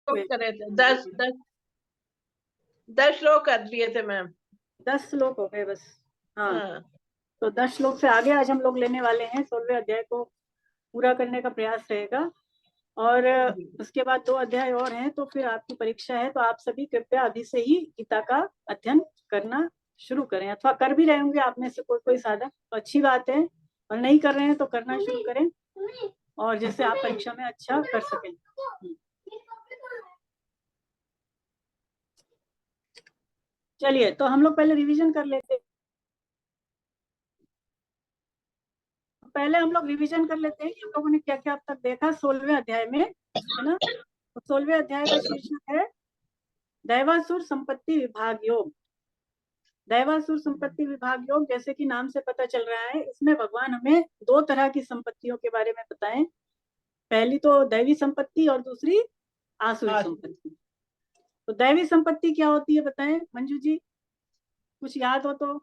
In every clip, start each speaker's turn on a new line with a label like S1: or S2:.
S1: श्लोक करे थे, 10 श्लोक कर लिए थे मैम।
S2: 10 श्लोक हो गए बस। हाँ,
S1: हाँ।
S2: तो 10 श्लोक से आगे आज हम लोग लेने वाले हैं। 16वें अध्याय को पूरा करने का प्रयास रहेगा, और उसके बाद 2 अध्याय और हैं, तो फिर आपकी परीक्षा है। तो आप सभी कृपया अभी से ही गीता का अध्ययन करना शुरू करें, अथवा कर भी रहे होंगे आप में से कोई साधक, तो अच्छी बात है, और नहीं कर रहे हैं तो करना शुरू करें, और जिससे आप परीक्षा में अच्छा कर सकें। चलिए, तो हम लोग पहले रिवीजन कर लेते हैं। पहले हम लोग रिवीजन कर लेते हैं कि हम लोगों ने क्या क्या अब तक देखा 16वें अध्याय में, है ना। तो 16वें अध्याय का शीर्षक है दैवासुर संपत्ति विभाग योग। दैवासुर संपत्ति विभाग योग, जैसे कि नाम से पता चल रहा है, इसमें भगवान हमें 2 तरह की संपत्तियों के बारे में बताएं। पहली तो दैवी संपत्ति और दूसरी आसुरी संपत्ति। तो दैवी संपत्ति क्या होती है बताएं मंजू जी, कुछ याद हो तो।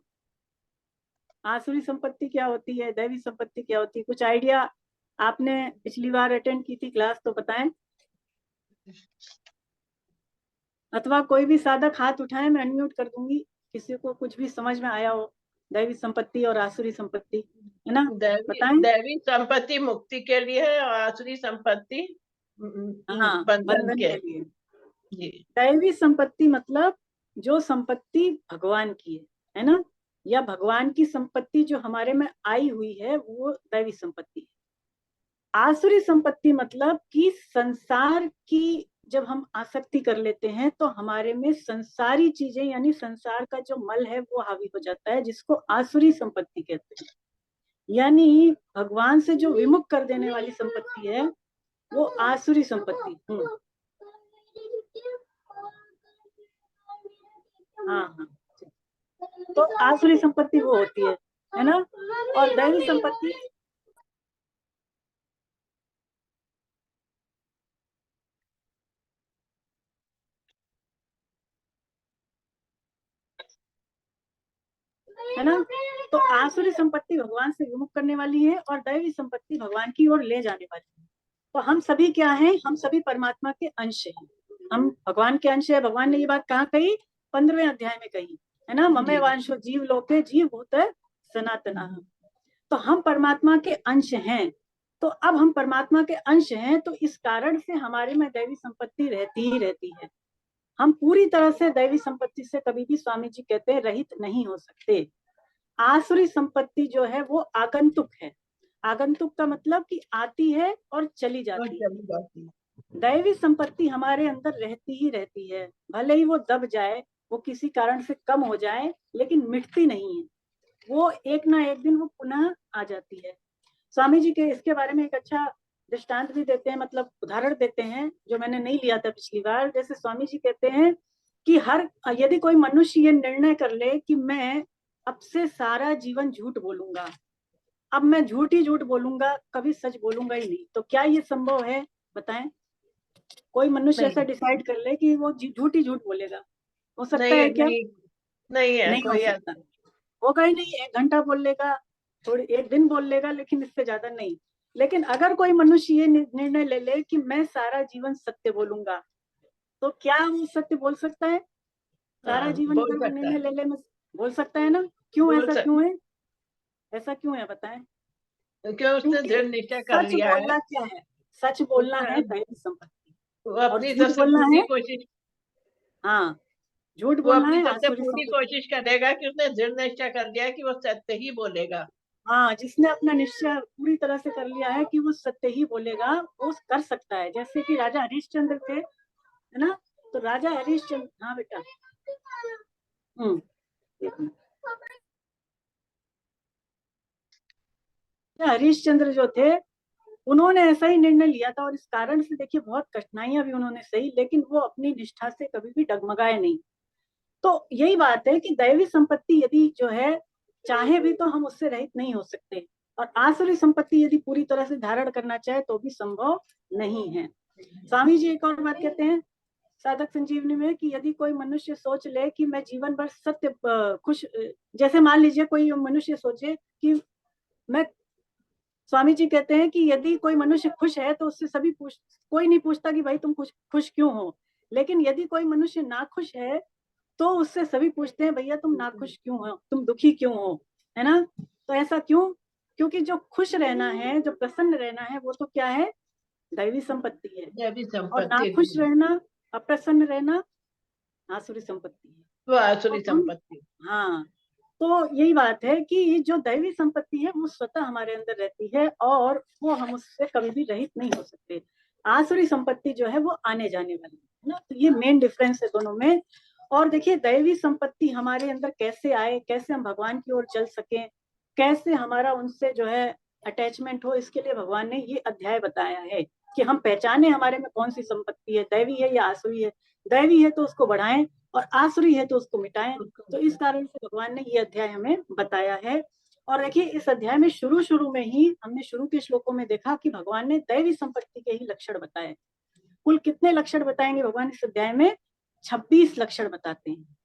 S2: आसुरी संपत्ति क्या होती है, दैवी संपत्ति क्या होती है, कुछ आइडिया? आपने पिछली बार अटेंड की थी क्लास, तो बताएं। अथवा कोई भी साधक हाथ उठाए, मैं अनम्यूट कर दूंगी, किसी को कुछ भी समझ में आया हो। दैवी संपत्ति और आसुरी संपत्ति, है ना, बताएं।
S1: दैवी संपत्ति मुक्ति के लिए है और आसुरी संपत्ति
S2: हाँ,
S1: बंधन
S2: बंधन
S1: के
S2: के लिए।
S1: जी।
S2: दैवी संपत्ति मतलब जो संपत्ति भगवान की है ना, या भगवान की संपत्ति जो हमारे में आई हुई है, वो दैवी संपत्ति है। आसुरी संपत्ति मतलब कि संसार की जब हम आसक्ति कर लेते हैं, तो हमारे में संसारी चीजें यानी संसार का जो मल है वो हावी हो जाता है, जिसको आसुरी संपत्ति कहते हैं। यानी भगवान से जो विमुख कर देने वाली संपत्ति है, वो आसुरी संपत्ति। हाँ हाँ, तो आसुरी संपत्ति वो होती है ना। और दैवी संपत्ति है ना। तो आसुरी संपत्ति भगवान से विमुख करने वाली है, और दैवी संपत्ति भगवान की ओर ले जाने वाली है। तो हम सभी क्या हैं, हम सभी परमात्मा के अंश हैं, हम भगवान के अंश है। भगवान ने ये बात कहाँ कही, 15वें अध्याय में कही, है ना। ममे वांशो जीव लोके जीव भूत सनातना। तो हम परमात्मा के अंश हैं। तो अब हम परमात्मा के अंश हैं, तो इस कारण से हमारे में दैवी संपत्ति रहती ही रहती है। हम पूरी तरह से दैवी संपत्ति से कभी भी, स्वामी जी कहते हैं, रहित नहीं हो सकते। आसुरी संपत्ति जो है वो आगंतुक है। आगंतुक का मतलब कि आती है और चली जाती है। दैवी संपत्ति हमारे अंदर रहती ही रहती है, भले ही वो दब जाए, वो किसी कारण से कम हो जाए, लेकिन मिटती नहीं है। वो एक ना एक दिन वो पुनः आ जाती है। स्वामी जी के इसके बारे में एक अच्छा दृष्टांत भी देते हैं, मतलब उदाहरण देते हैं, जो मैंने नहीं लिया था पिछली बार। जैसे स्वामी जी कहते हैं कि यदि कोई मनुष्य ये निर्णय कर ले कि मैं अब से सारा जीवन झूठ बोलूंगा, अब मैं झूठ ही झूठ बोलूंगा, कभी सच बोलूंगा ही नहीं, तो क्या ये संभव है बताएं? कोई मनुष्य ऐसा डिसाइड कर ले कि वो झूठ ही झूठ बोलेगा, हो सकता है क्या?
S1: नहीं है,
S2: नहीं
S1: कोई
S2: हो सकता, होगा ही नहीं। 1 घंटा बोल लेगा, थोड़ी 1 दिन बोल लेगा, लेकिन इससे ज्यादा नहीं। लेकिन अगर कोई मनुष्य ये निर्णय ले ले कि मैं सारा जीवन सत्य बोलूंगा, तो क्या वो सत्य बोल सकता है? सारा जीवन अगर वो निर्णय ले ले, बोल सकता है ना। क्यों, ऐसा क्यों है? ऐसा क्यों है बताएं?
S1: क्योंकि उसने दृढ़ निश्चय कर लिया है।
S2: सच बोलना क्या है? सच बोलना है दैवी संपत्ति,
S1: वो
S2: और
S1: अपनी
S2: झूठ
S1: तरफ से
S2: बोलना
S1: पूरी
S2: है,
S1: कोशिश
S2: हाँ, झूठ
S1: वो
S2: बोलना
S1: अपनी
S2: है
S1: तरफ से
S2: आसुरी
S1: पूरी
S2: संपत्ति।
S1: कोशिश करेगा कि उसने दृढ़ निश्चय कर लिया कि वो सत्य ही बोलेगा।
S2: हाँ, जिसने अपना निश्चय पूरी तरह से कर लिया है कि वो सत्य ही बोलेगा, वो कर सकता है। जैसे कि राजा हरिश्चंद्र थे, है ना। तो राजा हरिश्चंद्र, हाँ बेटा, हरिश्चंद्र जो थे, उन्होंने ऐसा ही निर्णय लिया था, और इस कारण से देखिए बहुत कठिनाइयां भी उन्होंने सही, लेकिन वो अपनी निष्ठा से कभी भी डगमगाए नहीं। तो यही बात है कि दैवी संपत्ति यदि जो है चाहे भी, तो हम उससे रहित नहीं हो सकते, और आसुरी संपत्ति यदि पूरी तरह से धारण करना चाहे तो भी संभव नहीं है। स्वामी जी एक और बात कहते हैं साधक संजीवनी में, कि यदि कोई मनुष्य सोच ले कि मैं जीवन भर सत्य खुश, जैसे मान लीजिए कोई मनुष्य सोचे कि मैं स्वामी जी कहते हैं कि यदि कोई मनुष्य खुश है तो उससे कोई नहीं पूछता कि भाई तुम खुश क्यों हो, लेकिन यदि कोई मनुष्य नाखुश है तो उससे सभी पूछते हैं भैया तुम नाखुश क्यों हो, तुम दुखी क्यों हो, है ना। तो ऐसा क्यों? क्योंकि जो खुश रहना है, जो प्रसन्न रहना है, वो तो क्या है? दैवी संपत्ति है।
S1: दैवी
S2: और
S1: संपत्ति
S2: नाखुश रहना, अप्रसन्न रहना आसुरी संपत्ति है।
S1: वो आसुरी
S2: तो हम,
S1: संपत्ति।
S2: हाँ, तो यही बात है कि जो दैवी संपत्ति है वो स्वतः हमारे अंदर रहती है और वो हम उससे कभी भी रहित नहीं हो सकते। आसुरी संपत्ति जो है वो आने जाने वाली है ना। तो ये मेन डिफरेंस है दोनों में। और देखिए दैवी संपत्ति हमारे अंदर कैसे आए, कैसे हम भगवान की ओर चल सके, कैसे हमारा उनसे जो है अटैचमेंट हो, इसके लिए भगवान ने ये अध्याय बताया है कि हम पहचाने हमारे में कौन सी संपत्ति है, दैवी है या आसुरी है। दैवी है तो उसको बढ़ाएं और आसुरी है तो उसको मिटाएं। तो इस कारण से भगवान ने ये अध्याय हमें बताया है। और देखिए इस अध्याय में शुरू में ही हमने शुरू के श्लोकों में देखा कि भगवान ने दैवी संपत्ति के ही लक्षण बताए। कुल कितने लक्षण बताएंगे भगवान इस अध्याय में? 26 लक्षण बताते हैं।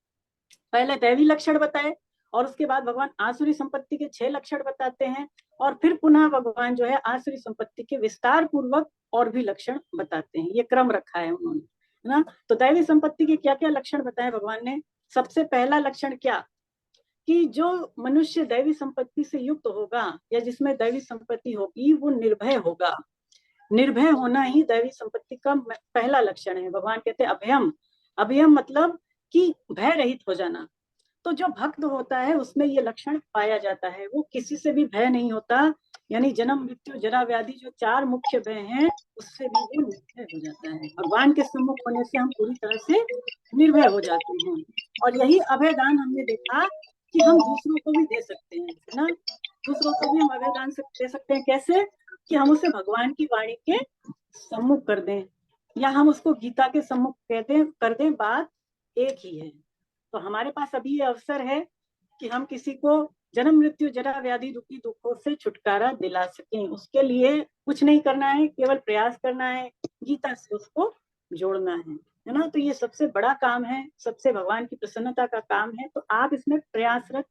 S2: पहले दैवी लक्षण बताए और उसके बाद भगवान आसुरी संपत्ति के 6 लक्षण बताते हैं और फिर पुनः भगवान जो है आसुरी संपत्ति के विस्तार पूर्वक और भी लक्षण बताते हैं। ये क्रम रखा है उन्होंने, है ना। तो दैवी संपत्ति के क्या क्या लक्षण बताए भगवान ने? सबसे पहला लक्षण क्या कि जो मनुष्य दैवी संपत्ति से युक्त होगा या जिसमें दैवी संपत्ति होगी वो निर्भय होगा। निर्भय होना ही दैवी संपत्ति का पहला लक्षण है। भगवान कहते हैं अभयम। अभयम मतलब कि भय रहित हो जाना। तो जो भक्त होता है उसमें ये लक्षण पाया जाता है, वो किसी से भी भय नहीं होता। यानी जन्म मृत्यु जरा व्याधि जो 4 मुख्य भय हैं उससे भी वो निर्भय हो जाता है। भगवान के सम्मुख होने से हम पूरी तरह से निर्भय हो जाते हैं। और यही अभय दान हमने देखा कि हम दूसरों को भी दे सकते हैं, है ना। दूसरों को भी हम अभय दान दे सकते हैं। कैसे? कि हम उसे भगवान की वाणी के सम्मुख कर दें या हम उसको गीता के सम्मुख कर दें, बात एक ही है। तो हमारे पास अभी ये अवसर है कि हम किसी को जन्म मृत्यु जरा व्याधि दुखी दुखों से छुटकारा दिला सकें। उसके लिए कुछ नहीं करना है, केवल प्रयास करना है, गीता से उसको जोड़ना है ना। तो ये सबसे बड़ा काम है, सबसे भगवान की प्रसन्नता का काम है। तो आप इसमें प्रयासरत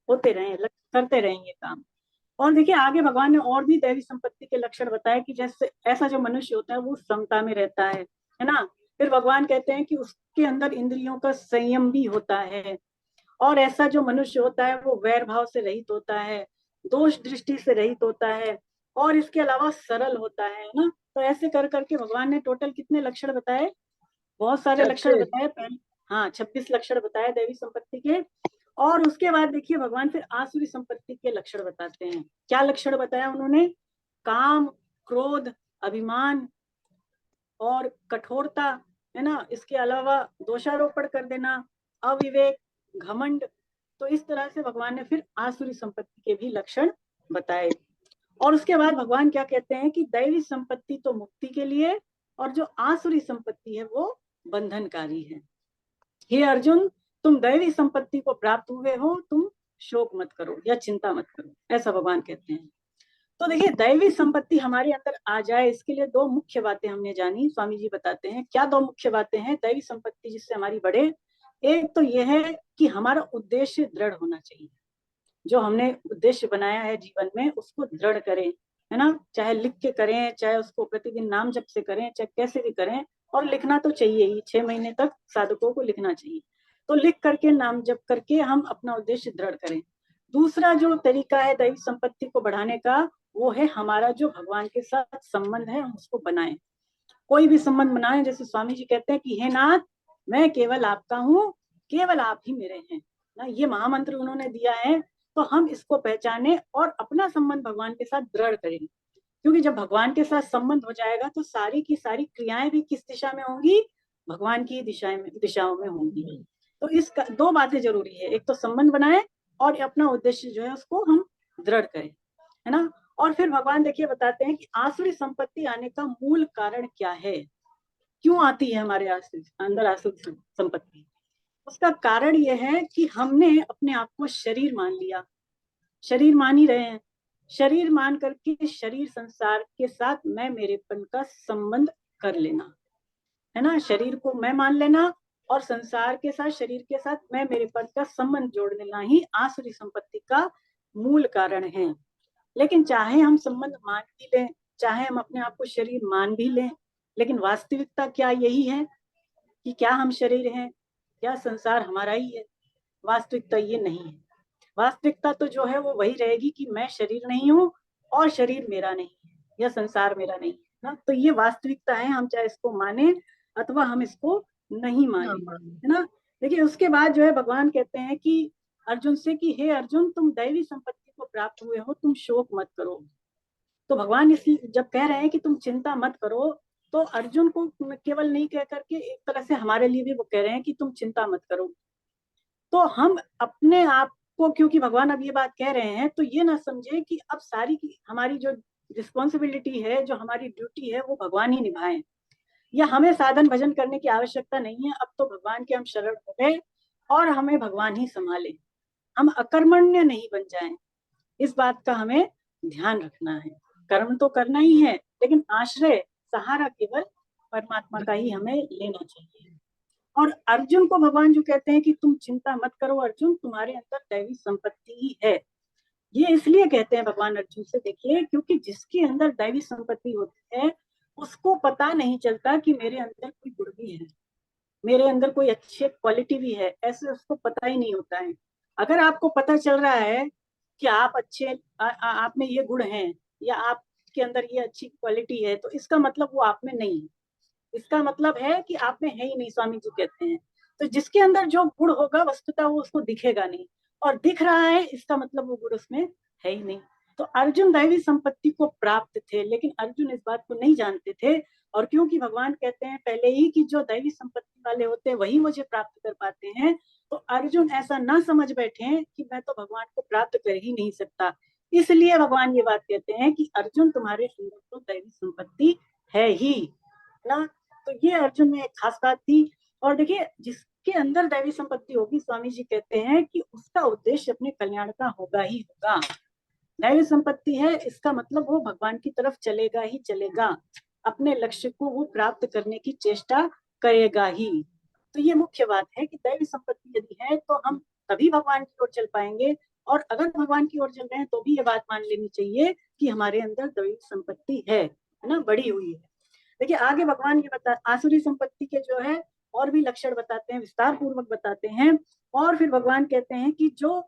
S2: होते रहें, करते रहेंगे काम। और देखिए आगे भगवान ने और भी दैवी संपत्ति के लक्षण बताए कि जैसे ऐसा जो मनुष्य होता है वो समता में रहता है ना। फिर भगवान कहते हैं कि उसके अंदर इंद्रियों का संयम भी होता है। और ऐसा जो मनुष्य होता है वो वैर भाव से रहित होता है, दोष दृष्टि से रहित होता है और इसके अलावा सरल होता है ना। तो ऐसे कर करके भगवान ने टोटल कितने लक्षण बताए? बहुत सारे लक्षण
S1: 26।
S2: बताए पहले। हाँ, 26 लक्षण बताए दैवी संपत्ति के। और उसके बाद देखिए भगवान फिर आसुरी संपत्ति के लक्षण बताते हैं। क्या लक्षण बताया उन्होंने? काम, क्रोध, अभिमान और कठोरता, है ना। इसके अलावा दोषारोपण कर देना, अविवेक, घमंड। तो इस तरह से भगवान ने फिर आसुरी संपत्ति के भी लक्षण बताए। और उसके बाद भगवान क्या कहते हैं कि दैवी संपत्ति तो मुक्ति के लिए और जो आसुरी संपत्ति है वो बंधनकारी है। हे अर्जुन, तुम दैवी संपत्ति को प्राप्त हुए हो, तुम शोक मत करो या चिंता मत करो, ऐसा भगवान कहते हैं। तो देखिए दैवी संपत्ति हमारे अंदर आ जाए इसके लिए 2 मुख्य बातें हमने जानी। स्वामी जी बताते हैं क्या 2 मुख्य बातें हैं दैवी संपत्ति जिससे हमारी बढ़े। एक तो यह है कि हमारा उद्देश्य दृढ़ होना चाहिए। जो हमने उद्देश्य बनाया है जीवन में उसको दृढ़ करें, है ना। चाहे लिख के करें, चाहे उसको प्रतिदिन नाम जप से करें, चाहे कैसे भी करें। और लिखना तो चाहिए ही, 6 महीने तक साधकों को लिखना चाहिए। तो लिख करके नाम जप करके हम अपना उद्देश्य दृढ़ करें। दूसरा जो तरीका है दैवी संपत्ति को बढ़ाने का वो है हमारा जो भगवान के साथ संबंध है हम उसको बनाएं। कोई भी संबंध बनाएं। जैसे स्वामी जी कहते हैं कि हे नाथ, मैं केवल आपका हूँ, केवल आप ही मेरे हैं ना। ये महामंत्र उन्होंने दिया है। तो हम इसको पहचाने और अपना संबंध भगवान के साथ दृढ़ करें। क्योंकि जब भगवान के साथ संबंध हो जाएगा तो सारी की सारी क्रियाएं भी किस दिशा में होंगी? भगवान की दिशाओं में होंगी। तो इस 2 बातें जरूरी है, एक तो संबंध बनाए और अपना उद्देश्य जो है उसको हम दृढ़ करें, है ना। और फिर भगवान देखिए बताते हैं कि आसुरी संपत्ति आने का मूल कारण क्या है, क्यों आती है हमारे अंदर आसुरी संपत्ति। उसका कारण यह है कि हमने अपने आप को शरीर मान लिया। शरीर मान ही रहे हैं। शरीर मान करके शरीर संसार के साथ मैं मेरेपन का संबंध कर लेना, है ना। शरीर को मैं मान लेना और संसार के साथ, शरीर के साथ मैं मेरेपन का संबंध जोड़ लेना ही आसुरी संपत्ति का मूल कारण है। लेकिन चाहे हम संबंध मान भी लें, चाहे हम अपने आप को शरीर मान भी लें, लेकिन वास्तविकता क्या यही है कि क्या हम शरीर हैं, क्या संसार हमारा ही है? वास्तविकता ये नहीं है। वास्तविकता तो जो है वो वही रहेगी कि मैं शरीर नहीं हूँ और शरीर मेरा नहीं है, या संसार मेरा नहीं है ना। तो ये वास्तविकता है, हम चाहे इसको माने अथवा हम इसको नहीं माने, है ना। देखिए उसके बाद जो है भगवान कहते हैं कि अर्जुन से कि हे अर्जुन, तुम दैवी संपत्ति को प्राप्त हुए हो, तुम शोक मत करो। तो भगवान इसलिए जब कह रहे हैं कि तुम चिंता मत करो, तो अर्जुन को केवल नहीं कह करके एक तरह से हमारे लिए भी वो कह रहे हैं कि तुम चिंता मत करो। तो हम अपने आप को, क्योंकि भगवान अब ये बात कह रहे हैं, तो ये ना समझे कि अब सारी की हमारी जो रिस्पॉन्सिबिलिटी है, जो हमारी ड्यूटी है, वो भगवान ही निभाएं, या हमें साधन भजन करने की आवश्यकता नहीं है। अब तो भगवान के हम शरण हो गए और हमें भगवान ही संभाले, हम अकर्मण्य नहीं बन जाएं, इस बात का हमें ध्यान रखना है। कर्म तो करना ही है, लेकिन आश्रय सहारा केवल परमात्मा का ही हमें लेना चाहिए। और अर्जुन को भगवान जो कहते हैं कि तुम चिंता मत करो अर्जुन, तुम्हारे अंदर दैवी संपत्ति ही है। ये इसलिए कहते हैं भगवान अर्जुन से, देखिए, क्योंकि जिसके अंदर दैवी संपत्ति होती है उसको पता नहीं चलता कि मेरे अंदर कोई गुण भी है, मेरे अंदर कोई अच्छी क्वालिटी भी है, ऐसे उसको पता ही नहीं होता है। अगर आपको पता चल रहा है कि आप अच्छे आप में ये गुण हैं, या आपके अंदर ये अच्छी क्वालिटी है, तो इसका मतलब वो आप में नहीं है, इसका मतलब है कि आप में है ही नहीं, स्वामी जी कहते हैं। तो जिसके अंदर जो गुण होगा वस्तुतः वो उसको दिखेगा नहीं, और दिख रहा है इसका मतलब वो गुण उसमें है ही नहीं। तो अर्जुन दैवी संपत्ति को प्राप्त थे, लेकिन अर्जुन इस बात को नहीं जानते थे। और क्योंकि भगवान कहते हैं पहले ही कि जो दैवी संपत्ति वाले होते हैं वही मुझे प्राप्त कर पाते हैं, तो अर्जुन ऐसा ना समझ बैठे कि मैं तो भगवान को प्राप्त कर ही नहीं सकता। इसलिए भगवान ये बात कहते हैं कि अर्जुन, तुम्हारे अंदर तो दैवी संपत्ति है ही ना। तो ये अर्जुन में एक खास बात थी। और देखिए, जिसके अंदर दैवी संपत्ति होगी, स्वामी जी कहते हैं कि उसका उद्देश्य अपने कल्याण का होगा ही होगा। दैवी संपत्ति है, इसका मतलब वो भगवान की तरफ चलेगा ही चलेगा, अपने लक्ष्य को वो प्राप्त करने की चेष्टा करेगा ही। तो ये मुख्य बात है कि दैवी संपत्ति यदि है तो हम तभी भगवान की ओर चल पाएंगे। और अगर भगवान की ओर चल रहे हैं तो भी ये बात मान लेनी चाहिए कि हमारे अंदर दैवी संपत्ति है ना, बढ़ी हुई है। देखिए आगे भगवान ये बता, आसुरी संपत्ति के जो है और भी लक्षण बताते हैं, विस्तार पूर्वक बताते हैं। और फिर भगवान कहते हैं कि जो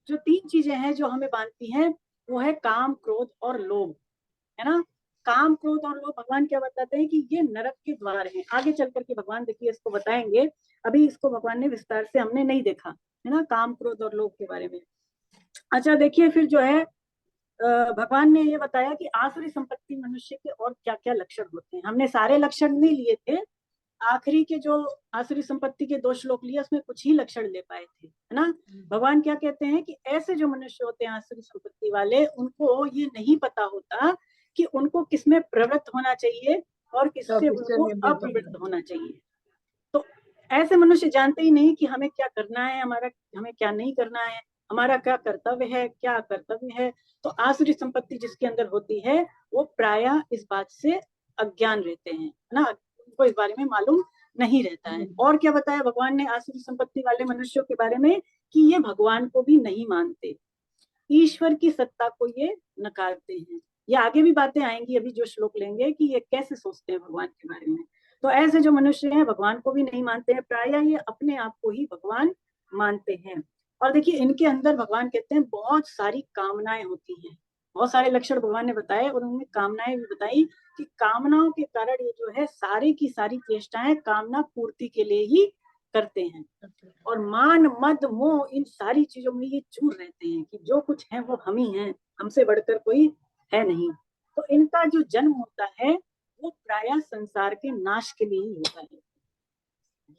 S2: तीन चीजें हैं जो हमें बांधती हैं, वो है काम, क्रोध और लोभ, है ना। काम, क्रोध और लोभ, भगवान क्या बताते हैं कि ये नरक के द्वार हैं। आगे चल करके भगवान देखिए इसको बताएंगे, अभी इसको भगवान ने विस्तार से हमने नहीं देखा, है ना, काम, क्रोध और लोभ के बारे में। अच्छा देखिए, फिर जो है भगवान ने ये बताया कि आसुरी संपत्ति मनुष्य के और क्या क्या लक्षण होते हैं। हमने सारे लक्षण नहीं लिए थे, आखिरी के जो आसुरी संपत्ति के 2 श्लोक लिए उसमें कुछ ही लक्षण ले पाए थे, है ना। भगवान क्या कहते हैं कि ऐसे जो मनुष्य होते हैं आसुरी संपत्ति वाले, उनको ये नहीं पता होता कि उनको किसमें प्रवृत्त होना चाहिए और किससे उनको अप्रवृत्त होना चाहिए। तो ऐसे मनुष्य जानते ही नहीं कि हमें क्या करना है, हमें क्या नहीं करना है, हमारा क्या कर्तव्य है, क्या कर्तव्य है। तो आसुरी संपत्ति जिसके अंदर होती है वो प्रायः इस बात से अज्ञान रहते हैं, ना, उनको इस बारे में मालूम नहीं रहता है। और क्या बताया भगवान ने आसुरी संपत्ति वाले मनुष्यों के बारे में, कि ये भगवान को भी नहीं मानते, ईश्वर की सत्ता को ये नकारते हैं। ये आगे भी बातें आएंगी, अभी जो श्लोक लेंगे कि ये कैसे सोचते हैं भगवान के बारे में। तो ऐसे जो मनुष्य हैं भगवान को भी नहीं मानते हैं, प्रायः ये अपने आप को ही भगवान मानते हैं। और देखिए इनके अंदर भगवान कहते हैं बहुत सारी कामनाएं होती हैं, बहुत सारे लक्षण भगवान ने बताए और उनमें कामनाएं भी बताई कि कामनाओं के कारण ये जो है सारी की सारी चेष्टाएं कामना पूर्ति के लिए ही करते हैं। और मान, मद, मोह, इन सारी चीजों में ये चूर रहते हैं कि जो कुछ है वो हम ही हैं, हमसे बढ़कर कोई है नहीं। तो इनका जो जन्म होता है वो प्रायः संसार के नाश के लिए ही होता है।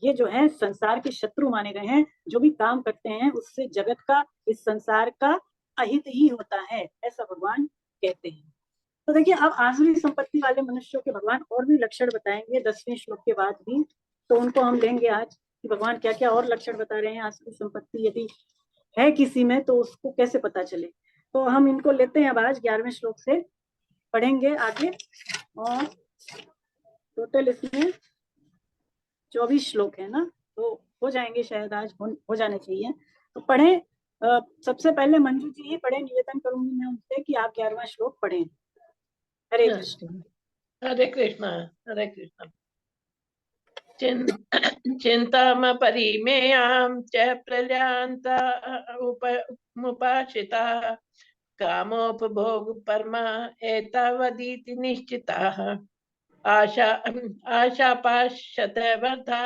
S2: ये जो है संसार के शत्रु माने गए हैं, जो भी काम करते हैं उससे जगत का, इस संसार का अहित ही होता है, ऐसा भगवान कहते हैं। तो देखिए अब आसुरी संपत्ति वाले मनुष्यों के भगवान और भी लक्षण बताएंगे 10वें श्लोक के बाद भी, तो उनको हम लेंगे आज कि भगवान क्या क्या और लक्षण बता रहे हैं। आसुरी संपत्ति यदि है किसी में तो उसको कैसे पता चले, तो हम इनको लेते हैं अब आज 11वें श्लोक से पढ़ेंगे आगे। और टोटल इसमें 24 श्लोक है ना, तो हो जाएंगे शायद, आज हो जाने चाहिए। तो पढ़ें सबसे पहले मंजू जी ही पढ़े, निवेदन करूंगी मैं उनसे कि आप 11वां श्लोक पढ़ें। हरे कृष्ण।
S1: हरे कृष्ण। हरे कृष्ण। चिन्तामपरिमेयां च प्रजान्त उपाशिता कामोपभोग परमा एतावदीति निश्चिताः आशा आशापाशतवर्धा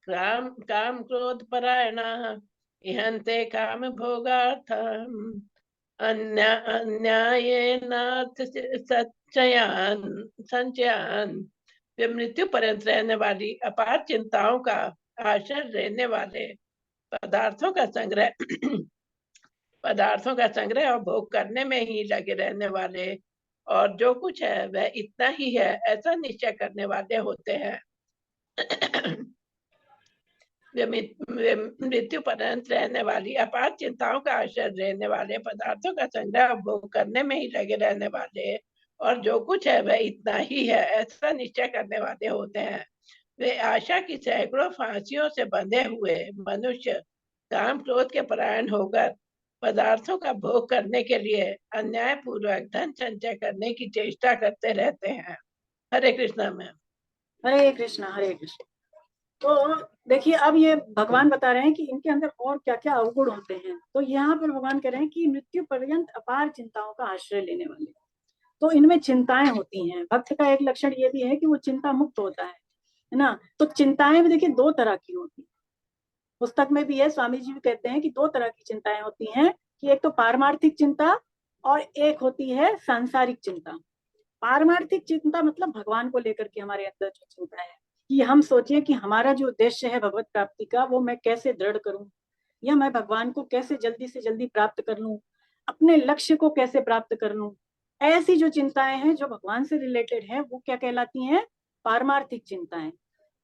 S1: काम क्रोध परायणाः इहन्ते काम भोगार्थम् अन्यायेनार्थ सचयान संचयान। वे मृत्यु पर्यंत रहने वाली अपार चिंताओं का आश्रय रहने वाले पदार्थों का संग्रह और भोग करने में ही लगे रहने वाले और जो कुछ है वह इतना ही है ऐसा निश्चय करने वाले होते हैं। वे मृत्यु पर्यंत रहने वाली अपार चिंताओं का आश्रय रहने वाले पदार्थों का संग्रह और भोग करने में ही लगे रहने वाले और जो कुछ है वह इतना ही है ऐसा निश्चय करने वाले होते हैं। वे आशा की सैकड़ों फांसियों से बंधे हुए मनुष्य काम क्रोध के परायण होकर पदार्थों का भोग करने के लिए अन्याय पूर्वक धन संचय करने की चेष्टा करते रहते हैं। हरे कृष्णा मैम।
S2: हरे कृष्ण। हरे कृष्ण। तो देखिए अब ये भगवान बता रहे हैं कि इनके अंदर और क्या क्या अवगुण होते हैं। तो यहाँ पर भगवान कह रहे हैं कि मृत्यु पर्यंत अपार चिंताओं का आश्रय लेने वाले, तो इनमें चिंताएं होती हैं। भक्त का एक लक्षण ये भी है कि वो चिंता मुक्त होता है ना। तो चिंताएं भी देखिए दो तरह की होती है, पुस्तक में भी है, स्वामी जी भी कहते हैं कि दो तरह की चिंताएं होती हैं, कि एक तो पारमार्थिक चिंता और एक होती है सांसारिक चिंता। पारमार्थिक चिंता मतलब भगवान को लेकर के हमारे अंदर जो चिंता है, कि हम सोचिए कि हमारा जो उद्देश्य है भगवत प्राप्ति का वो मैं कैसे दृढ़ करूं, या मैं भगवान को कैसे जल्दी से जल्दी प्राप्त कर लूं, अपने लक्ष्य को कैसे प्राप्त कर लूं। ऐसी जो चिंताएं हैं जो भगवान से रिलेटेड है वो क्या कहलाती हैं, पारमार्थिक चिंताएं।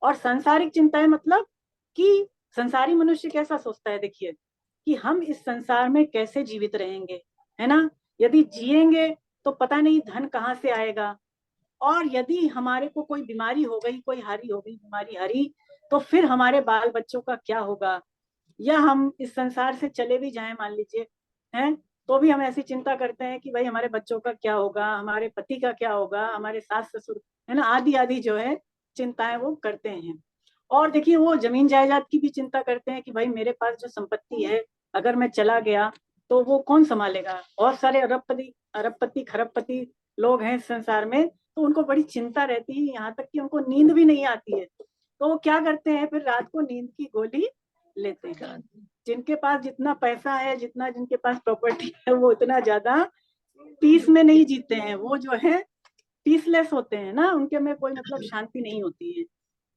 S2: और सांसारिक चिंताएं मतलब कि संसारी मनुष्य कैसा सोचता है, देखिए कि हम इस संसार में कैसे जीवित रहेंगे, है ना। यदि जिएंगे तो पता नहीं धन कहाँ से आएगा, और यदि हमारे को कोई बीमारी हो गई, कोई हारी हो गई, बीमारी हारी, तो फिर हमारे बाल बच्चों का क्या होगा। या हम इस संसार से चले भी जाएं मान लीजिए, हैं, तो भी हम ऐसी चिंता करते हैं कि भाई हमारे बच्चों का क्या होगा, हमारे पति का क्या होगा, हमारे सास ससुर, है ना, आदि आदि जो है चिंताएं वो करते हैं। और देखिए वो जमीन जायदाद की भी चिंता करते हैं कि भाई मेरे पास जो संपत्ति है अगर मैं चला गया तो वो कौन संभालेगा। बहुत सारे अरबपति खरबपति लोग हैं इस संसार में, तो उनको बड़ी चिंता रहती है, यहाँ तक कि उनको नींद भी नहीं आती है। तो वो क्या करते हैं, फिर रात को नींद की गोली लेते हैं। जिनके पास जितना पैसा है, जितना जिनके पास प्रॉपर्टी है, वो इतना ज्यादा पीस में नहीं जीते हैं, वो जो है पीसलेस होते हैं ना, उनके में कोई मतलब शांति नहीं होती है।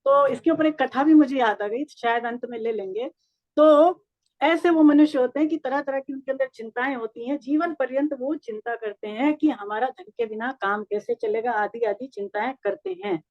S2: तो इसके ऊपर एक कथा भी मुझे याद आ गई, शायद अंत में ले लेंगे। तो ऐसे वो मनुष्य होते हैं कि तरह तरह की उनके अंदर चिंताएं होती हैं, जीवन पर्यंत वो चिंता करते हैं कि हमारा धन के बिना काम कैसे चलेगा, आदि आदि चिंताएं करते हैं।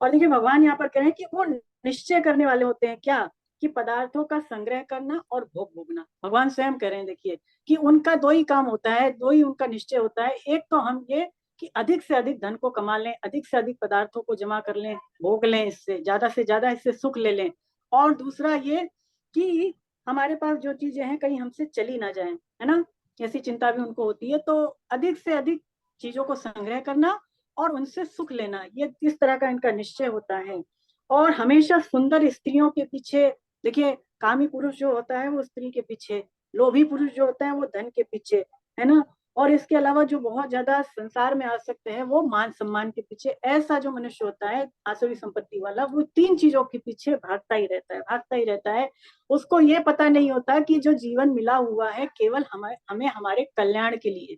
S2: और देखिए भगवान यहाँ पर कह रहे हैं कि वो निश्चय करने वाले होते हैं, क्या, कि पदार्थों का संग्रह करना और भोग भोगना। भगवान स्वयं कह रहे हैं देखिए कि उनका दो ही काम होता है, दो ही उनका निश्चय होता है। एक तो हम ये कि अधिक से अधिक धन को कमा लें, अधिक से अधिक पदार्थों को जमा कर लें, भोग लें, इससे ज्यादा इससे सुख ले लें। और दूसरा ये कि हमारे पास जो चीजें हैं कहीं हमसे चली ना जाए, है ना, ऐसी चिंता भी उनको होती है। तो अधिक से अधिक चीजों को संग्रह करना और उनसे सुख लेना, ये किस तरह का इनका निश्चय होता है। और हमेशा सुंदर स्त्रियों के पीछे, देखिए कामी पुरुष जो होता है वो स्त्री के पीछे, लोभी पुरुष जो होता है वो धन के पीछे, है ना। और इसके अलावा जो बहुत ज्यादा संसार में आ सकते हैं वो मान सम्मान के पीछे। ऐसा जो मनुष्य होता है आसुरी संपत्ति वाला, वो तीन चीजों के पीछे भागता ही रहता है, भागता ही रहता है। उसको ये पता नहीं होता कि जो जीवन मिला हुआ है केवल हमें हमारे कल्याण के लिए,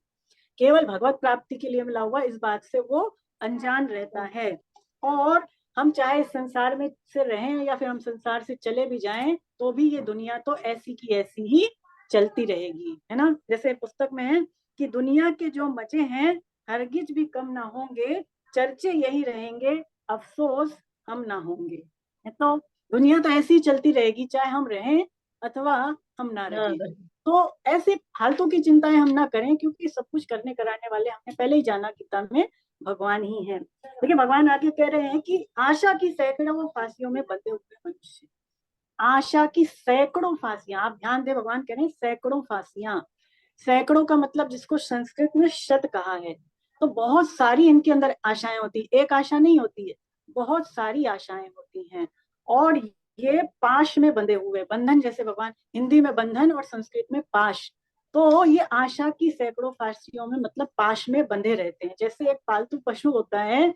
S2: केवल भगवत प्राप्ति के लिए मिला हुआ, इस बात से वो अनजान रहता है। और हम चाहे इस संसार में से रहें या फिर हम संसार से चले भी जाएं, तो भी ये दुनिया तो ऐसी की ऐसी ही चलती रहेगी, है ना। जैसे पुस्तक में है कि दुनिया के जो मजे हैं हरगिज भी कम ना होंगे, चर्चे यही रहेंगे, अफसोस हम ना होंगे। तो दुनिया तो ऐसी ही चलती रहेगी, चाहे हम रहें अथवा हम ना रहें। तो ऐसे फालतू की चिंताएं हम ना करें, क्योंकि सब कुछ करने कराने वाले हमने पहले ही जाना गीता में भगवान ही है। देखिए भगवान आगे कह रहे हैं कि आशा की सैकड़ों फांसियों में बंधे हुए मनुष्य, आशा की सैकड़ों फांसियां, आप ध्यान दे, भगवान कह रहे हैं सैकड़ों फांसियां। सैकड़ों का मतलब जिसको संस्कृत में शत कहा है। तो बहुत सारी इनके अंदर आशाएं होती है, एक आशा नहीं होती है, बहुत सारी आशाएं होती हैं। और ये पाश में बंधे हुए, बंधन, जैसे भगवान हिंदी में बंधन और संस्कृत में पाश, तो ये आशा की सैकड़ों फांसियों में मतलब पाश में बंधे रहते हैं। जैसे एक पालतू पशु होता है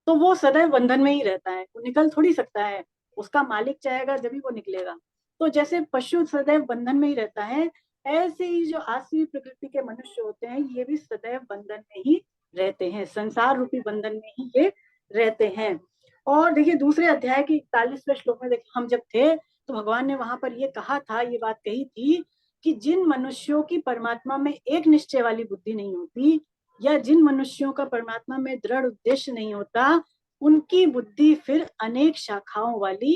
S2: तो वो सदैव बंधन में ही रहता है, वो निकल थोड़ी सकता है, उसका मालिक चाहेगा जब ही वो निकलेगा। तो जैसे पशु सदैव बंधन में ही रहता है, ऐसे ही जो आसुरी प्रकृति के मनुष्य होते हैं ये भी सदैव बंधन में ही रहते हैं, संसार रूपी बंधन में ही ये रहते हैं। और देखिए दूसरे अध्याय के 41वें श्लोक में देखिए, हम जब थे तो भगवान ने वहां पर ये कहा था, ये बात कही थी कि जिन मनुष्यों की परमात्मा में एक निश्चय वाली बुद्धि नहीं होती, या जिन मनुष्यों का परमात्मा में दृढ़ उद्देश्य नहीं होता, उनकी बुद्धि फिर अनेक शाखाओं वाली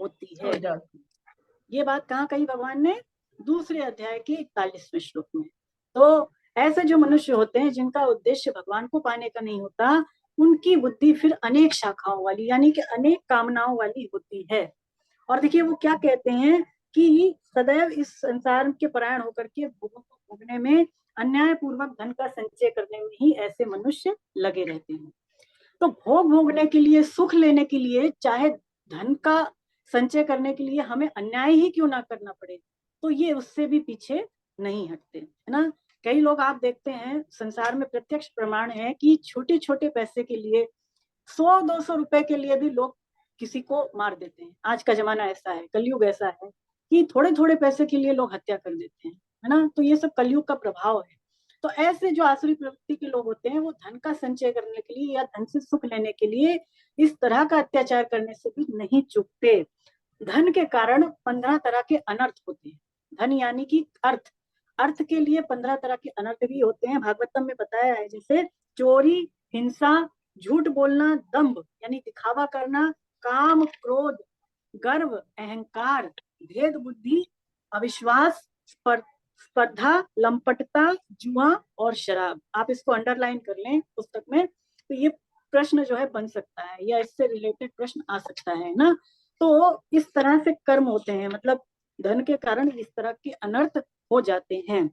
S2: होती है। ये बात कहाँ कही भगवान ने? दूसरे अध्याय के 41वें श्लोक में। तो ऐसे जो मनुष्य होते हैं जिनका उद्देश्य भगवान को पाने का नहीं होता, उनकी बुद्धि फिर अनेक शाखाओं वाली, यानी कि अनेक कामनाओं वाली होती है। और देखिए वो क्या कहते हैं कि सदैव इस संसार के परायण होकर के भोगों को भोगने में, अन्याय पूर्वक धन का संचय करने में ही ऐसे मनुष्य लगे रहते हैं। तो भोग भोगने के लिए, सुख लेने के लिए, चाहे धन का संचय करने के लिए हमें अन्याय ही क्यों ना करना पड़े, तो ये उससे भी पीछे नहीं हटते, है ना। कई लोग आप देखते हैं संसार में, प्रत्यक्ष प्रमाण है कि छोटे छोटे पैसे के लिए, 100-200 रुपए के लिए भी लोग किसी को मार देते हैं। आज का जमाना ऐसा है, कलयुग ऐसा है कि थोड़े थोड़े पैसे के लिए लोग हत्या कर देते हैं, है ना। तो ये सब कलयुग का प्रभाव है। तो ऐसे जो आसुरी प्रवृत्ति के लोग होते हैं वो धन का संचय करने के लिए या धन से सुख लेने के लिए इस तरह का अत्याचार करने से भी नहीं चूकते। धन के कारण 15 तरह के अनर्थ होते हैं। धन यानी कि अर्थ, अर्थ के लिए 15 तरह के अनर्थ भी होते हैं। भागवतम में बताया है, जैसे चोरी, हिंसा, झूठ बोलना, दंभ यानी दिखावा करना, काम, क्रोध, गर्व, अहंकार, भेद बुद्धि, अविश्वास, स्पर्धा, लंपटता, जुआ और शराब। आप इसको अंडरलाइन कर लें पुस्तक में, तो ये प्रश्न जो है बन सकता है या इससे रिलेटेड प्रश्न आ सकता है ना। तो इस तरह से कर्म होते हैं, मतलब धन के कारण इस तरह के अनर्थ हो जाते हैं।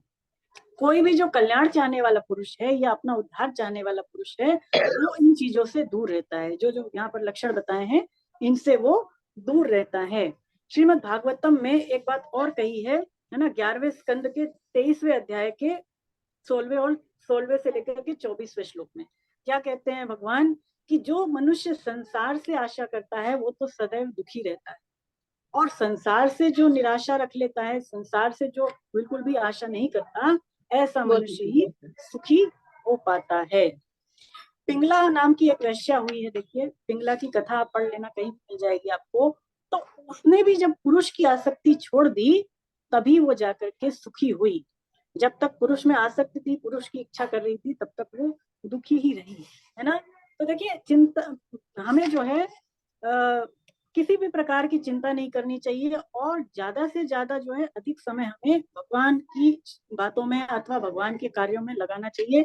S2: कोई भी जो कल्याण चाहने वाला पुरुष है या अपना उद्धार चाहने वाला पुरुष है, वो इन चीजों से दूर रहता है। जो जो यहाँ पर लक्षण बताए हैं इनसे वो दूर रहता है। श्रीमद् भागवतम में एक बात और कही है ना, 11वें स्कंद के 23वें अध्याय के 16वें से लेकर के 24वें श्लोक में क्या कहते हैं भगवान, कि जो मनुष्य संसार से आशा करता है वो तो सदैव दुखी रहता है, और संसार से जो निराशा रख लेता है, संसार से जो बिल्कुल भी आशा नहीं करता, ऐसा मनुष्य ही सुखी हो पाता है। पिंगला नाम की एक वेश्या हुई है, देखिए पिंगला की कथा आप पढ़ लेना, कहीं मिल जाएगी आपको। तो उसने भी जब पुरुष की आसक्ति छोड़ दी तभी वो जाकर के सुखी हुई। जब तक पुरुष में आसक्ति थी, पुरुष की इच्छा कर रही थी, तब तक वो दुखी ही रही, है ना। तो देखिए चिंता, हमें जो है किसी भी प्रकार की चिंता नहीं करनी चाहिए, और ज्यादा से ज्यादा जो है अधिक समय हमें भगवान की बातों में अथवा भगवान के कार्यों में लगाना चाहिए।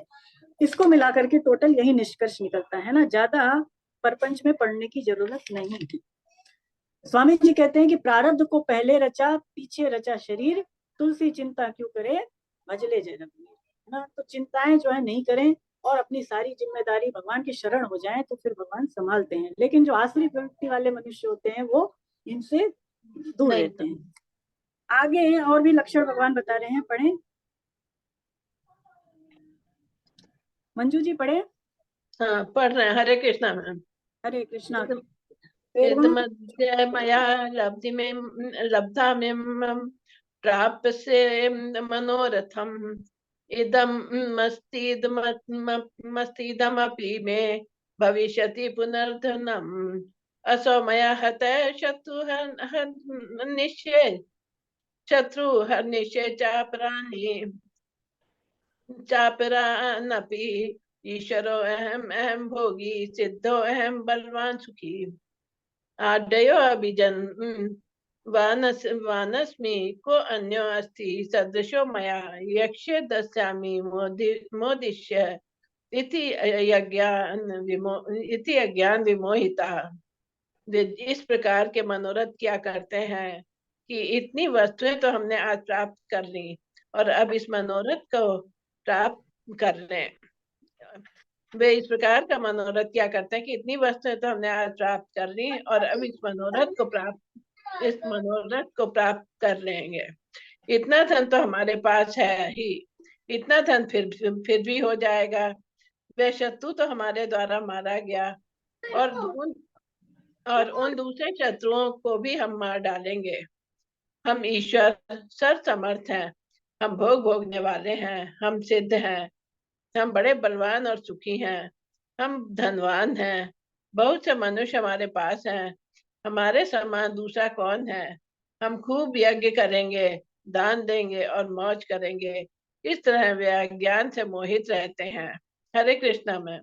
S2: इसको मिलाकर के टोटल यही निष्कर्ष निकलता है ना, ज्यादा परपंच में पढ़ने की जरूरत नहीं है। स्वामी जी कहते हैं कि प्रारब्ध को पहले रचा, पीछे रचा शरीर, तुलसी चिंता क्यों करे, भजले जय रघुवीर, है ना। तो चिंताएं जो है नहीं करें और अपनी सारी जिम्मेदारी भगवान की शरण हो जाएं, तो फिर भगवान संभालते हैं। लेकिन जो आसुरी प्रवृत्ति वाले मनुष्य होते हैं वो इनसे दूर रहते हैं। आगे और भी लक्षण भगवान बता रहे हैं, पढ़ें मंजू जी, पढ़े।
S1: हाँ पढ़ रहे हैं। हरे कृष्णा मैम।
S2: हरे कृष्णा।
S1: मया लब्धि में लब्धा में प्राप्य से मनोरथम इदम मस्तीदमपि में भविष्यति पुनर्धनम असो मया हत शत्रु निश्चय शत्रु हर निश्चय चापरानपि ईश्वरो अहम अहम भोगी सिद्धो अहम बलवान सुखी आड्यो अभिजन वानस्मि को अन्यो अस्ति सदृशो मया यक्ष्य दस्यामि मोदिष्य इति अज्ञान विमोहिता। वे इस प्रकार के मनोरथ किया करते हैं कि इतनी वस्तुएं तो हमने आज प्राप्त कर ली और अब इस मनोरथ को प्राप्त कर लें। वे इस प्रकार का मनोरथ क्या करते हैं कि इतनी वस्तुएं तो हमने आज प्राप्त कर ली और अब इस मनोरथ को प्राप्त कर लेंगे। इतना धन तो हमारे पास है ही, इतना धन फिर भी हो जाएगा। वे शत्रु तो हमारे द्वारा मारा गया और उन दूसरे शत्रुओं को भी हम मार डालेंगे। हम ईश्वर सर्व समर्थ हैं, हम भोग भोगने वाले हैं, हम सिद्ध हैं, हम बड़े बलवान और सुखी हैं, हम धनवान हैं, बहुत से मनुष्य हमारे पास हैं, हमारे समान दूसरा कौन है। हम खूब यज्ञ करेंगे, दान देंगे और मौज करेंगे। इस तरह वे अज्ञान से मोहित रहते हैं। हरे कृष्णा मैम।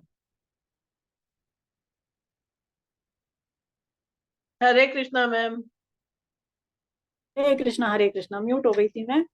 S1: हरे कृष्णा मैम।
S2: हरे कृष्णा, म्यूट हो गई थी मैं।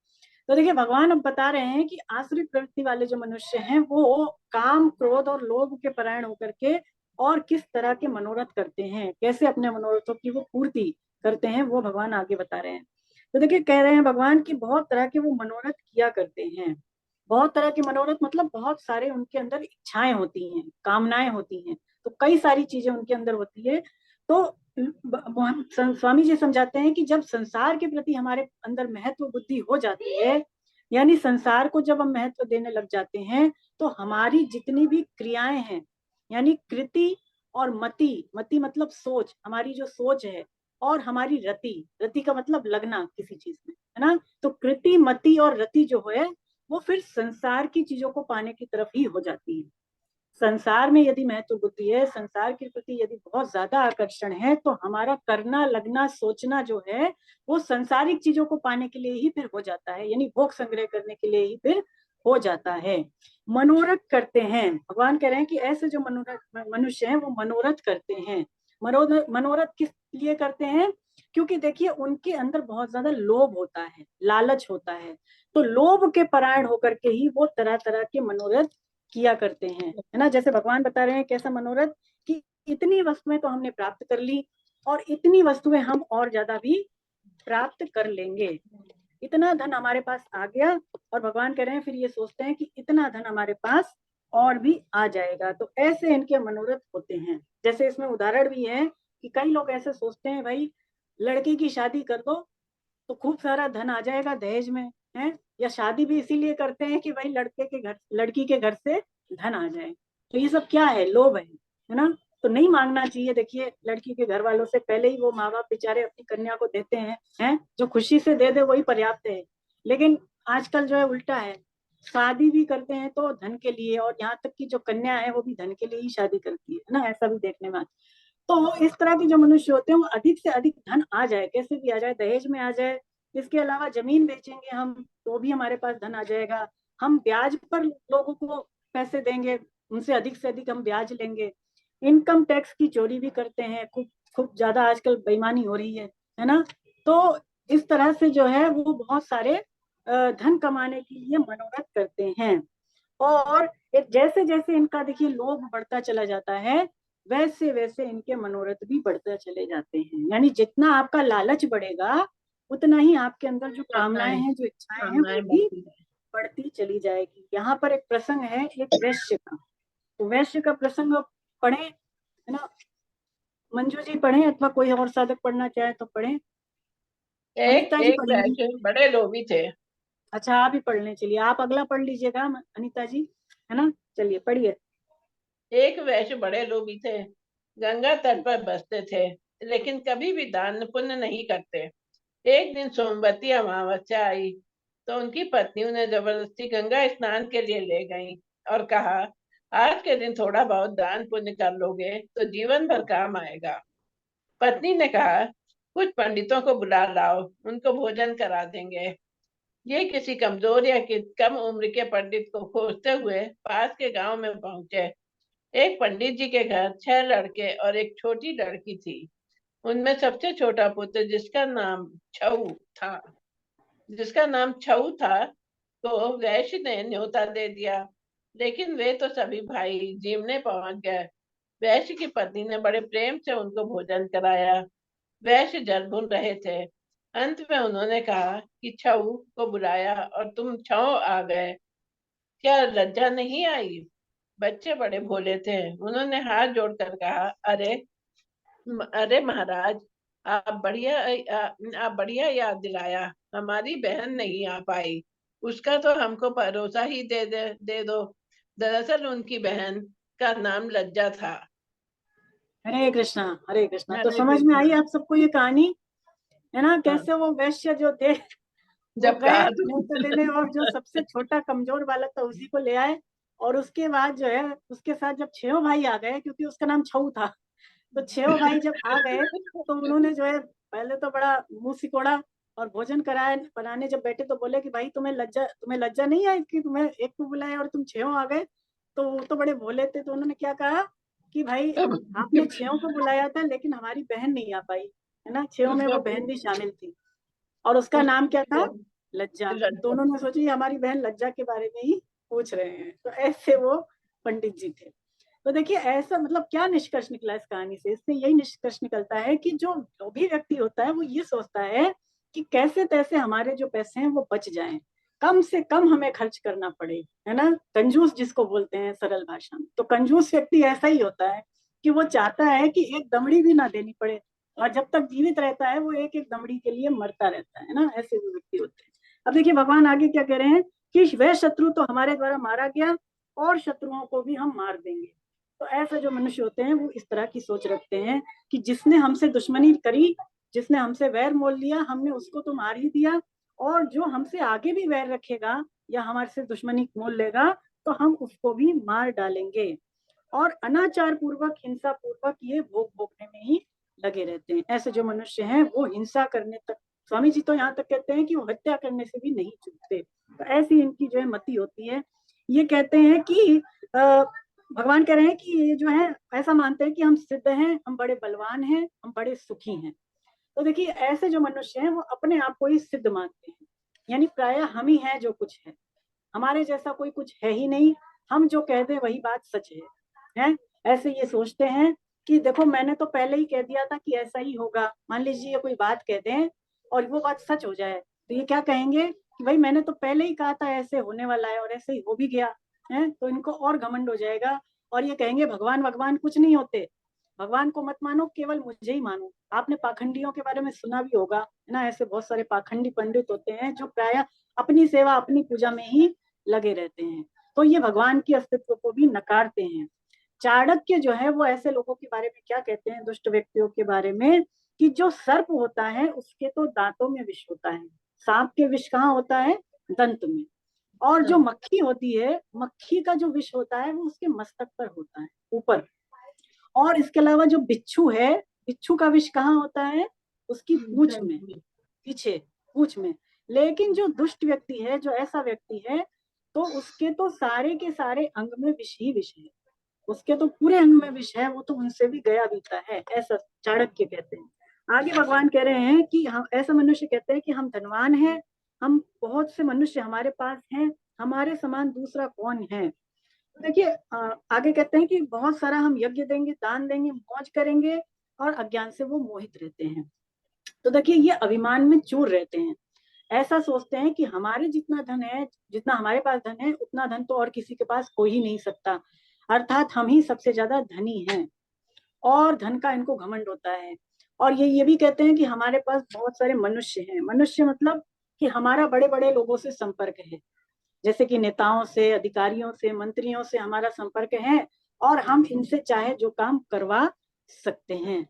S2: तो देखिए भगवान अब बता रहे हैं कि आसुरिक प्रवृत्ति वाले जो मनुष्य हैं वो काम, क्रोध और लोभ के परायण होकर के और किस तरह के मनोरथ करते हैं, कैसे अपने मनोरथों की वो पूर्ति करते हैं, वो भगवान आगे बता रहे हैं। तो देखिए कह रहे हैं भगवान की बहुत तरह के वो मनोरथ किया करते हैं। बहुत तरह के मनोरथ मतलब बहुत सारे उनके अंदर इच्छाएं होती हैं, कामनाएं होती हैं, तो कई सारी चीजें उनके अंदर होती है। तो स्वामी जी समझाते हैं कि जब संसार के प्रति हमारे अंदर महत्व बुद्धि हो जाती है, यानी संसार को जब हम महत्व देने लग जाते हैं, तो हमारी जितनी भी क्रियाएं हैं, यानी कृति और मति, मति मतलब सोच, हमारी जो सोच है, और हमारी रति, रति का मतलब लगना किसी चीज में, है ना। तो कृति, मति और रति जो है वो फिर संसार की चीजों को पाने की तरफ ही हो जाती है। संसार में यदि महत्व बुद्धि है, संसार के प्रति यदि बहुत ज्यादा आकर्षण है, तो हमारा करना, लगना, सोचना जो है वो संसारिक चीजों को पाने के लिए ही फिर हो जाता है, यानी भोग संग्रह करने के लिए ही फिर हो जाता है। मनोरथ करते हैं, भगवान कह रहे हैं कि ऐसे जो मनोरथ मनुष्य हैं वो मनोरथ करते हैं। मनोरथ किस लिए करते हैं? क्योंकि देखिए उनके अंदर बहुत ज्यादा लोभ होता है, लालच होता है, तो लोभ के परायण होकर के ही वो तरह तरह के मनोरथ किया करते हैं, है ना। जैसे भगवान बता रहे हैं कैसा मनोरथ, कि इतनी वस्तुएं तो हमने प्राप्त कर ली और इतनी वस्तुएं हम और ज्यादा भी प्राप्त कर लेंगे। इतना धन हमारे पास आ गया और भगवान कह रहे हैं फिर ये सोचते हैं कि इतना धन हमारे पास और भी आ जाएगा। तो ऐसे इनके मनोरथ होते हैं। जैसे इसमें उदाहरण भी है कि कई लोग ऐसे सोचते हैं, भाई लड़की की शादी कर दो तो खूब सारा धन आ जाएगा दहेज में, है। या शादी भी इसीलिए करते हैं कि भाई लड़की के घर से धन आ जाए। तो ये सब क्या है? लोभ है ना। तो नहीं मांगना चाहिए। देखिए लड़की के घर वालों से पहले ही वो माँ बाप बेचारे अपनी कन्या को देते हैं, जो खुशी से दे दे वही पर्याप्त है। लेकिन आजकल जो है उल्टा है, शादी भी करते हैं तो धन के लिए, और यहाँ तक कि जो कन्या है वो भी धन के लिए ही शादी करती है ना, ऐसा भी देखने में। तो इस तरह के जो मनुष्य होते हैं वो अधिक से अधिक धन आ जाए, कैसे भी आ जाए, दहेज में आ जाए, इसके अलावा जमीन बेचेंगे हम तो भी हमारे पास धन आ जाएगा, हम ब्याज पर लोगों को पैसे देंगे, उनसे अधिक से अधिक हम ब्याज लेंगे, इनकम टैक्स की चोरी भी करते हैं, खूब खूब ज्यादा आजकल बेईमानी हो रही है ना। तो इस तरह से जो है वो बहुत सारे धन कमाने के लिए मनोरथ करते हैं। और जैसे जैसे इनका देखिए लोभ बढ़ता चला जाता है, वैसे वैसे इनके मनोरथ भी बढ़ते चले जाते हैं। यानी जितना आपका लालच बढ़ेगा उतना ही आपके अंदर जो कामनाएं हैं, जो इच्छाएं हैं, वो भी बढ़ती चली जाएगी। यहाँ पर एक प्रसंग है एक वैश्य का, तो वैश्य का प्रसंग पढ़े, है ना। मंजू जी पढ़े अथवा कोई और साधक पढ़ना चाहे तो पढ़े।
S1: एक
S2: अनिता जी
S1: एक
S2: पढ़ेंगी?
S1: वैसे बड़े लोभी थे।
S2: अच्छा आप ही पढ़ लें, चलिए आप अगला पढ़ लीजिएगा अनिता जी, है ना। चलिए पढ़िए।
S1: एक वैश्य बड़े लोभी थे, गंगा तट पर बसते थे, लेकिन कभी भी दान पुण्य नहीं करते। एक दिन सोमवती अमावस्या आई तो उनकी पत्नी उन्हें जबरदस्ती गंगा स्नान के लिए ले गई और कहा, आज के दिन थोड़ा बहुत दान पुण्य कर लोगे तो जीवन भर काम आएगा। पत्नी ने कहा, कुछ पंडितों को बुला लाओ, उनको भोजन करा देंगे। ये किसी कमजोर या कम उम्र के पंडित को खोजते हुए पास के गांव में पहुंचे। एक पंडित जी के घर 6 लड़के और एक छोटी लड़की थी। उनमें सबसे छोटा पुत्र जिसका नाम छऊ था, तो वैश्य ने न्योता दे दिया। लेकिन वे तो सभी भाई जीवने पहुंच गए। वैश्य की पत्नी ने बड़े प्रेम से उनको भोजन कराया। वैश्य जल भून रहे थे। अंत में उन्होंने कहा कि छऊ को बुलाया और तुम छऊ आ गए, क्या लज्जा नहीं आई? बच्चे बड़े भोले थे, उन्होंने हाथ जोड़कर कहा, अरे अरे महाराज, आप बढ़िया याद दिलाया। हमारी बहन नहीं आ पाई, उसका तो हमको भरोसा ही दे दो। दरअसल उनकी बहन का नाम लज्जा था।
S2: हरे कृष्णा, हरे कृष्णा। तो
S1: हरे
S2: समझ में आई
S1: कृष्णा।
S2: आप सबको ये कहानी, है ना?
S1: हाँ,
S2: कैसे वो वैश्य जो थे वो
S1: जब
S2: गए
S1: कहा
S2: मूत्र
S1: तुमने।
S2: लेने, और जो सबसे छोटा कमजोर बालक था उसी को ले आए। और उसके बाद जो है उसके साथ जब छह भाई आ गए, क्योंकि उसका नाम छऊ था, तो छह भाई जब आ गए तो उन्होंने जो है पहले तो बड़ा मुंह सिकोड़ा, और भोजन कराए बनाने जब बैठे तो बोले कि भाई तुम्हें लज्जा नहीं आई कि तुम्हें एक को बुलाया और तुम छह आ गए? तो वो तो बड़े भोले थे, तो उन्होंने क्या कहा कि भाई आपने छह को बुलाया था लेकिन हमारी बहन नहीं आ पाई, है ना? छह में
S1: उसका
S2: वो बहन भी शामिल थी, और उसका नाम क्या था?
S1: उसका
S2: लज्जा। तो
S1: लज्जा।
S2: उन्होंने सोची हमारी बहन लज्जा के बारे में ही पूछ रहे हैं, तो ऐसे वो पंडित जी थे। तो देखिए ऐसा मतलब क्या निष्कर्ष निकला इस कहानी से? इससे यही निष्कर्ष निकलता है कि जो भी व्यक्ति होता है वो ये सोचता है कि कैसे तैसे हमारे जो पैसे हैं वो बच जाएं, कम से कम हमें खर्च करना पड़े, है ना? कंजूस जिसको बोलते हैं सरल भाषा में, तो कंजूस व्यक्ति ऐसा ही होता है कि वो चाहता है कि एक दमड़ी भी ना देनी पड़े, और जब तक जीवित रहता है वो एक एक दमड़ी के लिए मरता रहता है ना? ऐसे भी व्यक्ति होते हैं। अब देखिए भगवान आगे क्या कह रहे हैं कि वह शत्रु तो हमारे द्वारा मारा गया, और शत्रुओं को भी हम मार देंगे। तो ऐसे जो मनुष्य होते हैं वो इस तरह की सोच रखते हैं कि जिसने हमसे दुश्मनी करी, जिसने हमसे वैर मोल लिया, हमने उसको तो मार ही दिया, और जो हमसे आगे भी वैर रखेगा या हमारे से दुश्मनी मोल लेगा तो हम उसको भी मार डालेंगे। और अनाचार पूर्वक, हिंसा पूर्वक ये भोग भोगने में ही लगे रहते हैं। ऐसे जो मनुष्य हैं वो हिंसा करने तक, स्वामी जी तो यहाँ तक कहते हैं कि वो हत्या करने से भी नहीं चूकते। तो ऐसी इनकी जो है मति होती है। ये कहते हैं कि भगवान कह रहे हैं कि ये जो है ऐसा मानते हैं कि हम सिद्ध हैं, हम बड़े बलवान हैं, हम बड़े सुखी हैं। तो देखिए ऐसे जो मनुष्य हैं वो अपने आप को ही सिद्ध मानते हैं, यानी प्राय हम ही हैं जो कुछ है, हमारे जैसा कोई कुछ है ही नहीं, हम जो कह दें वही बात सच है? ऐसे ये सोचते हैं कि देखो मैंने तो पहले ही कह दिया था कि ऐसा ही होगा। मान लीजिए ये कोई बात कह दें और वो बात सच हो जाए, तो ये क्या कहेंगे कि भाई मैंने तो पहले ही कहा था ऐसे होने वाला है, और ऐसे ही हो भी गया है। तो इनको और घमंड हो जाएगा, और ये कहेंगे भगवान भगवान कुछ नहीं होते, भगवान को मत मानो, केवल मुझे ही मानो। आपने पाखंडियों के बारे में सुना भी होगा, है ना? ऐसे बहुत सारे पाखंडी पंडित होते हैं जो प्राय अपनी सेवा अपनी पूजा में ही लगे रहते हैं, तो ये भगवान की अस्तित्व को भी नकारते हैं। चाणक्य जो है वो ऐसे लोगों के बारे में क्या कहते हैं, दुष्ट व्यक्तियों के बारे में, कि जो सर्प होता है उसके तो दांतों में विष होता है, सांप के विष कहाँ होता है? दंत में। और जो
S1: हाँ,
S2: मक्खी होती है, मक्खी का जो विष होता है वो उसके मस्तक पर होता है, ऊपर। और इसके अलावा जो बिच्छू है, बिच्छू का विष कहाँ होता है? उसकी पूंछ में, पीछे पूंछ में। लेकिन जो दुष्ट व्यक्ति है, जो ऐसा व्यक्ति है, तो उसके तो सारे के सारे अंग में विष ही विष है, उसके तो पूरे अंग में विष है, वो तो उनसे भी गया बीता है, ऐसा चाणक्य कहते हैं। आगे भगवान कह रहे हैं कि हम ऐसा मनुष्य कहते हैं कि हम धनवान हैं, हम बहुत से मनुष्य हमारे पास हैं, हमारे समान दूसरा कौन है? तो देखिए आगे कहते हैं कि बहुत सारा हम यज्ञ देंगे, दान देंगे, मौज करेंगे, और अज्ञान से वो मोहित रहते हैं। तो देखिए ये अभिमान में चूर रहते हैं, ऐसा सोचते हैं कि हमारे जितना धन है, जितना हमारे पास धन है उतना धन तो और किसी के पास हो ही नहीं सकता, अर्थात हम ही सबसे ज्यादा धनी हैं, और धन का इनको घमंड होता है। और ये भी कहते हैं कि हमारे पास बहुत सारे मनुष्य हैं, मनुष्य मतलब कि हमारा बड़े बड़े लोगों से संपर्क है, जैसे कि नेताओं से, अधिकारियों से, मंत्रियों से हमारा संपर्क है, और हम इनसे चाहे जो काम करवा सकते हैं।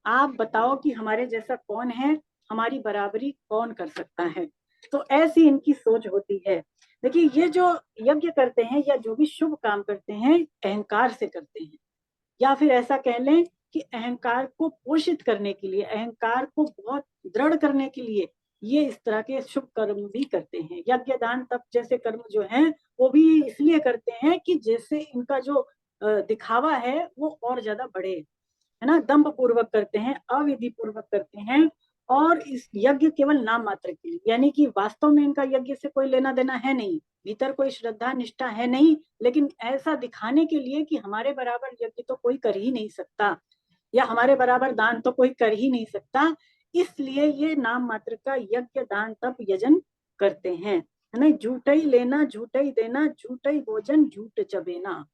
S2: आप बताओ कि हमारे जैसा कौन है, हमारी बराबरी कौन कर सकता है? तो ऐसी इनकी सोच होती है। देखिए ये जो यज्ञ करते हैं या जो भी शुभ काम करते हैं अहंकार से करते हैं, या फिर ऐसा कह लें कि अहंकार को पोषित करने के लिए, अहंकार को बहुत दृढ़ करने के लिए ये इस तरह के शुभ कर्म भी करते हैं। यज्ञ दान तप जैसे कर्म जो हैं वो भी इसलिए करते हैं कि जैसे इनका जो दिखावा है वो और ज्यादा बढ़े, है ना? दंभ पूर्वक करते हैं, अविधि पूर्वक करते हैं, और इस यज्ञ केवल नाम मात्र के लिए, यानी कि वास्तव में इनका यज्ञ से कोई लेना देना है नहीं, भीतर कोई श्रद्धा निष्ठा है नहीं, लेकिन ऐसा दिखाने के लिए कि हमारे बराबर यज्ञ तो कोई कर ही नहीं सकता, या हमारे बराबर दान तो कोई कर ही नहीं सकता, इसलिए ये नाम मात्र का यज्ञ दान तप यजन करते हैं, है ना। झूठ ही लेना झूठ ही देना, झूठ ही भोजन झूठ चबेना।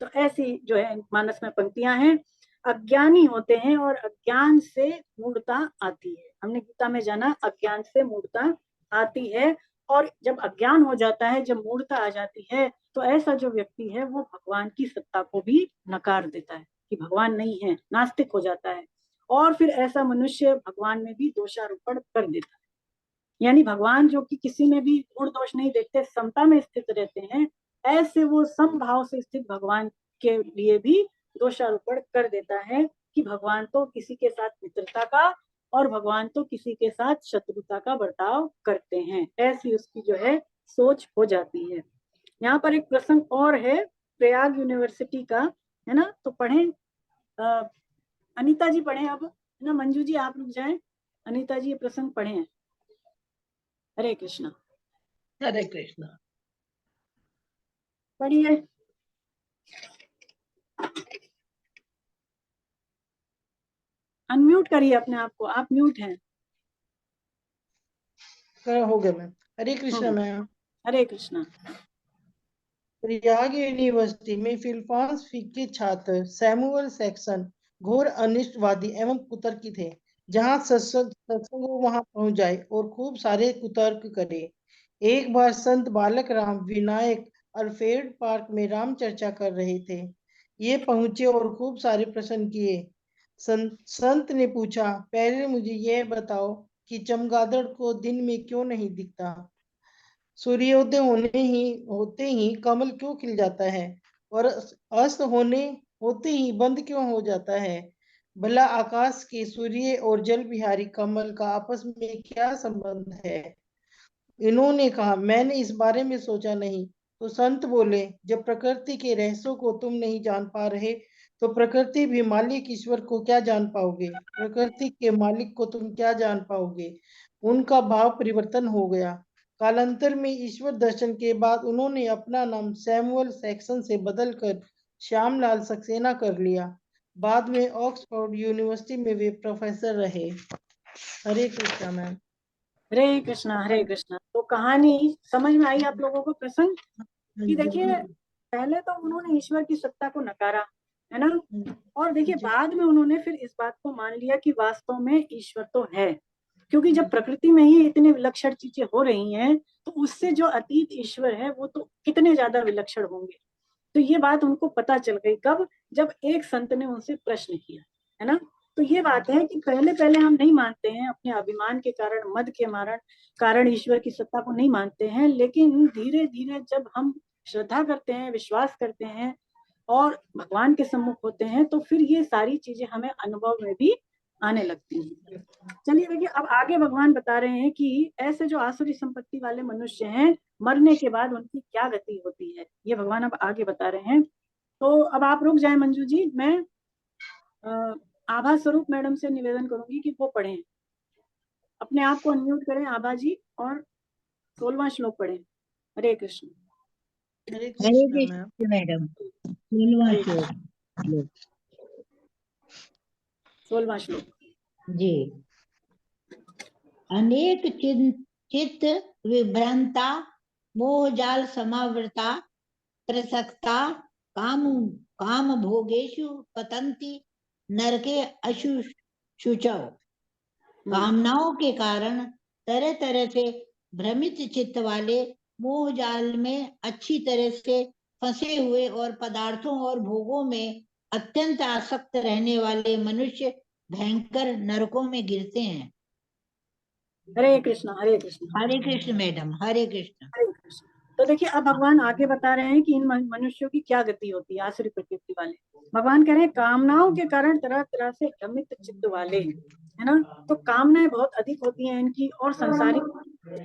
S2: तो ऐसी जो है मानस में पंक्तियां हैं। अज्ञानी होते हैं और अज्ञान से मूढ़ता आती है, हमने गीता में जाना अज्ञान से मूढ़ता आती है, और जब अज्ञान हो जाता है, जब मूढ़ता आ जाती है, तो ऐसा जो व्यक्ति है वो भगवान की सत्ता को भी नकार देता है कि भगवान नहीं है, नास्तिक हो जाता है, और फिर ऐसा मनुष्य भगवान में भी दोषारोपण कर देता है। यानी भगवान जो कि किसी में भी गुण दोष नहीं देखते, समता में स्थित रहते हैं, ऐसे वो समभाव से स्थित भगवान के लिए भी दोषारोपण कर देता है कि भगवान तो किसी के साथ मित्रता का और भगवान तो किसी के साथ शत्रुता का बर्ताव करते हैं, ऐसी उसकी जो है सोच हो जाती है। यहाँ पर एक प्रसंग और है प्रयाग यूनिवर्सिटी का, है ना, तो पढ़ें। अनीता जी पढ़ें अब, है ना। मंजू जी आप रुक जाएं, अनीता जी ये प्रसंग पढ़ें। हरे कृष्णा।
S1: हरे कृष्णा।
S2: पढ़िए। अनम्यूट करिए अपने आप को, आप म्यूट हैं।
S3: हो गया मैम। हरे कृष्णा मैम।
S2: हरे कृष्णा।
S3: प्रयाग यूनिवर्सिटी में फिलॉसफी के छात्र सैमुअल सैक्सन घोर अनिष्टवादी एवं कुतर्की थे। जहाँ सत्संग वहां पहुंच जाए और खूब सारे कुतर्क करे। एक बार संत बालक राम विनायक अल्फ्रेड पार्क में राम चर्चा कर रहे थे। ये पहुंचे और खूब सारे प्रश्न किए। संत ने पूछा, पहले मुझे यह बताओ कि चमगादड़ को दिन में क्यों नहीं दिखता? सूर्योदय होते ही कमल क्यों खिल जाता है और अस्त होते ही बंद क्यों हो जाता है? भला आकाश के सूर्य और जल बिहारी कमल का आपस में क्या संबंध है? इन्होंने कहा, मैंने इस बारे में सोचा नहीं। तो संत बोले, जब प्रकृति के रहस्यों को तुम नहीं जान पा रहे, तो प्रकृति भी मालिक ईश्वर को क्या जान पाओगे? प्रकृति के मालिक को तुम क्या जान पाओगे? उनका भाव परिवर्तन हो गया। कालांतर में ईश्वर दर्शन के बाद उन्होंने अपना नाम सैमुअल सैक्सन से बदलकर श्यामलाल सक्सेना कर लिया। बाद में ऑक्सफोर्ड यूनिवर्सिटी में वे प्रोफेसर रहे। हरे कृष्णा मैम।
S2: हरे कृष्णा। हरे कृष्णा। तो कहानी समझ में आई आप लोगों को? प्रसंग कि देखिए, पहले तो उन्होंने ईश्वर की सत्ता को नकारा, है ना, और देखिए बाद में उन्होंने फिर इस बात को मान लिया कि वास्तव में ईश्वर तो है, क्योंकि जब प्रकृति में ही इतने विलक्षण चीजें हो रही हैं, तो उससे जो अतीत ईश्वर है वो तो कितने ज्यादा विलक्षण होंगे। तो ये बात उनको पता चल गई कब? जब एक संत ने उनसे प्रश्न किया, है ना। तो ये बात है कि पहले पहले हम नहीं मानते हैं, अपने अभिमान के कारण, मद के कारण ईश्वर की सत्ता को नहीं मानते हैं, लेकिन धीरे धीरे जब हम श्रद्धा करते हैं, विश्वास करते हैं और भगवान के सम्मुख होते हैं, तो फिर ये सारी चीजें हमें अनुभव में भी आने लगती हैं। चलिए देखिए, अब आगे भगवान बता रहे हैं कि ऐसे जो आसुरी संपत्ति वाले मनुष्य हैं, मरने के बाद उनकी क्या गति होती है, ये भगवान अब आगे बता रहे हैं। तो अब आप रुक जाए मंजू जी, मैं आभा स्वरूप मैडम से निवेदन करूंगी कि वो पढ़ें। अपने आप को अनम्यूट करें आभा जी, और 16वां श्लोक पढ़ें। हरे कृष्ण।
S3: हरे
S4: हरे
S3: कृष्णा मैम।
S4: कृष्ण मैडम। 16वां श्लोक।
S2: 16वां श्लोक
S4: जी। अनेक चित्त विभ्रांता मोह जाल समावृता प्रसक्ता काम भोगेषु पतंती नरके अशुचौ। कामनाओं के कारण तरह तरह से भ्रमित चित्त वाले मोह जाल में अच्छी तरह से फंसे हुए और पदार्थों और भोगों में अत्यंत आसक्त रहने वाले मनुष्य भयंकर नरकों में गिरते हैं।
S2: हरे कृष्ण। हरे कृष्ण।
S4: हरे कृष्ण मैडम। हरे कृष्ण।
S2: हरे कृष्ण। तो देखिए, अब भगवान आगे बता रहे हैं कि इन मनुष्यों की क्या गति होती है, आसुरी प्रकृति वाले। भगवान कह रहे हैं कामनाओं के कारण तरह तरह से भ्रमित चित्त वाले, है ना। तो कामनाएं बहुत अधिक होती हैं इनकी, और संसारिक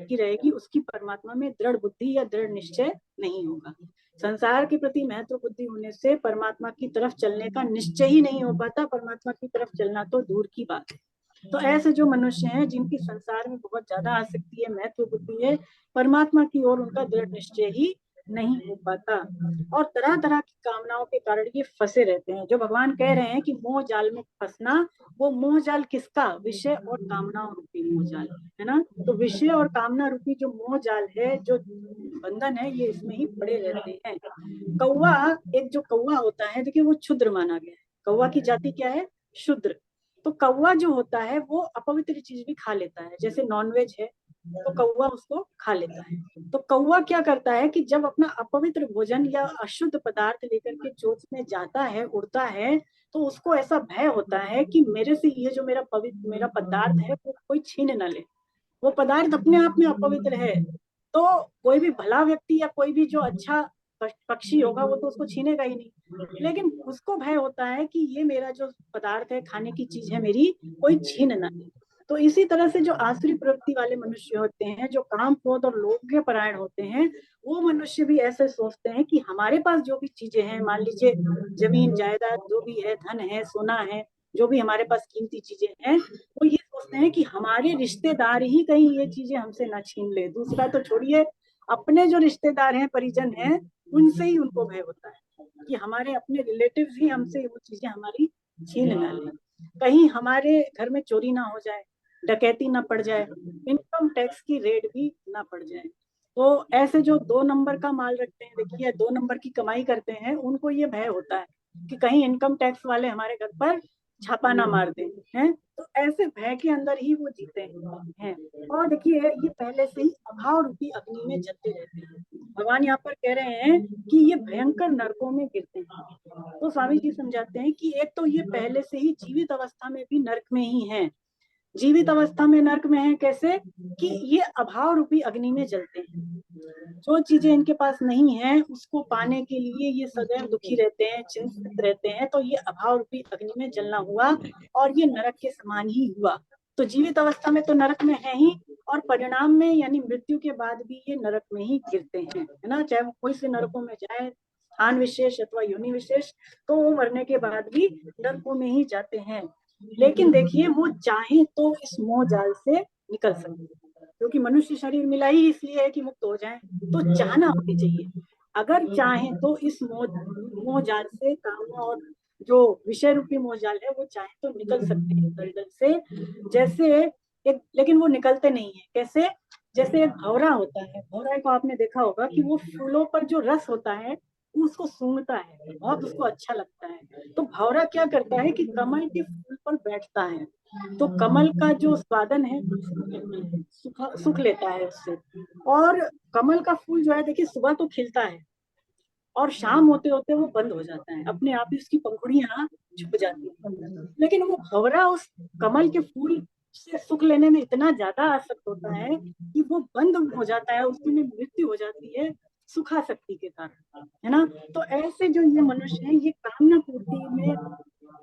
S2: की रहेगी, उसकी परमात्मा में दृढ़ बुद्धि या दृढ़ निश्चय नहीं होगा। संसार के प्रति महत्व बुद्धि होने से परमात्मा की तरफ चलने का निश्चय ही नहीं हो पाता, परमात्मा की तरफ चलना तो दूर की बात है। तो ऐसे जो मनुष्य हैं जिनकी संसार में बहुत ज्यादा आसक्ति है, महत्व बुद्धि है, परमात्मा की ओर उनका दृढ़ निश्चय ही नहीं हो पाता और तरह तरह की कामनाओं के कारण ये फंसे रहते हैं। जो भगवान कह रहे हैं कि मोह जाल में फंसना, वो मोह जाल किसका? विषय और कामनाओं रूपी मोह जाल है ना। तो विषय और कामना रूपी जो मोह जाल है, जो बंधन है, ये इसमें ही पड़े रहते हैं। कौवा, एक जो कौवा होता है, देखिए वो क्षुद्र माना गया है। कौवा की जाति क्या है? शूद्र। तो कौवा जो होता है वो अपवित्र चीज भी खा लेता है, जैसे नॉनवेज है तो कौवा उसको खा लेता है। तो कौवा क्या करता है कि जब अपना अपवित्र भोजन या अशुद्ध पदार्थ लेकर के चोंच में जाता है, उड़ता है, तो उसको ऐसा भय होता है कि मेरे से ये जो मेरा पदार्थ है वो कोई छीन न ले। वो पदार्थ अपने आप में अपवित्र है, तो कोई भी भला व्यक्ति या कोई भी जो अच्छा पक्षी होगा वो तो उसको छीनेगा ही नहीं, लेकिन उसको भय होता है कि ये मेरा जो पदार्थ है, खाने की चीज है मेरी, कोई छीन ना ले। तो इसी तरह से जो आसुरी प्रवृत्ति वाले मनुष्य होते हैं, जो काम क्रोध और लोभ के परायण होते हैं, वो मनुष्य भी ऐसे सोचते हैं कि हमारे पास जो भी चीजें हैं, मान लीजिए जमीन जायदाद जो भी है, धन है, सोना है, जो भी हमारे पास कीमती चीजें हैं, वो ये सोचते हैं कि हमारे रिश्तेदार ही कहीं ये चीजें हमसे ना छीन ले। दूसरा तो छोड़िए, अपने जो रिश्तेदार हैं, परिजन हैं, उनसे ही उनको भय होता है कि हमारे अपने रिलेटिव्स ही हमसे वो चीजें हमारी छीन ना ले, कहीं हमारे घर में चोरी ना हो जाए, डकैती ना पड़ जाए, इनकम टैक्स की रेड भी ना पड़ जाए। तो ऐसे जो 2 नंबर का माल रखते हैं, देखिए 2 नंबर की कमाई करते हैं, उनको ये भय होता है कि कहीं इनकम टैक्स वाले हमारे घर पर छापा ना मार दें, हैं। तो ऐसे भय के अंदर ही वो जीते हैं। और देखिए ये पहले से ही अभाव रूपी अग्नि में जलते रहते हैं। भगवान यहाँ पर कह रहे हैं कि ये भयंकर नरकों में गिरते हैं। तो स्वामी जी समझाते हैं कि एक तो ये पहले से ही जीवित अवस्था में भी नरक में ही है। जीवित अवस्था में नरक में है कैसे? कि ये अभाव रूपी अग्नि में जलते हैं। जो चीजें इनके पास नहीं है उसको पाने के लिए ये सदैव दुखी रहते हैं, चिंतित रहते हैं। तो ये अभाव रूपी अग्नि में जलना हुआ और ये नरक के समान ही हुआ। तो जीवित अवस्था में तो नरक में है ही, और परिणाम में यानी मृत्यु के बाद भी ये नरक में ही गिरते हैं, है ना। चाहे वो कोई से नरकों में जाए, स्थान विशेष अथवा योनि विशेष, तो वो मरने के बाद भी नरकों में ही जाते हैं। लेकिन देखिए वो चाहे तो इस मोह जाल से निकल सकते हैं, क्योंकि मनुष्य शरीर मिला ही इसलिए है कि मुक्त हो जाए। तो चाहना होनी चाहिए, अगर चाहे तो इस मोह जाल से, काम और जो विषय रूपी मोह जाल है, वो चाहे तो निकल सकते हैं दलदल से। जैसे एक, लेकिन वो निकलते नहीं है। कैसे? जैसे एक भौरा होता है, भौरा को आपने देखा होगा कि वो फूलों पर जो रस होता है उसको सूंघता है, बहुत उसको अच्छा लगता है। तो भौरा क्या करता है कि कमल के फूल पर बैठता है, तो कमल का जो स्वादन है सुख लेता है उससे। और कमल का फूल जो है देखिए सुबह तो खिलता है और शाम होते होते वो बंद हो जाता है, अपने आप ही उसकी पंखुड़ियां छुप जाती है। लेकिन वो भंवरा उस कमल के फूल से सुख लेने में इतना ज्यादा आसक्त होता है कि वो बंद हो जाता है, उसकी में मृत्यु हो जाती है सुखासक्ति के कारण, है ना। तो ऐसे जो ये मनुष्य हैं, ये कामना पूर्ति में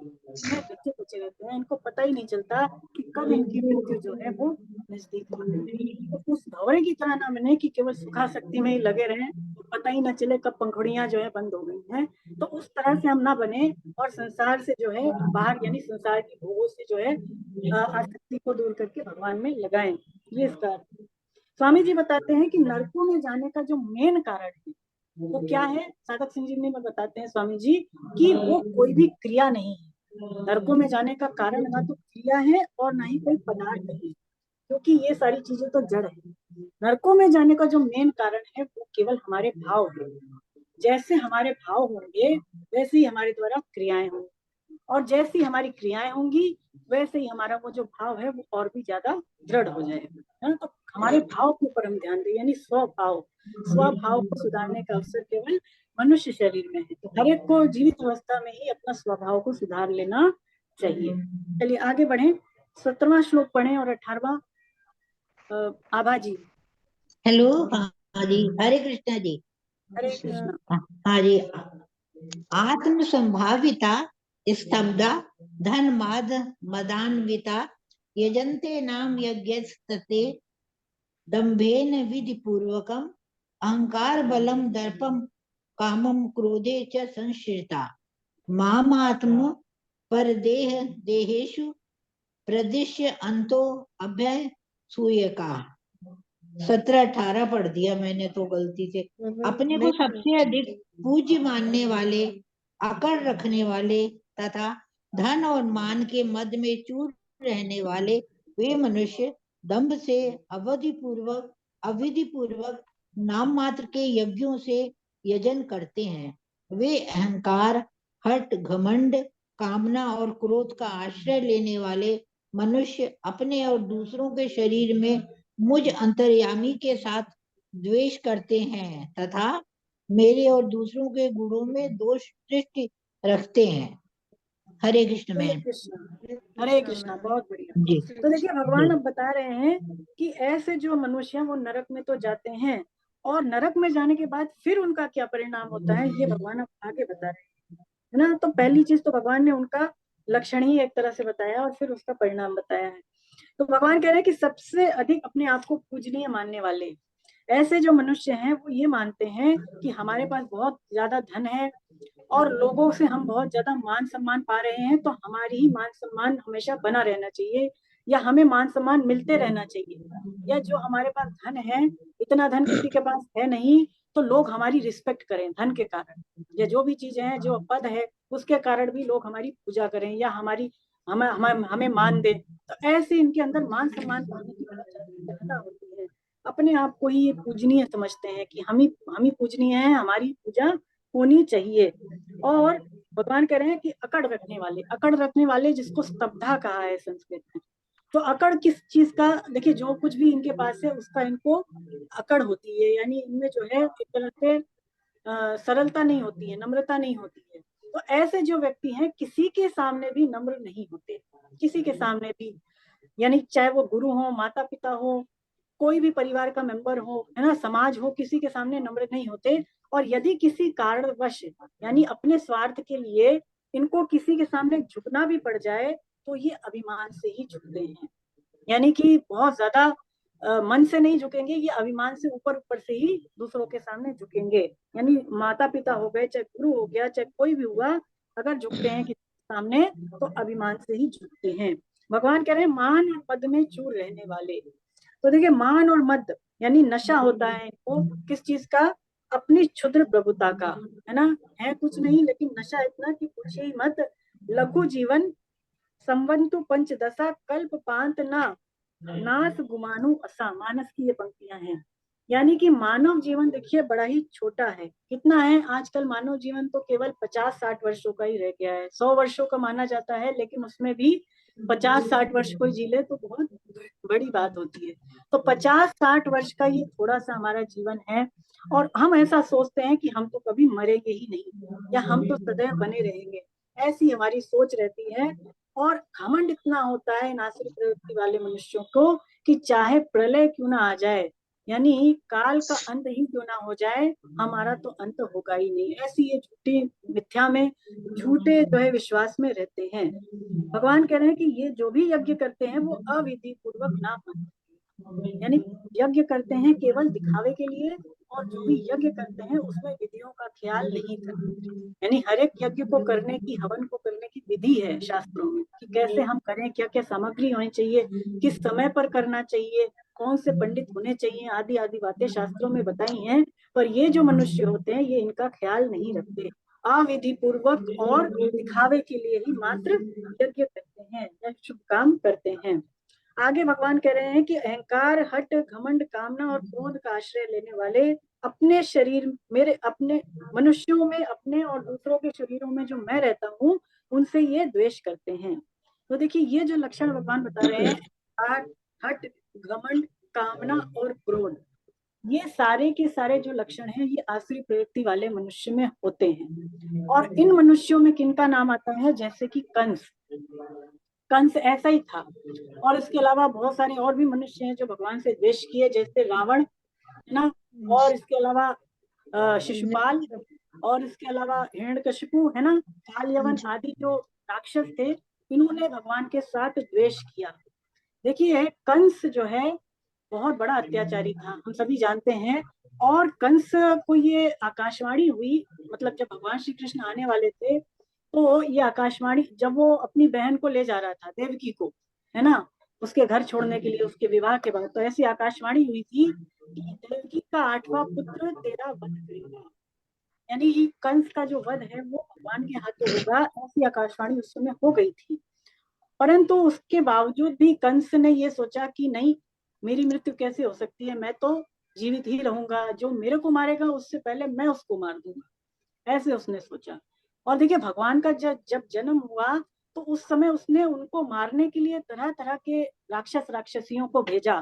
S2: बचे बचे रहते हैं। इनको पता ही नहीं चलता कि कब इनकी मृत्यु जो है वो नजदीक हो गई। तो उस भंवरे की तरह ना बने कि केवल सुखासक्ति में ही लगे रहें, पता ही ना चले कब पंखुड़ियां जो है बंद हो गई हैं। तो उस तरह से हम ना बने और संसार से जो है बाहर, यानी संसार की भोगों से जो है आसक्ति को दूर करके भगवान में लगाएं। ये इसका स्वामी जी बताते हैं कि नरकों में जाने का जो मेन कारण है वो क्या है। साधक संजीवनी में बताते हैं स्वामी जी कि वो कोई भी क्रिया नहीं है। नरकों में जाने का कारण ना तो क्रिया है और ना ही कोई पदार्थ है, क्योंकि ये सारी चीजें तो जड़ है। नरकों में जाने का जो मेन कारण है वो केवल हमारे भाव है। जैसे हमारे भाव होंगे वैसे ही हमारे द्वारा क्रियाएं होंगी, और जैसी हमारी क्रियाएं होंगी वैसे ही हमारा वो जो भाव है वो और भी ज्यादा दृढ़ हो जाएगा, है ना। तो हमारे भाव के ऊपर हम ध्यान दें, यानी स्वभाव को सुधारने का अवसर केवल मनुष्य शरीर में है। तो हर एक को जीवित अवस्था में ही अपना स्वभाव को सुधार लेना चाहिए। चलिए आगे बढ़े, 17वां श्लोक पढ़ें और 18वां। आभा जी।
S4: हेलो, हाँ जी, हरे कृष्णा जी।
S2: हरे कृष्णा।
S4: हाँ जी। आत्म संभाविता स्तब्धा धन माद मदान्विता यजन्ते नाम यज्ञस्तते दंभेन विधि पूर्वकम अहंकार बलम दर्पम कामम क्रोधे च संश्रिता मामात्म पर देहेषु प्रदिश्य अंतो अभय सूय का। 17-18 पढ़ दिया मैंने तो गलती से। अपने को सबसे अधिक पूज्य मानने वाले, अकड़ रखने वाले तथा धन और मान के मद में चूर रहने वाले वे मनुष्य दंभ से अविधि पूर्वक नाम मात्र के यज्ञों से यजन करते हैं। वे अहंकार, हठ, घमंड, कामना और क्रोध का आश्रय लेने वाले मनुष्य अपने और दूसरों के शरीर में मुझ अंतर्यामी के साथ द्वेष करते हैं तथा मेरे और दूसरों के गुणों में दोष दृष्टि रखते हैं। हरे कृष्ण मैम।
S2: हरे कृष्णा, बहुत बढ़िया।
S4: जी
S2: तो देखिए भगवान
S4: जी।
S2: अब बता रहे हैं कि ऐसे जो मनुष्य हैं वो नरक में तो जाते हैं, और नरक में जाने के बाद फिर उनका क्या परिणाम होता है ये भगवान अब आगे बता रहे हैं, है ना। तो पहली चीज तो भगवान ने उनका लक्षण ही एक तरह से बताया और फिर उसका परिणाम बताया है। तो भगवान कह रहे हैं कि सबसे अधिक अपने आप को पूजनीय मानने वाले ऐसे जो मनुष्य हैं वो ये मानते हैं कि हमारे पास बहुत ज्यादा धन है और लोगों से हम बहुत ज्यादा मान सम्मान पा रहे हैं, तो हमारी ही मान सम्मान हमेशा बना रहना चाहिए, या हमें मान सम्मान मिलते रहना चाहिए, या जो हमारे पास धन है, इतना धन किसी के पास है नहीं, तो लोग हमारी रिस्पेक्ट करें धन के कारण, या जो भी चीज है, जो पद है उसके कारण भी लोग हमारी पूजा करें या हमें मान दे। तो ऐसे इनके अंदर मान सम्मान पाने की बहुत चाहता होती है। अपने आप को ही ये पूजनीय समझते हैं कि हम ही पूजनीय है, हमारी पूजा होनी चाहिए। और भगवान कह रहे हैं कि अकड़ रखने वाले जिसको स्तब्धा कहा है संस्कृत में। तो अकड़ किस चीज का, देखिए जो कुछ भी इनके पास है उसका इनको अकड़ होती है, यानी इनमें जो है एक तरह से सरलता नहीं होती है, नम्रता नहीं होती है। तो ऐसे जो व्यक्ति हैं किसी के सामने भी नम्र नहीं होते, किसी के सामने भी, यानी चाहे वो गुरु हो, माता पिता हो, कोई भी परिवार का मेंबर हो, है ना, समाज हो, किसी के सामने नम्र नहीं होते। और यदि किसी कारणवश यानी अपने स्वार्थ के लिए इनको किसी के सामने झुकना भी पड़ जाए तो ये अभिमान से ही झुकते हैं, यानी कि बहुत ज्यादा मन से नहीं झुकेंगे, ये अभिमान से ऊपर ऊपर से ही दूसरों के सामने झुकेंगे। यानी माता पिता हो गए, चाहे गुरु हो गया, चाहे कोई भी हुआ, अगर झुकते हैं किसी के सामने तो अभिमान से ही झुकते हैं। भगवान कह रहे हैं मान और पद में चूर रहने वाले। तो देखिए मान और मद यानी नशा होता है इनको किस चीज का, अपनी क्षुद्र प्रभुता का, है ना, है कुछ नहीं लेकिन नशा इतना कि पूछिए ही मत। लघु जीवन संवंतु पंचदशा कल्प पांत ना नास गुमानु असा, मानस की ये पंक्तियां हैं। यानी कि मानव जीवन देखिए बड़ा ही छोटा है। कितना है आजकल मानव जीवन, तो केवल 50-60 वर्षों का ही रह गया है। 100 वर्षों का माना जाता है, लेकिन उसमें भी 50-60 वर्ष कोई जी ले तो बहुत बड़ी बात होती है। तो 50-60 वर्ष का ये थोड़ा सा हमारा जीवन है, और हम ऐसा सोचते हैं कि हम तो कभी मरेंगे ही नहीं, या हम तो सदैव बने रहेंगे, ऐसी हमारी सोच रहती है। और घमंड इतना होता है इन आसुरी प्रवृत्ति वाले मनुष्यों को कि चाहे प्रलय क्यों ना आ जाए, यानी काल का अंत ही क्यों ना हो जाए, हमारा तो अंत होगा ही नहीं, ऐसी ये झूठी मिथ्या में, झूठे जो है विश्वास में रहते हैं। भगवान कह रहे हैं कि ये जो भी यज्ञ करते हैं वो अविधि पूर्वक ना माने, यानी यज्ञ करते हैं केवल दिखावे के लिए, और जो भी यज्ञ करते हैं उसमें विधियों का ख्याल नहीं करते। यानी हर एक यज्ञ को करने की, हवन को करने की विधि है शास्त्रों में कि कैसे हम करें, क्या क्या सामग्री होनी चाहिए, किस समय पर करना चाहिए, कौन से पंडित होने चाहिए, आदि आदि बातें शास्त्रों में बताई हैं। पर ये जो मनुष्य होते हैं ये इनका ख्याल नहीं रखते, अविधि पूर्वक और दिखावे के लिए ही मात्र यज्ञ करते हैं या शुभ काम करते हैं। आगे भगवान कह रहे हैं कि अहंकार, हट, घमंड, कामना और क्रोध का आश्रय लेने वाले अपने शरीर, मेरे अपने मनुष्यों में, अपने और दूसरों के शरीरों में जो मैं रहता हूँ उनसे ये द्वेष करते हैं। तो देखिए ये जो लक्षण भगवान बता रहे हैं, अहंकार, हट, घमंड, कामना और क्रोध, ये सारे के सारे जो लक्षण हैं ये आसुरी प्रवृत्ति वाले मनुष्य में होते हैं। और इन मनुष्यों में किनका नाम आता है, जैसे कि कंस ऐसा ही था। और इसके अलावा बहुत सारे और भी मनुष्य हैं जो भगवान से द्वेष किए, जैसे रावण, है ना, और इसके अलावा शिशुपाल, और इसके अलावा हिरण्यकशिपु, है ना, कालयवन आदि जो राक्षस थे, इन्होंने भगवान के साथ द्वेष किया। देखिए कंस जो है बहुत बड़ा अत्याचारी था, हम सभी जानते हैं। और कंस को ये आकाशवाणी हुई, मतलब जब भगवान श्री कृष्ण आने वाले थे तो ये आकाशवाणी, जब वो अपनी बहन को ले जा रहा था देवकी को, है ना, उसके घर छोड़ने के लिए, उसके विवाह के बाद। तो ऐसी आकाशवाणी हुई थी कि देवकी का 8वां पुत्र तेरा वध करेगा, यानी कि कंस का जो वध है वो भगवान के हाथों होगा, ऐसी आकाशवाणी उस समय हो गई थी। परंतु उसके बावजूद भी कंस ने ये सोचा कि नहीं, मेरी मृत्यु कैसे हो सकती है, मैं तो जीवित ही रहूंगा, जो मेरे को मारेगा उससे पहले मैं उसको मार दूंगा, ऐसे उसने सोचा। और देखिए भगवान का जब जन्म हुआ तो उस समय उसने उनको मारने के लिए तरह तरह के राक्षसियों को भेजा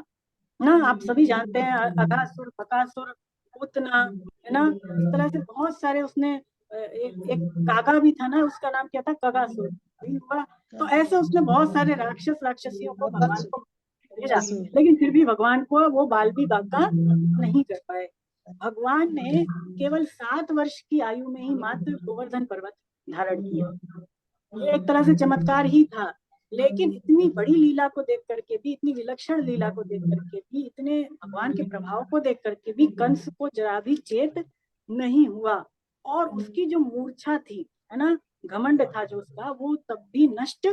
S2: ना। आप सभी जानते हैं, अघासुर, बकासुर, पूतना, है ना, इस तरह से बहुत सारे उसने एक कागा भी था ना, उसका नाम क्या था, कगासुर भी हुआ। तो ऐसे उसने बहुत सारे राक्षसियों को भगवान को भेजा, लेकिन फिर भी भगवान को वो बाल भी बांका नहीं कर पाए। भगवान ने केवल 7 वर्ष की आयु में ही मात्र गोवर्धन पर्वत धारण किया। ये एक तरह से चमत्कार ही था। लेकिन इतनी बड़ी लीला को देख करके भी, इतनी विलक्षण लीला को देख करके भी, इतने भगवान के प्रभाव को देख करके भी कंस को जरा भी चेत नहीं हुआ। और उसकी जो मूर्छा थी, है ना, घमंड था जो उसका, वो तब भी नष्ट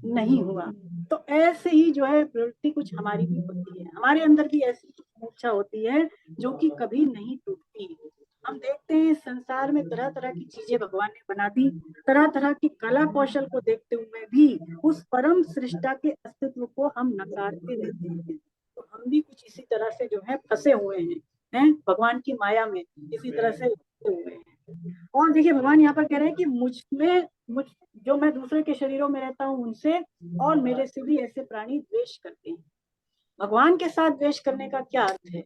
S2: नहीं हुआ। तो ऐसे ही जो है प्रवृत्ति कुछ हमारी भी होती है, हमारे अंदर भी ऐसी मूर्छा होती है जो कि कभी नहीं टूटती। हम देखते हैं संसार में तरह तरह की चीजें भगवान ने बना दी, तरह तरह की कला कौशल को देखते हुए भी उस परम सृष्टा के अस्तित्व को हम नकारते रहते हैं। तो हम भी कुछ इसी तरह से जो है फंसे हुए हैं भगवान की माया में, इसी तरह से फंसे हुए हैं। और देखिए भगवान यहाँ पर कह रहे हैं कि मुझ जो मैं दूसरे के शरीरों में रहता हूँ उनसे और मेरे से भी ऐसे प्राणी द्वेष करते हैं। भगवान के साथ द्वेष करने का क्या अर्थ है?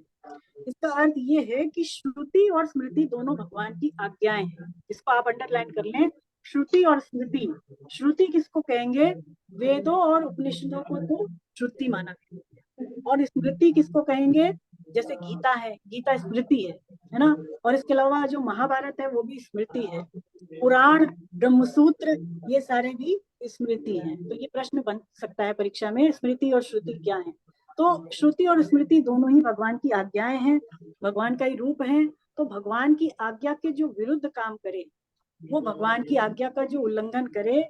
S2: इसका अर्थ ये है कि श्रुति और स्मृति दोनों भगवान की आज्ञाएं हैं। इसको आप अंडरलाइन कर लें, श्रुति और स्मृति। श्रुति किसको कहेंगे? वेदों और उपनिषदों को तो श्रुति माना गया, और स्मृति किसको कहेंगे? जैसे गीता है, गीता स्मृति है ना। और इसके अलावा जो महाभारत है वो भी स्मृति है, पुराण, ब्रह्मसूत्र, ये सारे भी स्मृति हैं। तो ये प्रश्न बन सकता है परीक्षा में, स्मृति और श्रुति क्या है? तो श्रुति और स्मृति दोनों ही भगवान की आज्ञाएं हैं, भगवान का ही रूप है। तो भगवान की आज्ञा के जो विरुद्ध काम करे, वो भगवान की आज्ञा का जो उल्लंघन करे,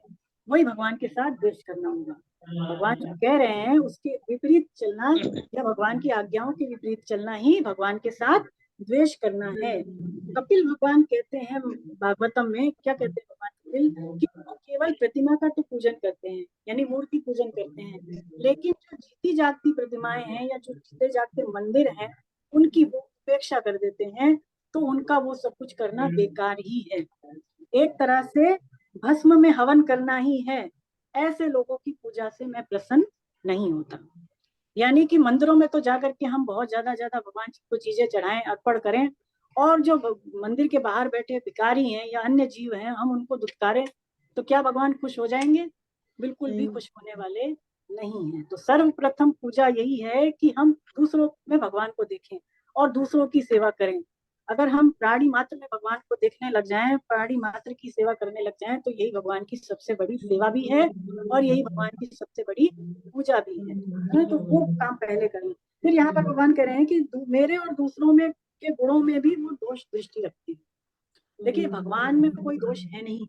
S2: वही भगवान के साथ द्वेष करना होगा। भगवान जो कह रहे हैं उसके विपरीत चलना या भगवान की आज्ञाओं के विपरीत चलना ही भगवान के साथ द्वेष करना है। कपिल भगवान कहते हैं भागवतम में, क्या कहते हैं भगवान कपिल, कि वो केवल प्रतिमा का तो पूजन करते हैं, यानी मूर्ति पूजन करते हैं, लेकिन जो जीती जागती प्रतिमाएं हैं या जो जीते जागते मंदिर हैं उनकी वो उपेक्षा कर देते हैं। तो उनका वो सब कुछ करना बेकार ही है, एक तरह से भस्म में हवन करना ही है। ऐसे लोगों की पूजा से मैं प्रसन्न नहीं होता। यानी कि मंदिरों में तो जाकर के हम बहुत ज्यादा भगवान जी को चीजें चढ़ाएं, अर्पण करें, और जो मंदिर के बाहर बैठे भिखारी हैं या अन्य जीव हैं हम उनको दुत्कारें, तो क्या भगवान खुश हो जाएंगे? बिल्कुल भी खुश होने वाले नहीं है। तो सर्वप्रथम पूजा यही है कि हम दूसरों में भगवान को देखें और दूसरों की सेवा करें। अगर हम प्राणी मात्र में भगवान को देखने लग जाएं, प्राणी मात्र की सेवा करने लग जाएं, तो यही भगवान की सबसे बड़ी सेवा भी है और यही भगवान की सबसे बड़ी पूजा भी है। तो वो काम पहले करें। फिर यहाँ पर भगवान कह रहे हैं कि मेरे और दूसरों में के गुणों में भी वो दोष दृष्टि रखती है। देखिए भगवान में कोई दोष है नहीं,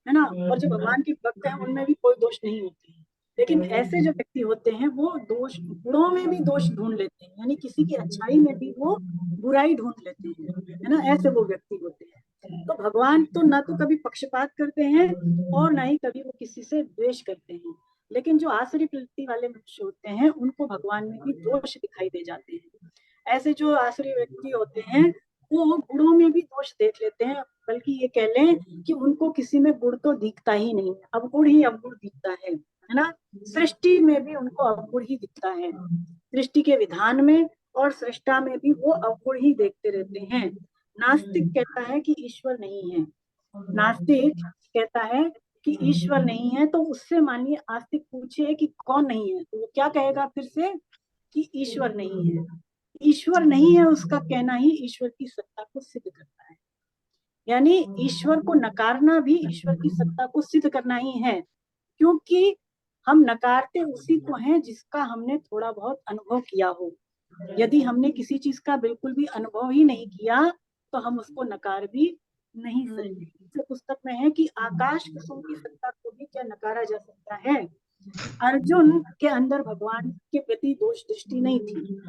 S2: है ना, और जो भगवान के भक्त हैं उनमें भी कोई दोष नहीं होते हैं। लेकिन ऐसे जो व्यक्ति होते हैं वो दोष, गुणों में भी दोष ढूंढ लेते हैं, यानी किसी की अच्छाई में भी वो बुराई ढूंढ लेते हैं, है ना, ऐसे वो व्यक्ति होते हैं। तो भगवान तो ना तो कभी पक्षपात करते हैं और ना ही कभी वो किसी से द्वेष करते हैं। लेकिन जो आसुरी प्रवृत्ति वाले मनुष्य होते हैं उनको भगवान में भी दोष दिखाई दे जाते हैं। ऐसे जो आसुरी व्यक्ति होते हैं वो गुणों में भी दोष देख लेते हैं, बल्कि ये कह लें कि उनको किसी में गुण तो दिखता ही नहीं, अवगुण ही अवगुण दिखता है ना। सृष्टि में भी उनको अवगुण ही दिखता है, सृष्टि के विधान में और सृष्टा में भी वो अवगुण ही देखते रहते हैं। नास्तिक कहता है कि ईश्वर नहीं है, नास्तिक कहता है कि ईश्वर नहीं है, तो उससे मानिए आस्तिक पूछे कि कौन नहीं है, तो वो क्या कहेगा फिर से कि ईश्वर नहीं है। ईश्वर नहीं है उसका कहना ही ईश्वर की सत्ता को सिद्ध करता है। यानी ईश्वर को नकारना भी ईश्वर की सत्ता को सिद्ध करना ही है, क्योंकि हम नकारते उसी को हैं जिसका हमने थोड़ा बहुत अनुभव किया हो। यदि हमने किसी चीज का बिल्कुल भी अनुभव ही नहीं किया तो हम उसको नकार भी नहीं सकते। पुस्तक में है कि आकाश कुसुम की सत्ता को भी क्या नकारा जा सकता है? अर्जुन के अंदर भगवान के प्रति दोष दृष्टि नहीं थी।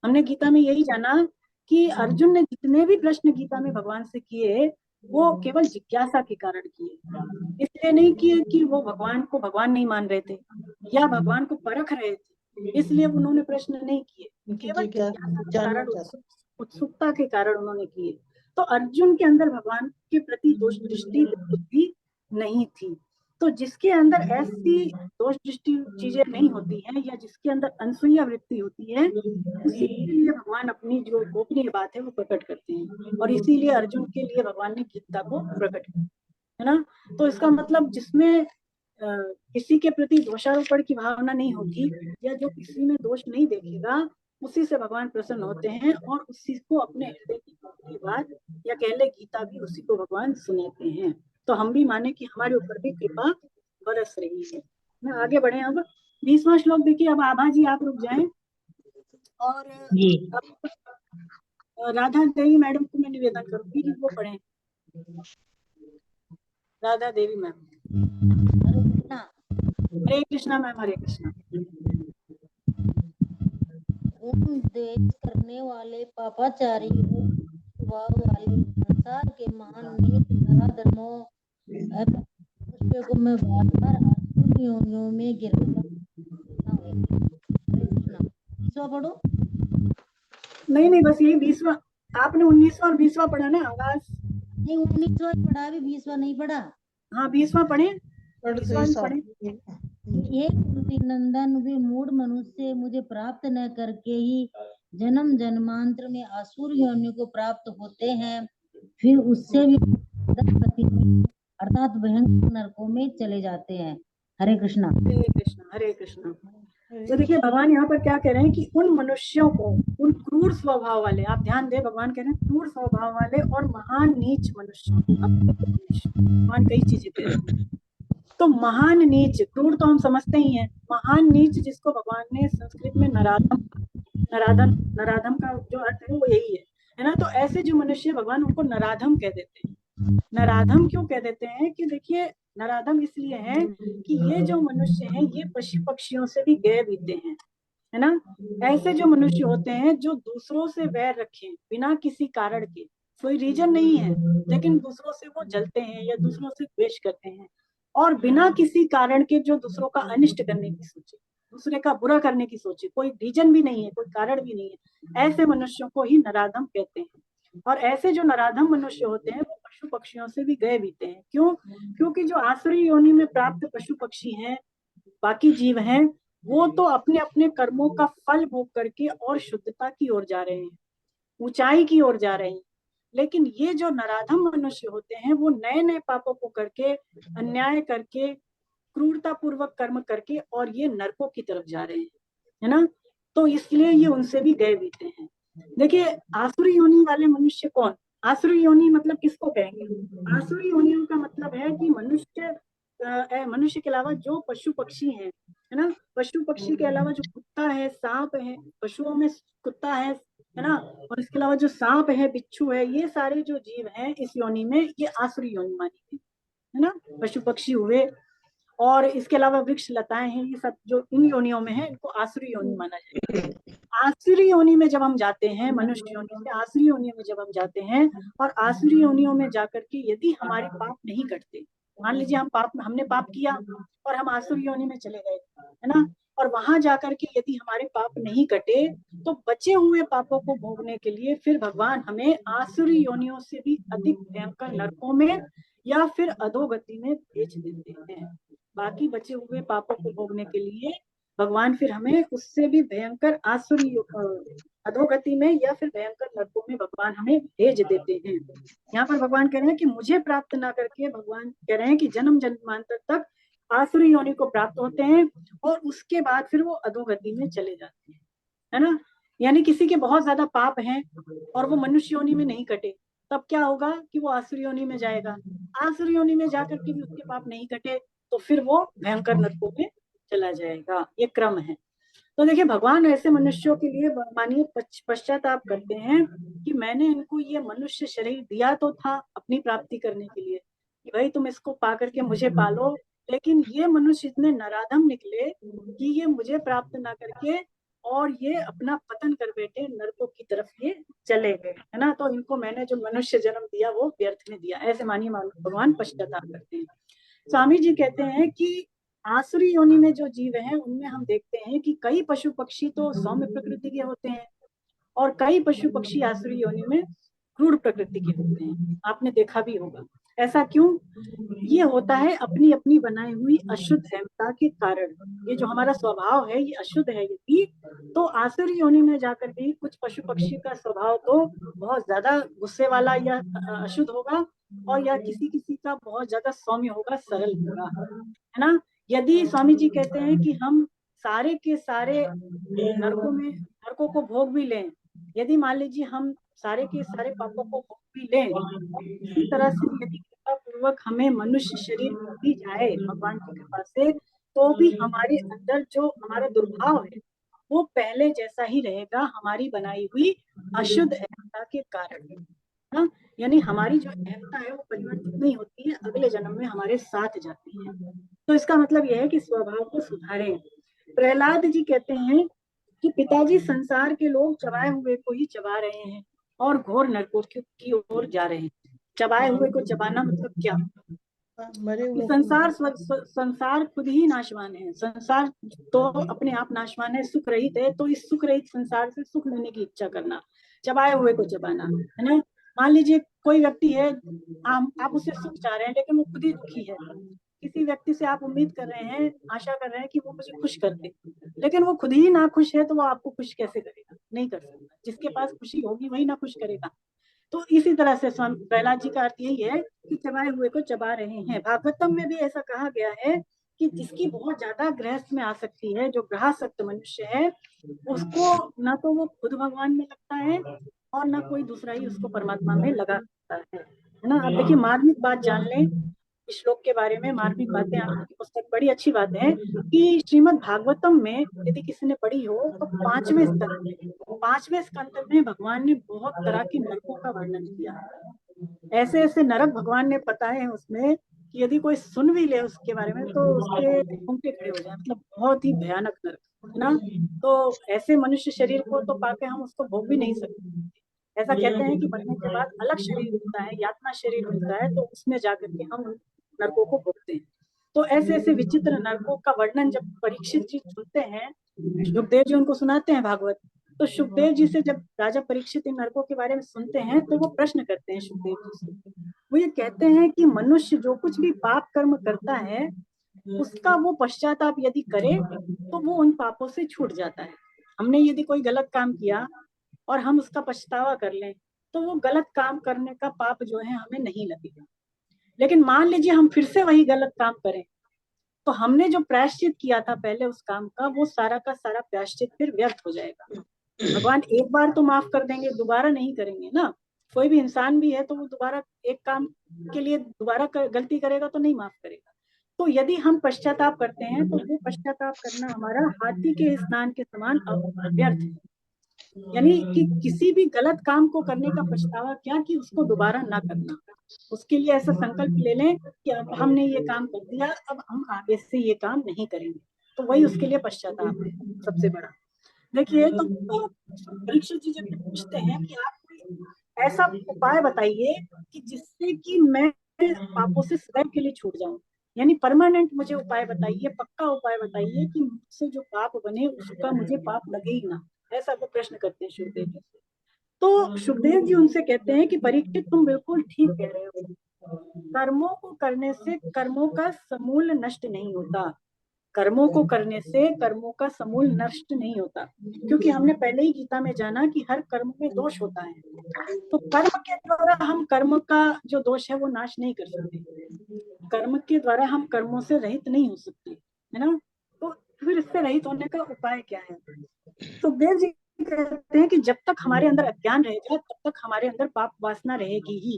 S2: हमने गीता में यही जाना कि अर्जुन ने जितने भी प्रश्न गीता में भगवान से किए वो केवल जिज्ञासा के कारण किए, इसलिए नहीं किए कि वो भगवान को भगवान नहीं मान रहे थे या भगवान को परख रहे थे, इसलिए उन्होंने प्रश्न नहीं किए, केवल जिज्ञासा के कारण, उत्सुकता के कारण उन्होंने किए। तो अर्जुन के अंदर भगवान के प्रति दोष दृष्टि भी नहीं थी। तो जिसके अंदर ऐसी दोष दृष्टि चीजें नहीं होती हैं या जिसके अंदर अनसूया वृत्ति होती है, उसी के लिए भगवान अपनी जो गोपनीय बात है वो प्रकट करते हैं, और इसीलिए अर्जुन के लिए भगवान ने गीता को प्रकट किया, है ना। तो इसका मतलब जिसमें किसी के प्रति दोषारोपण की भावना नहीं होगी या जो किसी में दोष नहीं देखेगा, उसी से भगवान प्रसन्न होते हैं और उसी को अपने हृदय की बात या कह ले गीता भी उसी को भगवान सुनाते हैं। तो हम भी माने कि हमारे ऊपर भी कृपा बरस रही है। मैं आगे बढ़े। अब 20वां श्लोक देखिए। अब आभा जी आप रुक जाएं और राधा देवी मैडम को मैं निवेदन करूंगी कि वो पढ़ें। राधा देवी मैम। हरे कृष्णा मैम। हरे कृष्णा।
S5: उन द्वेष करने वाले पापाचारी स्वभाव वाले संसार के महान नीच नराधमों मनुष्य को मैं बार-बार आसुरी योनियों में गिराता पढ़ो।
S2: नहीं बस यही 20वां। आपने 19वां और 20वां पढ़ा ना आवाज?
S5: नहीं 19वां पढ़ा, अभी 20वां नहीं पढ़ा।
S2: हाँ 20वां पढ़े।
S5: ये कुंती नंदन वे मूढ़ मनुष्य मुझे प्राप्त न करके ही जन्म जन्मांतर में असुर योनि को प्राप्त होते हैं, फिर उससे भी अर्थात भयंकर नरकों में चले जाते हैं। हरे कृष्णा।
S2: हरे कृष्णा। हरे कृष्णा। तो देखिए भगवान यहाँ पर क्या कह रहे हैं कि उन मनुष्यों को, उन क्रूर स्वभाव वाले, आप ध्यान दें भगवान कह रहे हैं क्रूर स्वभाव वाले और महान नीच मनुष्यों, भगवान कई चीजें कह रहे हैं। तो महान नीच, क्रूर तो हम समझते ही हैं, महान नीच जिसको भगवान ने संस्कृत में नराधम का जो अर्थ है वो यही है ना। तो ऐसे जो मनुष्य भगवान उनको नराधम कह देते हैं। नराधम क्यों कह देते हैं कि देखिए नराधम इसलिए है कि ये जो मनुष्य हैं ये पशु पक्षियों से भी गए बीते हैं, है ना। ऐसे जो मनुष्य होते हैं जो दूसरों से वैर रखें बिना किसी कारण के, कोई रीजन नहीं है, लेकिन दूसरों से वो जलते हैं या दूसरों से द्वेष करते हैं और बिना किसी कारण के जो दूसरों का अनिष्ट करने की सोचे, दूसरे का बुरा करने की सोचे, कोई रीजन भी नहीं है, कोई कारण भी नहीं है, ऐसे मनुष्यों को ही नराधम कहते हैं। और ऐसे जो नराधम मनुष्य होते हैं वो पशु पक्षियों से भी गए बीते हैं। क्यों? क्योंकि जो आसुरी योनि में प्राप्त पशु पक्षी हैं, बाकी जीव हैं, वो तो अपने अपने कर्मों का फल भोग करके और शुद्धता की ओर जा रहे हैं, ऊंचाई की ओर जा रहे हैं। लेकिन ये जो नराधम मनुष्य होते हैं वो नए नए पापों को करके, अन्याय करके, क्रूरता पूर्वक कर्म करके और ये नरकों की तरफ जा रहे हैं, है ना। तो इसलिए ये उनसे भी गए बीते हैं। देखिए आसुरी योनि वाले मनुष्य कौन? आसुरी योनि मतलब किसको कहेंगे? आसुरी योनियों का मतलब है कि मनुष्य के अलावा जो पशु पक्षी हैं, है ना, पशु पक्षी के अलावा जो कुत्ता है, सांप है, पशुओं में कुत्ता है ना, और इसके अलावा जो सांप है, बिच्छू है, ये सारे जो जीव हैं इस योनि में ये आसुरी योनि मानी गई, है ना। पशु पक्षी हुए और इसके अलावा वृक्ष लताएं हैं, ये सब जो इन योनियों में है इनको आसुरी योनि माना जाएगा। आसुरी योनि में जब हम जाते हैं, मनुष्य योनि से आसुरी योनि में जब हम जाते हैं और आसुरी योनियों में जाकर के यदि हमारे पाप नहीं कटते, मान लीजिए हमने पाप किया और हम आसुरी योनि में चले गए, है ना, और वहां जाकर के यदि हमारे पाप नहीं कटे तो बचे हुए पापों को भोगने के लिए फिर भगवान हमें आसुरी योनियों से भी अधिक भयंकर नरकों में या फिर अधोगति में भेज देते हैं। बाकी बचे हुए पापों को भोगने के लिए भगवान फिर हमें उससे भी भयंकर आसुरी अधोगति में या फिर भयंकर नरकों में भगवान हमें भेज देते हैं। यहाँ पर भगवान कह रहे हैं कि मुझे प्राप्त ना करके, भगवान कह रहे हैं कि जन्म जन्मांतर तक आसुरी योनि को प्राप्त होते हैं और उसके बाद फिर वो अधोगति में चले जाते हैं, है ना। यानी किसी के बहुत ज्यादा पाप हैं और वो मनुष्य योनि में नहीं कटे, तब क्या होगा कि वो आसुरी योनि में जाएगा। आसुरी योनि में जाकर के भी उसके पाप नहीं कटे तो फिर वो भयंकर नरकों में चला जाएगा। ये क्रम है। तो देखिए भगवान ऐसे मनुष्यों के लिए मानिए पश्चाताप करते हैं कि मैंने इनको ये मनुष्य शरीर दिया तो था अपनी प्राप्ति करने के लिए कि भाई तुम इसको पा करके मुझे पालो, लेकिन ये मनुष्य इतने नराधम निकले कि ये मुझे प्राप्त ना करके और ये अपना पतन कर बैठे, नरकों की तरफ ये चले गए, है ना। तो इनको मैंने जो मनुष्य जन्म दिया वो व्यर्थ में दिया, ऐसे मानिए भगवान पश्चाताप करते हैं। स्वामी जी कहते हैं कि आसुरी योनि में जो जीव हैं उनमें हम देखते हैं कि कई पशु पक्षी तो सौम्य प्रकृति के होते हैं और कई पशु पक्षी आसुरी योनि में क्रूर प्रकृति के होते हैं। आपने देखा भी होगा। ऐसा क्यों? ये होता है अपनी अपनी बनाई हुई अशुद्ध अहमता के कारण। ये जो हमारा स्वभाव है ये अशुद्ध है यदि, तो आसुरी योनि में जाकर भी कुछ पशु पक्षी का स्वभाव तो बहुत ज्यादा गुस्से वाला या अशुद्ध होगा, और या किसी किसी का बहुत ज्यादा सौम्य होगा, सरल होगा, है ना। यदि स्वामी जी कहते हैं कि हम सारे के सारे नरकों को भोग भी लें, यदि मान लीजिए हम सारे के सारे पापों को भोग भी लें, इसी तरह से यदि कृपा पूर्वक हमें मनुष्य शरीर दी जाए भगवान की कृपा से, तो भी हमारे अंदर जो हमारा दुर्भाव है वो पहले जैसा ही रहेगा, हमारी बनाई हुई अशुद्ध अहमता के कारण। हाँ, यानी हमारी जो अहमता है वो परिवर्तित नहीं होती है, अगले जन्म में हमारे साथ जाती है। तो इसका मतलब यह है कि स्वभाव को सुधारें। प्रहलाद जी कहते हैं कि पिताजी संसार के लोग चबाए हुए को ही चबा रहे हैं और घोर नरकों की ओर जा रहे हैं। चबाए हुए को चबाना मतलब क्या?
S3: मरे हुए
S2: संसार खुद ही नाशवान है, संसार तो अपने आप नाशवान है, सुख रहित है, तो इस सुख रहित संसार से सुख लेने की इच्छा करना, चबाए हुए को चबाना, है ना। मान लीजिए कोई व्यक्ति है, आप उससे सुख चाह रहे हैं लेकिन वो खुद ही दुखी है। किसी व्यक्ति से आप उम्मीद कर रहे हैं, आशा कर रहे हैं कि वो मुझे खुश कर दे, लेकिन वो खुद ही ना खुश है, तो वो आपको खुश कैसे करेगा? नहीं कर सकता। जिसके पास खुशी होगी वही ना खुश करेगा। तो इसी तरह से स्वामी प्रहलाद जी का अर्थ यही है कि चबाए हुए को चबा रहे हैं। भागवतम में भी ऐसा कहा गया है कि जिसकी बहुत ज्यादा गृहस्थ में आसक्ति है, जो ग्रहासक्त मनुष्य है, उसको ना तो वो खुद भगवान में लगता है और ना कोई दूसरा ही उसको परमात्मा में लगा सकता है ना। अब देखिए मार्मिक बात जान लें इस श्लोक के बारे में। मार्मिक बातें आपकी पुस्तक बड़ी अच्छी बात है कि श्रीमद् भागवतम में यदि किसी ने पढ़ी हो तो पांचवें स्कंद में भगवान ने बहुत तरह के नरकों का वर्णन किया। ऐसे ऐसे नरक भगवान ने बताए हैं उसमें कि यदि कोई सुन भी ले उसके बारे में तो उसके रोंगटे खड़े हो जाए, मतलब बहुत ही भयानक नरक, है ना। तो ऐसे मनुष्य शरीर को तो पाके हम उसको भोग भी नहीं सकते। ऐसा कहते हैं कि मरने के बाद अलग शरीर मिलता है, यातना शरीर मिलता है, तो उसमें जाकर के हम नरकों को भोगते हैं। तो ऐसे ऐसे विचित्र नरकों का वर्णन जब परीक्षित जी सुनते हैं, सुखदेव जी उनको सुनाते हैं भागवत, तो सुखदेव जी से जब राजा परीक्षित इन नरकों के बारे में सुनते हैं तो वो प्रश्न करते हैं सुखदेव जी से। वो ये कहते हैं कि मनुष्य जो कुछ भी पाप कर्म करता है उसका वो पश्चाताप यदि करे तो वो उन पापों से छूट जाता है। हमने यदि कोई गलत काम किया और हम उसका पछतावा कर लें तो वो गलत काम करने का पाप जो है हमें नहीं लगेगा। लेकिन मान लीजिए हम फिर से वही गलत काम करें तो हमने जो प्रायश्चित किया था पहले उस काम का, वो सारा का सारा प्रायश्चित फिर व्यर्थ हो जाएगा। भगवान एक बार तो माफ कर देंगे, दोबारा नहीं करेंगे ना। कोई भी इंसान भी है तो वो दोबारा एक काम के लिए दोबारा गलती करेगा तो नहीं माफ करेगा। तो यदि हम पश्चाताप करते हैं तो वो पश्चाताप करना हमारा हाथी के स्नान के समान व्यर्थ है। यानी कि किसी भी गलत काम को करने का पछतावा क्या कि उसको दोबारा ना करना। उसके लिए ऐसा संकल्प ले लें कि अब हमने ये काम कर दिया, अब हम आगे से ये काम नहीं करेंगे। तो वही उसके लिए पश्चाताप है सबसे बड़ा। देखिए तो परीक्षित जी जब पूछते हैं कि आप कोई ऐसा उपाय बताइए कि जिससे कि मैं पापों से सदैव के लिए छूट जाऊं, यानी परमानेंट मुझे उपाय बताइए, पक्का उपाय बताइए कि मुझसे जो पाप बने उसका मुझे पाप लगे ही ना। ऐसा वो प्रश्न करते हैं सुखदेव जी से। तो सुखदेव जी उनसे कहते हैं कि परीक्षित तुम बिल्कुल ठीक कह रहे हो, कर्मों को करने से कर्मों का समूल नष्ट नहीं होता। कर्मों को करने से कर्मों का समूल नष्ट नहीं होता, क्योंकि हमने पहले ही गीता में जाना कि हर कर्म में दोष होता है। तो कर्म के द्वारा हम कर्म का जो दोष है वो नाश नहीं कर सकते, कर्म के द्वारा हम कर्मों से रहित नहीं हो सकते, है ना। तो फिर इससे रहित होने का उपाय क्या है? सुखदेव जी कहते हैं कि जब तक हमारे अंदर अज्ञान रहेगा तब तक हमारे अंदर पाप वासना रहेगी ही।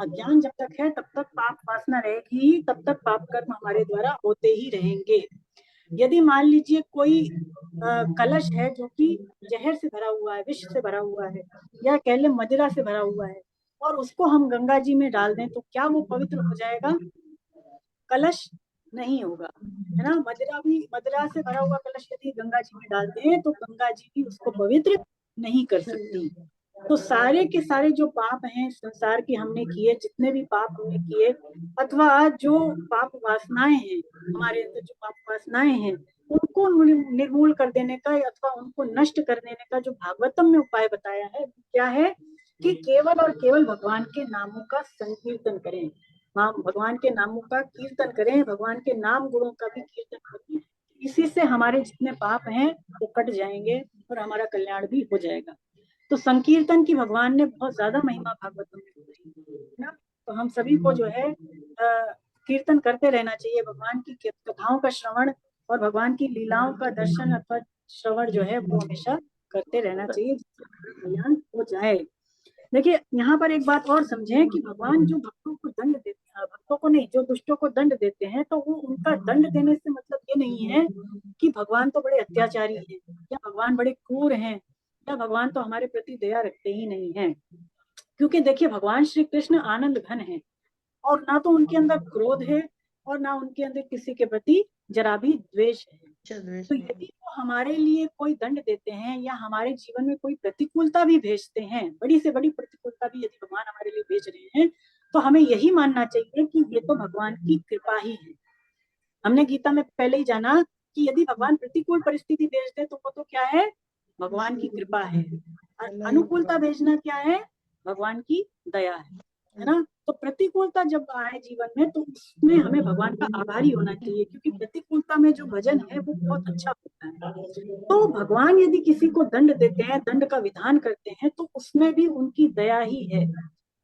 S2: अज्ञान जब तक है तब तक पाप वासना रहेगी ही, तब तक पाप कर्म हमारे द्वारा होते ही रहेंगे। यदि मान लीजिए कोई कलश है जो कि जहर से भरा हुआ है, विष से भरा हुआ है, या कह ले मदिरा से भरा हुआ है, और उसको हम गंगा जी में डाल दें तो क्या वो पवित्र हो जाएगा? कलश नहीं होगा, है ना। मदिरा से भरा हुआ कलश यदि गंगा जी में डालते हैं तो गंगा जी भी उसको पवित्र नहीं कर सकती। तो सारे के सारे जो पाप हैं संसार के हमने किए, जितने भी पाप हमने किए, अथवा जो पाप वासनाएं हैं हमारे अंदर, जो पाप वासनाएं हैं उनको निर्मूल कर देने का अथवा उनको नष्ट कर देने का जो भागवतम में उपाय बताया है क्या है कि केवल और केवल भगवान के नामों का संकीर्तन करें, भगवान के नामों का कीर्तन करें, भगवान के नाम गुणों का भी कीर्तन करें। इसी से हमारे जितने पाप हैं वो कट जाएंगे और हमारा कल्याण भी हो जाएगा। तो संकीर्तन की भगवान ने बहुत ज्यादा महिमा भागवतम में बताई है ना। तो हम सभी को जो है कीर्तन करते रहना चाहिए, भगवान की कथाओं का श्रवण और भगवान की लीलाओं का दर्शन अथवा श्रवण जो है वो हमेशा करते रहना चाहिए, जिससे कल्याण हो जाए। देखिए यहाँ पर एक बात और समझें कि भगवान जो भक्तों को दंड देते हैं, भक्तों को नहीं, जो दुष्टों को दंड देते हैं, तो वो उनका दंड देने से मतलब ये नहीं है कि भगवान तो बड़े अत्याचारी हैं या भगवान बड़े क्रूर हैं या भगवान तो हमारे प्रति दया रखते ही नहीं है। क्योंकि देखिए भगवान श्री कृष्ण आनंद घन है और ना तो उनके अंदर क्रोध है और ना उनके अंदर किसी के प्रति जरा भी द्वेष है। तो यदि वो हमारे लिए कोई दंड देते हैं या हमारे जीवन में कोई प्रतिकूलता भी भेजते हैं, बड़ी से बड़ी प्रतिकूलता भी यदि भगवान हमारे लिए भेज रहे हैं, तो हमें यही मानना चाहिए कि ये तो भगवान की कृपा ही है। हमने गीता में पहले ही जाना कि यदि भगवान प्रतिकूल परिस्थिति भेजते तो वो तो क्या है, भगवान की कृपा है। अनुकूलता भेजना क्या है, भगवान की दया है ना। तो प्रतिकूलता जब आए जीवन में तो उसमें हमें भगवान का आभारी होना चाहिए, क्योंकि प्रतिकूलता में जो भजन है वो बहुत अच्छा होता है। तो भगवान यदि किसी को दंड देते हैं, दंड का विधान करते हैं, तो उसमें भी उनकी दया ही है,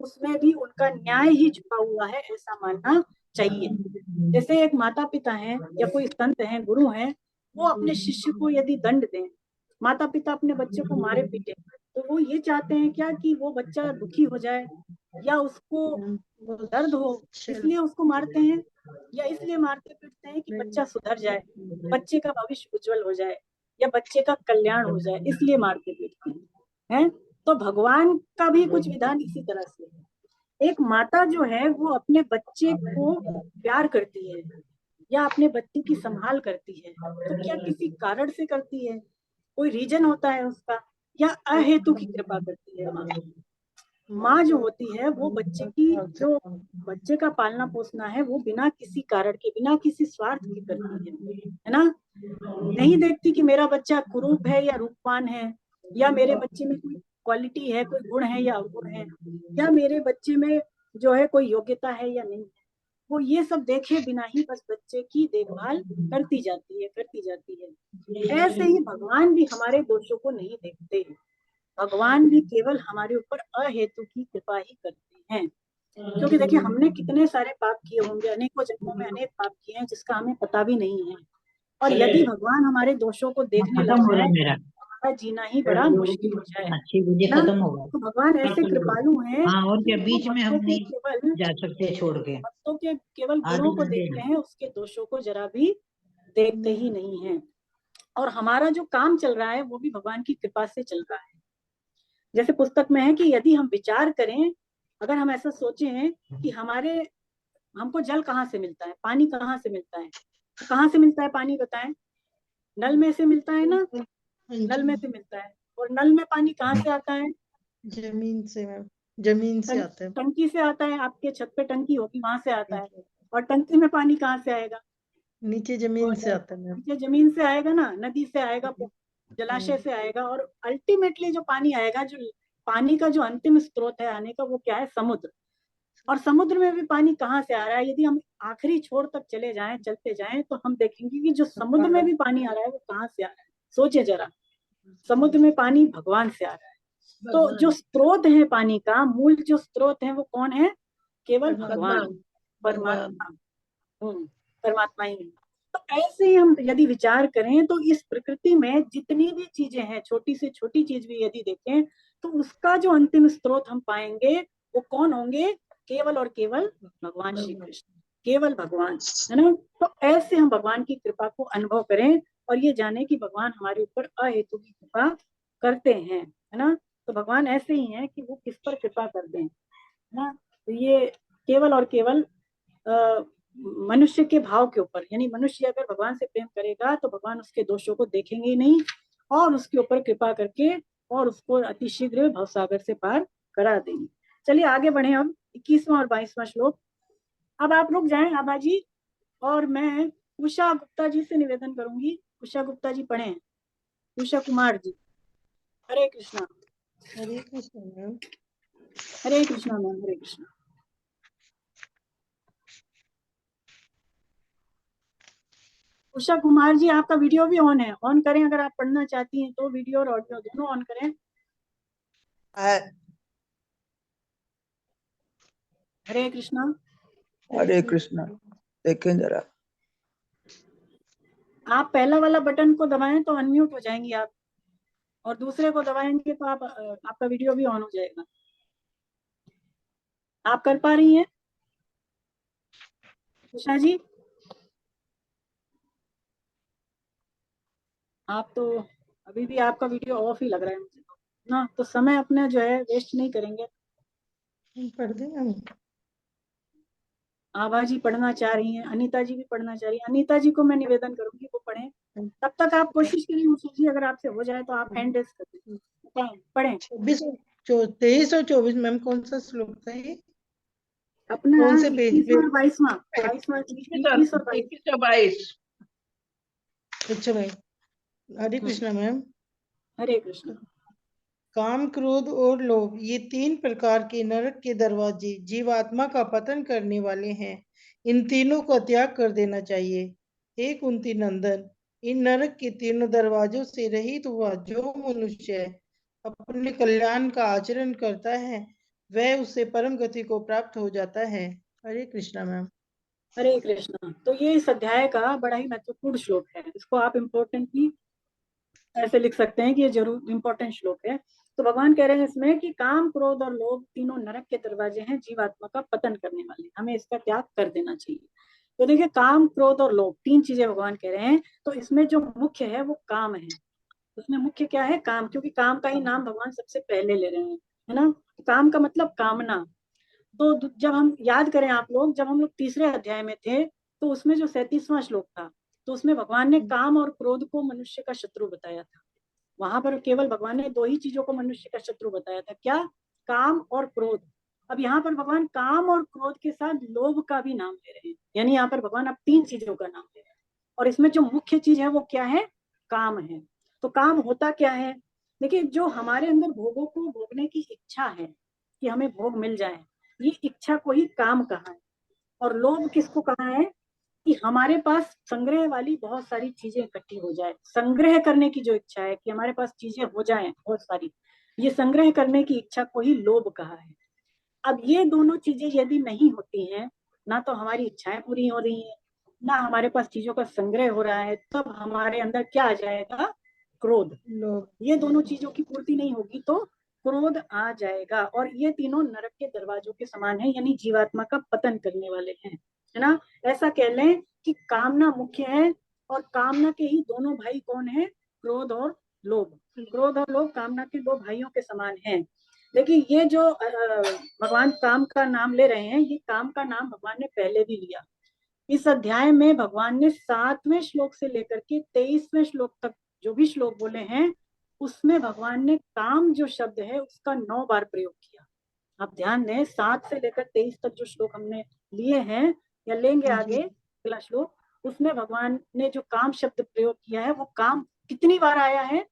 S2: उसमें भी उनका न्याय ही छुपा हुआ है, ऐसा मानना चाहिए। जैसे एक माता पिता हैं या कोई संत हैं, गुरु हैं, वो अपने शिष्य को यदि दंड दें, माता पिता अपने बच्चे को मारे पीटे, तो वो ये चाहते हैं क्या कि वो बच्चा दुखी हो जाए या उसको दर्द हो, इसलिए उसको मारते हैं, या इसलिए मारते पीटते हैं कि बच्चा सुधर जाए, बच्चे का भविष्य उज्जवल हो जाए या बच्चे का कल्याण हो जाए, इसलिए मारते पीटते हैं। तो भगवान का भी कुछ विधान इसी तरह से है। एक माता जो है वो अपने बच्चे को प्यार करती है या अपने बच्चे की संभाल करती है, तो क्या किसी कारण से करती है, कोई रीजन होता है उसका, या अहेतु की कृपा करती है। माँ जो होती है वो बच्चे की, जो बच्चे का पालना पोसना है, वो बिना किसी कारण के, बिना किसी स्वार्थ के करती है ना। नहीं देखती कि मेरा बच्चा कुरूप है या रूपवान है, या मेरे बच्चे में कोई क्वालिटी है, कोई गुण है या अवगुण है, या मेरे बच्चे में जो है कोई योग्यता है या नहीं है। वो ये सब देखे बिना ही बस बच्चे की देखभाल करती जाती है, करती जाती है। ऐसे ही भगवान भी हमारे दोषों को नहीं देखते, भगवान भी केवल हमारे ऊपर अहेतु की कृपा ही करते हैं। क्योंकि देखिए हमने कितने सारे पाप किए होंगे, अनेकों जन्मों में अनेक पाप किए हैं जिसका हमें पता भी नहीं है। और यदि भगवान हमारे दोषों को देखने लग जाए, हमारा जीना ही बड़ा मुश्किल हो जाए ना।
S4: खत्म होगा।
S2: तो भगवान ऐसे कृपालु हैं,
S4: हाँ, और क्या, बीच में हम नहीं
S2: केवल
S4: जा सकते छोड़ के,
S2: भक्तों के केवल
S4: आगे
S2: गुणों को
S4: बढ़ते
S2: देखते
S4: हैं।
S2: हैं, उसके दोषों को जरा भी देखते ही नहीं है। और हमारा जो काम चल रहा है वो भी भगवान की कृपा से चल रहा है। जैसे पुस्तक में है कि यदि हम विचार करें, अगर हम ऐसा सोचें कि हमको जल कहाँ से मिलता है, पानी कहाँ से मिलता है, तो कहाँ से मिलता है पानी बताएं, नल में से मिलता है ना, नल में से मिलता है। और नल में पानी कहाँ से आता है,
S3: जमीन से मैम, जमीन से आता है।
S2: टंकी से आता है, आपके छत पे टंकी होगी वहां से आता है। और टंकी में पानी कहाँ से आएगा,
S3: नीचे जमीन से आता है मैम।
S2: नीचे जमीन से आएगा ना, नदी से आएगा, जलाशय से आएगा। और अल्टीमेटली जो पानी आएगा, जो पानी का जो अंतिम स्रोत है आने का, वो क्या है, समुद्र। और समुद्र में भी पानी कहाँ से आ रहा है, यदि हम आखिरी छोर तक चले जाएं, चलते जाएं, तो हम देखेंगे कि जो समुद्र में भी पानी आ रहा है वो कहाँ से आ रहा है। सोचे जरा, समुद्र में पानी भगवान से आ रहा है। तो जो स्रोत है पानी का, मूल जो स्रोत है वो कौन है, केवल भगवान, परमात्मा, परमात्मा ही। तो ऐसे ही हम यदि विचार करें तो इस प्रकृति में जितनी भी चीजें हैं, छोटी से छोटी चीज भी यदि देखें, तो उसका जो अंतिम स्रोत हम पाएंगे वो कौन होंगे, केवल और केवल भगवान श्री कृष्ण, केवल भगवान, है ना। तो ऐसे हम भगवान की कृपा को अनुभव करें और ये जाने कि भगवान हमारे ऊपर अहेतु की कृपा करते हैं, है ना। तो भगवान ऐसे ही हैं कि वो किस पर कृपा कर दें, है ना। तो ये केवल और केवल मनुष्य के भाव के ऊपर, यानी मनुष्य अगर भगवान से प्रेम करेगा तो भगवान उसके दोषों को देखेंगे ही नहीं और उसके ऊपर कृपा करके और उसको अतिशीघ्र भवसागर से पार करा देंगे। चलिए आगे बढ़े। अब 21वां और 22वां श्लोक। अब आप रुक जाएं आभा जी, और मैं उषा गुप्ता जी से निवेदन करूंगी। उषा गुप्ता जी पढ़े। उषा कुमार जी। हरे कृष्णा।
S3: हरे कृष्ण मैम।
S2: हरे कृष्णा मैम। हरे कृष्णा। उषा कुमार जी आपका वीडियो भी ऑन है, ऑन करें अगर आप पढ़ना चाहती हैं तो। वीडियो और ऑडियो दोनों ऑन करें। हरे कृष्णा।
S6: हरे कृष्णा। देखें जरा।
S2: आप पहला वाला बटन को दबाएं तो अनम्यूट हो जाएंगी आप, और दूसरे को दबाएंगे तो आप आपका वीडियो भी ऑन हो जाएगा। आप कर पा रही हैं उषा जी? आप तो अभी भी आपका वीडियो ऑफ ही लग रहा है मुझे तो ना, तो समय अपना जो है वेस्ट नहीं करेंगे।
S3: पढ़ दें हम।
S2: आभा जी पढ़ना चाह रही हैं, अनीता जी भी पढ़ना चाह रही हैं। अनीता जी को मैं निवेदन करूंगी वो पढ़ें। तब तक आप कोशिश करिए उषा जी, अगर आपसे हो जाए तो आप हैंड रेस कर दें। पढ़ें।
S3: 23 और 24 मैम, कौन सा श्लोक था ये?
S2: अपना
S3: कौन से पेज
S2: 21
S3: पे?
S2: और 22वां। 21 और 22।
S1: 2122।
S3: अच्छा भाई। हरे कृष्णा मैम।
S2: हरे कृष्ण।
S3: काम, क्रोध और लोभ, ये 3 प्रकार के नरक के दरवाजे जीवात्मा का पतन करने वाले हैं। इन तीनों का त्याग कर देना चाहिए। हे कुंती नंदन, इन नरक के तीनों दरवाजों से रहित हुआ जो मनुष्य अपने कल्याण का आचरण करता है वह उससे परम गति को प्राप्त हो जाता है। हरे कृष्णा मैम।
S2: हरे कृष्णा। तो ये इस अध्याय का बड़ा ही महत्वपूर्ण श्लोक है। इसको आप इम्पोर्टेंटली ऐसे लिख सकते हैं कि ये जरूर इम्पोर्टेंट श्लोक है। तो भगवान कह रहे हैं इसमें कि काम, क्रोध और लोभ तीनों नरक के दरवाजे हैं, जीवात्मा का पतन करने वाले। हमें इसका त्याग कर देना चाहिए। तो देखिए, काम, क्रोध और लोभ 3 चीजें भगवान कह रहे हैं। तो इसमें जो मुख्य है वो काम है। उसमें मुख्य क्या है? काम, क्योंकि काम का ही नाम भगवान सबसे पहले ले रहे हैं, है ना। काम का मतलब कामना। तो जब हम याद करें आप लोग, जब हम लोग तीसरे अध्याय में थे तो उसमें जो 37वां श्लोक था तो उसमें भगवान ने काम और क्रोध को मनुष्य का शत्रु बताया था। वहां पर केवल भगवान ने 2 ही चीजों को मनुष्य का शत्रु बताया था, क्या? काम और क्रोध। अब यहाँ पर भगवान काम और क्रोध के साथ लोभ का भी नाम ले रहे हैं, यानी यहाँ पर भगवान अब 3 चीजों का नाम ले रहे हैं। और इसमें जो मुख्य चीज है वो क्या है? काम है। तो काम होता क्या है? देखिए, जो हमारे अंदर भोगों को भोगने की इच्छा है कि हमें भोग मिल जाए, ये इच्छा को ही काम कहा है। और लोभ किसको कहा है? कि हमारे पास संग्रह वाली बहुत सारी चीजें इकट्ठी हो जाए, संग्रह करने की जो इच्छा है कि हमारे पास चीजें हो जाएं बहुत सारी, ये संग्रह करने की इच्छा को ही लोभ कहा है। अब ये दोनों चीजें यदि नहीं होती हैं, ना तो हमारी इच्छाएं पूरी हो रही हैं, ना हमारे पास चीजों का संग्रह हो रहा है, तब हमारे अंदर क्या आ जाएगा? क्रोध।
S3: लोभ।
S2: ये दोनों चीजों की पूर्ति नहीं होगी तो क्रोध आ जाएगा। और ये तीनों नरक के दरवाजों के समान है, यानी जीवात्मा का पतन करने वाले हैं, है ना। ऐसा कह लें कि कामना मुख्य है, और कामना के ही दोनों भाई कौन है? क्रोध और लोभ। क्रोध और लोभ कामना के 2 भाइयों के समान हैं। लेकिन ये जो भगवान काम का नाम ले रहे हैं, ये काम का नाम भगवान ने पहले भी लिया। इस अध्याय में भगवान ने 7वें श्लोक से लेकर के 23वें श्लोक तक जो भी श्लोक बोले हैं, उसमें भगवान ने काम जो शब्द है उसका 9 बार प्रयोग किया। आप ध्यान दें, 7 से लेकर 23 तक जो श्लोक हमने लिए हैं या लेंगे आगे अगला श्लोक, उसमें भगवान ने जो काम शब्द प्रयोग किया है वो काम कितनी बार आया है?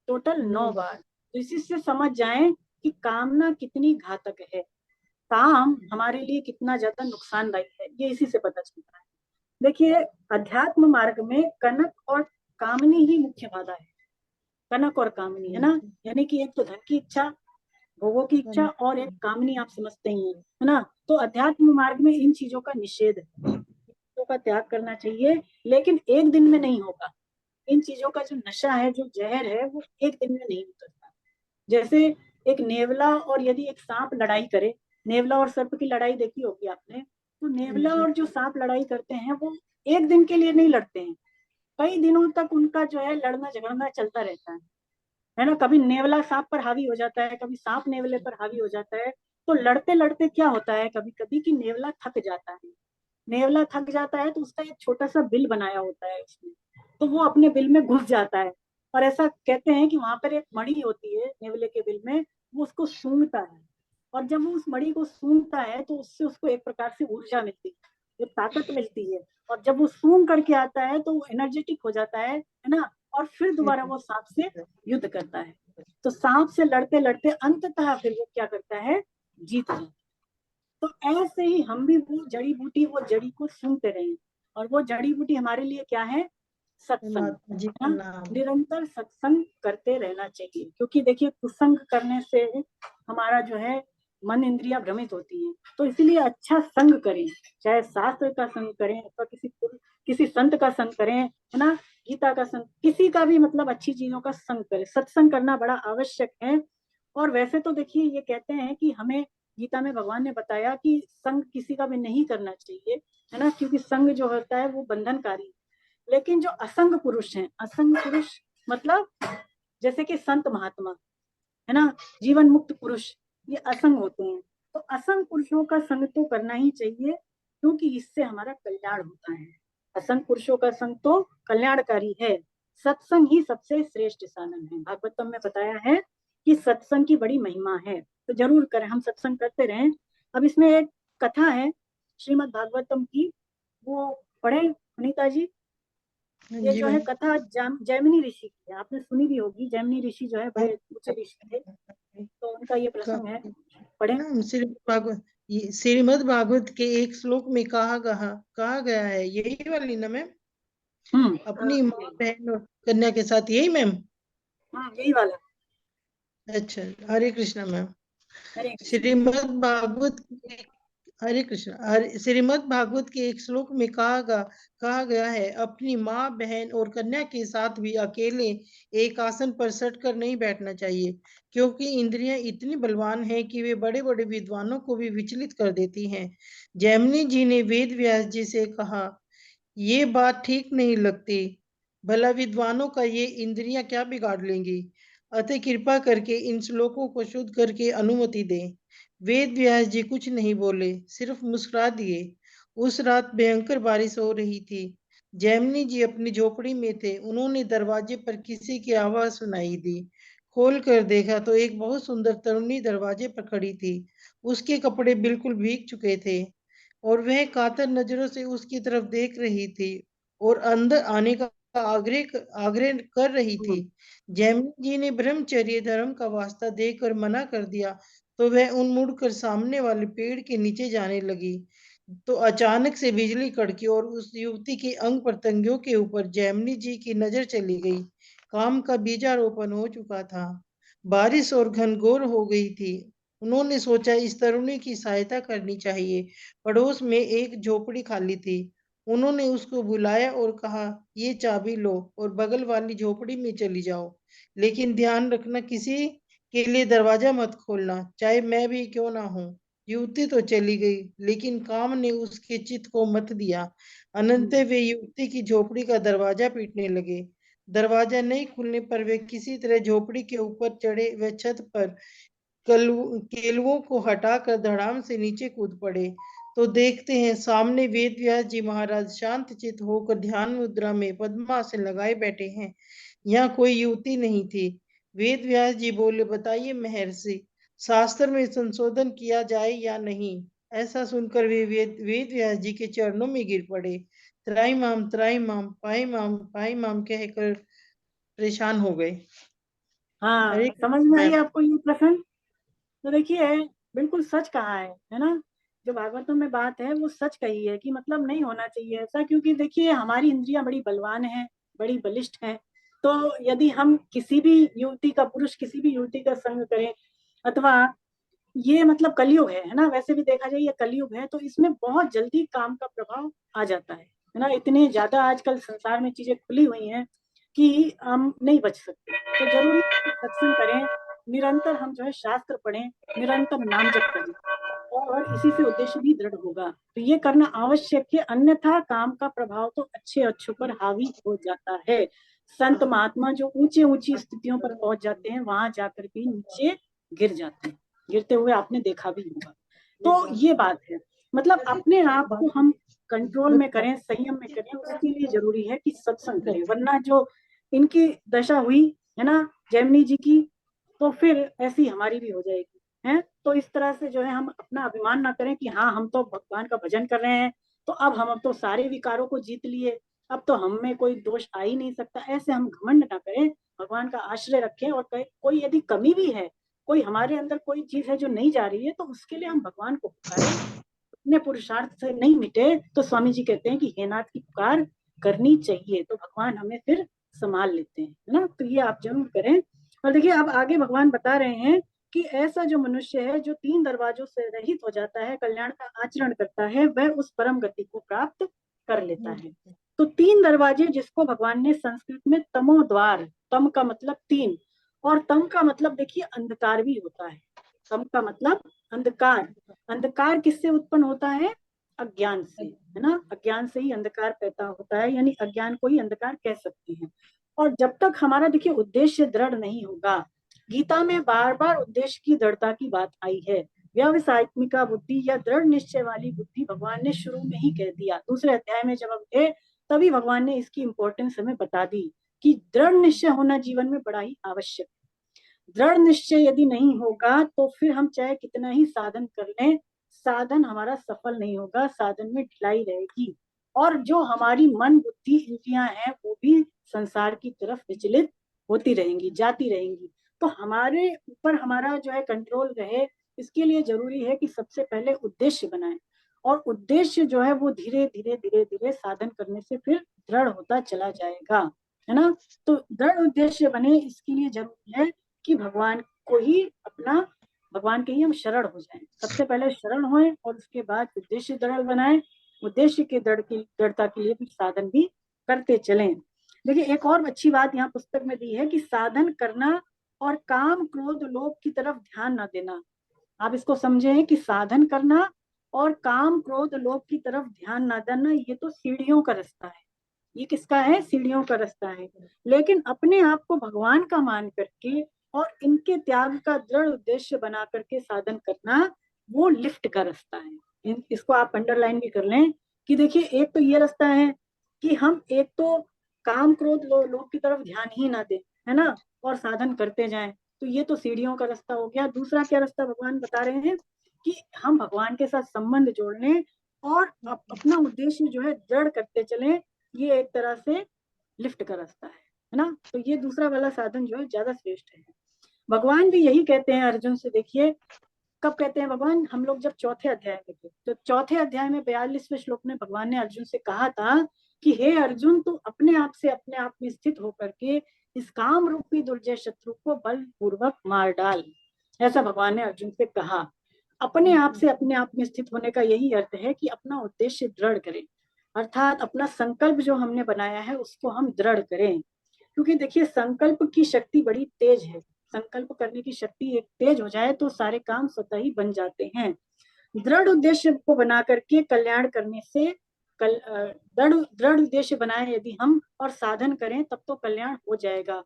S2: टोटल 9 बार। तो इसी से समझ जाएं कि कामना कितनी घातक है, काम हमारे लिए कितना ज्यादा नुकसानदायी है, ये इसी से पता चलता है। देखिए, अध्यात्म मार्ग में कनक और कामनी ही मुख्य बाधा है। कनक और कामनी, है ना। यानी कि एक तो धन की इच्छा, भोगों की इच्छा, और एक कामनी, आप समझते ही हैं, है ना। तो अध्यात्म मार्ग में इन चीजों का निषेध है, चीजों का त्याग करना चाहिए, लेकिन एक दिन में नहीं होगा। इन चीजों का जो नशा है, जो जहर है, वो एक दिन में नहीं उतरता। जैसे एक नेवला और यदि एक सांप लड़ाई करे, नेवला और सर्प की लड़ाई देखी होगी आपने, तो नेवला और जो सांप लड़ाई करते हैं वो एक दिन के लिए नहीं लड़ते हैं, कई दिनों तक उनका जो है लड़ना झगड़ना चलता रहता है ना। कभी नेवला सांप पर हावी हो जाता है, कभी सांप नेवले पर हावी हो जाता है। तो लड़ते लड़ते क्या होता है कभी कभी कि नेवला थक जाता है, नेवला थक जाता है तो उसका एक छोटा सा बिल बनाया होता है उसमें, तो वो अपने बिल में घुस जाता है, और ऐसा कहते हैं कि वहां पर एक मणि होती है नेवले के बिल में, वो उसको सूंघता है, और जब वो उस मणि को सूंघता है तो उससे उसको एक प्रकार से ऊर्जा मिलती है, एक ताकत मिलती है, और जब वो सूंघ करके आता है तो वो एनर्जेटिक हो जाता है ना, और फिर दोबारा वो सांप से युद्ध करता है। तो सांप से लड़ते लड़ते अंततः फिर वो क्या करता है, जीत जाता है। तो ऐसे ही हम भी वो जड़ी बूटी, वो जड़ी को सुनते रहे, और वो जड़ी बूटी हमारे लिए क्या है, सत्संग,
S3: परमात्मा जी का
S2: है ना।
S3: नाम।
S2: निरंतर सत्संग करते रहना चाहिए, क्योंकि देखिए कुसंग करने से हमारा जो है मन इंद्रियां भ्रमित होती हैं, तो इसीलिए अच्छा संग करें, चाहे शास्त्र का संग करें अथवा किसी संत का संग करें, है ना, गीता का संग, किसी का भी मतलब अच्छी चीजों का संग करें। सत्संग करना बड़ा आवश्यक है। और वैसे तो देखिए ये कहते हैं कि हमें गीता में भगवान ने बताया कि संग किसी का भी नहीं करना चाहिए, है ना, क्योंकि संग जो होता है वो बंधनकारी। लेकिन जो असंग पुरुष हैं, असंग पुरुष मतलब जैसे कि संत महात्मा, है ना, जीवन मुक्त पुरुष, ये असंग होते हैं। तो असंग पुरुषों का संग तो करना ही चाहिए, क्योंकि इससे हमारा कल्याण होता है। असंग पुरुषों का संग तो कल्याणकारी है। सत्संग ही सबसे श्रेष्ठ साधन है। भागवतम में बताया है कि सत्संग की बड़ी महिमा है, तो जरूर करें, हम सत्संग करते रहें। अब इसमें एक कथा है श्रीमद् भागवतम की, वो पढ़े अनीता जी। ये
S3: जी
S2: जो है
S3: मैम।
S2: कथा जैमिनी ऋषि की है, आपने सुनी भी होगी। जैमिनी ऋषि जो है बड़े ऊंचे ऋषि थे, तो उनका ये प्रसंग है, पढ़े।
S3: श्रीमद् भागवत के एक श्लोक में कहा गया है, यही वाली ना मैम, अपनी माँ बहन और कन्या के साथ, यही मैम?
S2: यही वाला।
S3: अच्छा, हरे कृष्णा मैम।
S2: हरे कृष्ण।
S3: श्रीमद् भागवत हरे कृष्ण। श्रीमद् भागवत के एक श्लोक में कहा गया है, अपनी माँ बहन और कन्या के साथ भी अकेले एक आसन पर सट कर नहीं बैठना चाहिए, क्योंकि इंद्रियां इतनी बलवान हैं कि वे बड़े बड़े विद्वानों को भी विचलित कर देती हैं। जैमिनी जी ने वेद व्यास जी से कहा, ये बात ठीक नहीं लगती, भला विद्वानों का ये इंद्रियां क्या बिगाड़ लेंगी, अतः कृपा करके इन श्लोकों को शुद्ध करके अनुमति दें। वेद व्यास जी कुछ नहीं बोले, सिर्फ मुस्कुरा दिए। उस रात भयंकर बारिश हो रही थी। जैमिनी जी अपनी झोपड़ी में थे। उन्होंने दरवाजे पर किसी की आवाज सुनाई दी। खोल कर देखा तो एक बहुत सुंदर तरुणी दरवाजे पर खड़ी थी। उसके कपड़े बिल्कुल भीग चुके थे और वह कातर नजरों से उसकी तरफ देख रही थी और अंदर आने का आग्रह कर रही थी। जैमिनी जी ने ब्रह्मचर्य धर्म का वास्ता देकर मना कर दिया, तो वह उन मुड़कर सामने वाले पेड़ के नीचे जाने लगी, तो अचानक से बिजली कड़की और उस युवती के अंग प्रत्यंगों के ऊपर जैमिनी जी की नजर चली गई। काम का बीजारोपण हो चुका था। बारिश और घनघोर हो गई थी। उन्होंने सोचा इस तरुणी की सहायता करनी चाहिए। पड़ोस में एक झोपड़ी खाली थी। उन्होंने उसको बुलाया और कहा, ये चाबी लो और बगल वाली झोपड़ी में चली जाओ, लेकिन ध्यान रखना किसी के लिए दरवाजा मत खोलना, चाहे मैं भी क्यों ना हूं। युवती तो चली गई, लेकिन काम ने उसके चित्त को मत दिया। अनंत वे युवती की झोपड़ी का दरवाजा पीटने लगे। दरवाजा नहीं खुलने पर वे किसी तरह झोपड़ी के ऊपर चढ़े व छत पर केलुओं को हटाकर धड़ाम से नीचे कूद पड़े। तो देखते हैं सामने वेद व्यास जी महाराज शांत चित होकर ध्यान मुद्रा में पद्मासन लगाए बैठे हैं। यहाँ कोई युवती नहीं थी। वेद व्यास जी बोले, बताइए महर्षि, शास्त्र में संशोधन किया जाए या नहीं। ऐसा सुनकर वे वेद व्यास जी के चरणों में गिर पड़े। त्राई माम पाई माम कहकर परेशान हो गए।
S2: हाँ,
S3: हरे
S2: समझ में आई
S3: मैम।
S2: आपको ये प्रसंग? तो देखिए बिल्कुल सच कहा है ना। जो भागवतों में बात है वो सच कही है कि मतलब नहीं होना चाहिए ऐसा, क्योंकि देखिए हमारी इंद्रियां बड़ी बलवान हैं, बड़ी बलिष्ठ हैं। तो यदि हम किसी भी युवती का, पुरुष किसी भी युवती का संग करें, अथवा ये मतलब कलयुग है ना, वैसे भी देखा जाए ये कलयुग है, तो इसमें बहुत जल्दी काम का प्रभाव आ जाता है ना। इतने ज्यादा आजकल संसार में चीजें खुली हुई हैं कि हम नहीं बच सकते। तो जरूरी है कि सत्संग करें, निरंतर हम जो है शास्त्र पढ़ें, निरंतर नाम जप करें, और इसी से उद्देश्य भी दृढ़ होगा। तो ये करना आवश्यक है, अन्यथा काम का प्रभाव तो अच्छे अच्छों पर हावी हो जाता है। संत महात्मा जो ऊंचे ऊंची स्थितियों पर पहुंच जाते हैं, वहां जाकर भी नीचे गिर जाते हैं, गिरते हुए आपने देखा भी होगा। तो ये बात है, मतलब अपने आप को हम कंट्रोल में करें, संयम में करें, उसके लिए जरूरी है कि सत्संग करें। वरना जो इनकी दशा हुई है ना जैमिनी जी की, तो फिर ऐसी हमारी भी हो जाएगी है। तो इस तरह से जो है हम अपना अभिमान ना करें कि हाँ हम तो भगवान का भजन कर रहे हैं, तो अब तो सारे विकारों को जीत लिए, अब तो हम में कोई दोष आ ही नहीं सकता। ऐसे हम घमंड ना करें, भगवान का आश्रय रखें। और कोई यदि कमी भी है, कोई हमारे अंदर कोई चीज है जो नहीं जा रही है, तो उसके लिए हम भगवान को पुकारें। अपने पुरुषार्थ से नहीं मिटे तो स्वामी जी कहते हैं कि हे नाथ की पुकार करनी चाहिए, तो भगवान हमें फिर संभाल लेते हैं, है ना। तो ये आप जरूर करें। और देखिए अब आगे भगवान बता रहे हैं कि ऐसा जो मनुष्य है जो 3 दरवाजों से रहित हो जाता है, कल्याण का आचरण करता है, वह उस परम गति को प्राप्त कर लेता है। तो 3 दरवाजे जिसको भगवान ने संस्कृत में तमो द्वार, तम का मतलब 3 और तम का मतलब देखिए अंधकार भी होता है। तम का मतलब अंधकार। अंधकार किससे उत्पन्न होता है? अज्ञान से, है ना। अज्ञान से ही अंधकार पैदा होता है, यानी अज्ञान को ही अंधकार कह सकते हैं। और जब तक हमारा देखिए उद्देश्य दृढ़ नहीं होगा, गीता में बार बार उद्देश्य की दृढ़ता की बात आई है। व्यावसायिकमिका बुद्धि या दृढ़ निश्चय वाली बुद्धि भगवान ने शुरू में ही कह दिया। दूसरे अध्याय में जब हम थे तभी भगवान ने इसकी इंपॉर्टेंस हमें बता दी कि दृढ़ निश्चय होना जीवन में बड़ा ही आवश्यक है। दृढ़ निश्चय यदि नहीं होगा तो फिर हम चाहे कितना ही साधन कर लें, साधन हमारा सफल नहीं होगा, साधन में ढिलाई रहेगी। और जो हमारी मन बुद्धि इंद्रियां हैं वो भी संसार की तरफ विचलित होती रहेंगी, जाती रहेंगी। तो हमारे ऊपर हमारा जो है कंट्रोल रहे, इसके लिए जरूरी है कि सबसे पहले उद्देश्य बनाएं। और उद्देश्य जो है वो धीरे धीरे धीरे धीरे साधन करने से फिर दृढ़ होता चला जाएगा, है ना। तो दृढ़ उद्देश्य बने, इसके लिए जरूरी है कि भगवान को ही अपना, भगवान के ही हम शरण हो जाएं। सबसे पहले शरण होएं और उसके बाद उद्देश्य दृढ़ बनाएं। उद्देश्य के दृढ़ता के लिए फिर साधन भी करते चलें। देखिए एक और अच्छी बात यहाँ पुस्तक में दी है कि साधन करना और काम क्रोध लोभ की तरफ ध्यान न देना। आप इसको समझें कि साधन करना और काम क्रोध लोभ की तरफ ध्यान न देना, ये तो सीढ़ियों का रास्ता है। ये किसका है? सीढ़ियों का रास्ता है। लेकिन अपने आप को भगवान का मान करके और इनके त्याग का दृढ़ उद्देश्य बना करके साधन करना, वो लिफ्ट का रास्ता है। इसको आप अंडरलाइन भी कर लें कि देखिए एक तो ये रास्ता है कि हम एक तो काम क्रोध लोभ की तरफ ध्यान ही ना दें, है ना, और साधन करते जाएं, तो ये तो सीढ़ियों का रास्ता हो गया। दूसरा क्या रास्ता भगवान बता रहे हैं कि हम भगवान के साथ संबंध जोड़ लें और अपना उद्देश्य जो है दृढ़ करते चलें, ये एक तरह से लिफ्ट का रास्ता है ना। तो ये दूसरा वाला साधन जो है ज्यादा श्रेष्ठ है। भगवान भी यही कहते हैं अर्जुन से। देखिए कब कहते हैं भगवान, हम लोग जब चौथे अध्याय में थे, तो चौथे अध्याय में 42वें श्लोक में भगवान ने अर्जुन से कहा था कि हे अर्जुन, तू अपने आप में स्थित होकर के इस काम रूपी दुर्जय शत्रु को बलपूर्वक मार डाल। ऐसा भगवान ने अर्जुन से कहा। अपने आप में स्थित होने का यही अर्थ है कि अपना उद्देश्य दृढ़ करें, अर्थात अपना संकल्प जो हमने बनाया है उसको हम दृढ़ करें। क्योंकि देखिए संकल्प की शक्ति बड़ी तेज है। संकल्प करने की शक्ति एक तेज हो जाए तो सारे काम स्वतः ही बन जाते हैं। दृढ़ उद्देश्य को बना करके कल्याण करने से दृढ़ उद्देश्य बनाए यदि हम और साधन करें तब तो कल्याण हो जाएगा।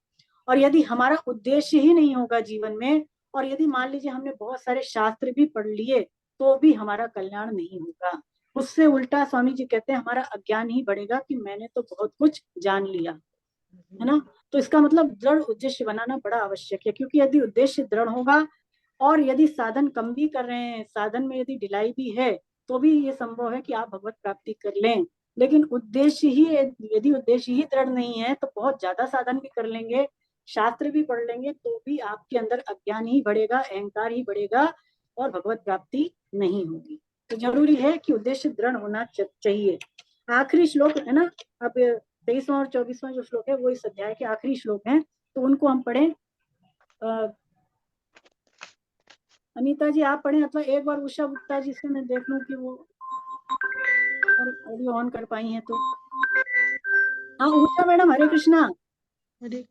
S2: और यदि हमारा उद्देश्य ही नहीं होगा जीवन में, और यदि मान लीजिए हमने बहुत सारे शास्त्र भी पढ़ लिए तो भी हमारा कल्याण नहीं होगा। उससे उल्टा स्वामी जी कहते हैं हमारा अज्ञान ही बढ़ेगा कि मैंने तो बहुत कुछ जान लिया, है ना। तो इसका मतलब दृढ़ उद्देश्य बनाना बड़ा आवश्यक है। क्योंकि यदि उद्देश्य दृढ़ होगा और यदि साधन कम भी कर रहे हैं, साधन में यदि ढिलाई भी है, तो भी ये संभव है कि आप भगवत प्राप्ति कर लें। लेकिन यदि उद्देश्य ही दृढ़ नहीं है तो बहुत ज्यादा साधन भी कर लेंगे, शास्त्र भी पढ़ लेंगे, तो भी आपके अंदर अज्ञान ही बढ़ेगा, अहंकार ही बढ़ेगा और भगवत प्राप्ति नहीं होगी। तो जरूरी है कि उद्देश्य दृढ़ होना चाहिए। आखिरी श्लोक है ना, अब 23वां और 24वां जो श्लोक है वो इस अध्याय के आखिरी श्लोक हैं, तो उनको हम पढ़ें। अनीता जी आप पढ़ें, अथवा एक बार उषा गुप्ता जी से मैं देख लूं कि वो ऑडियो ऑन कर पाई हैं तो। हाँ उषा मैडम, हरे कृष्णा।
S3: हरे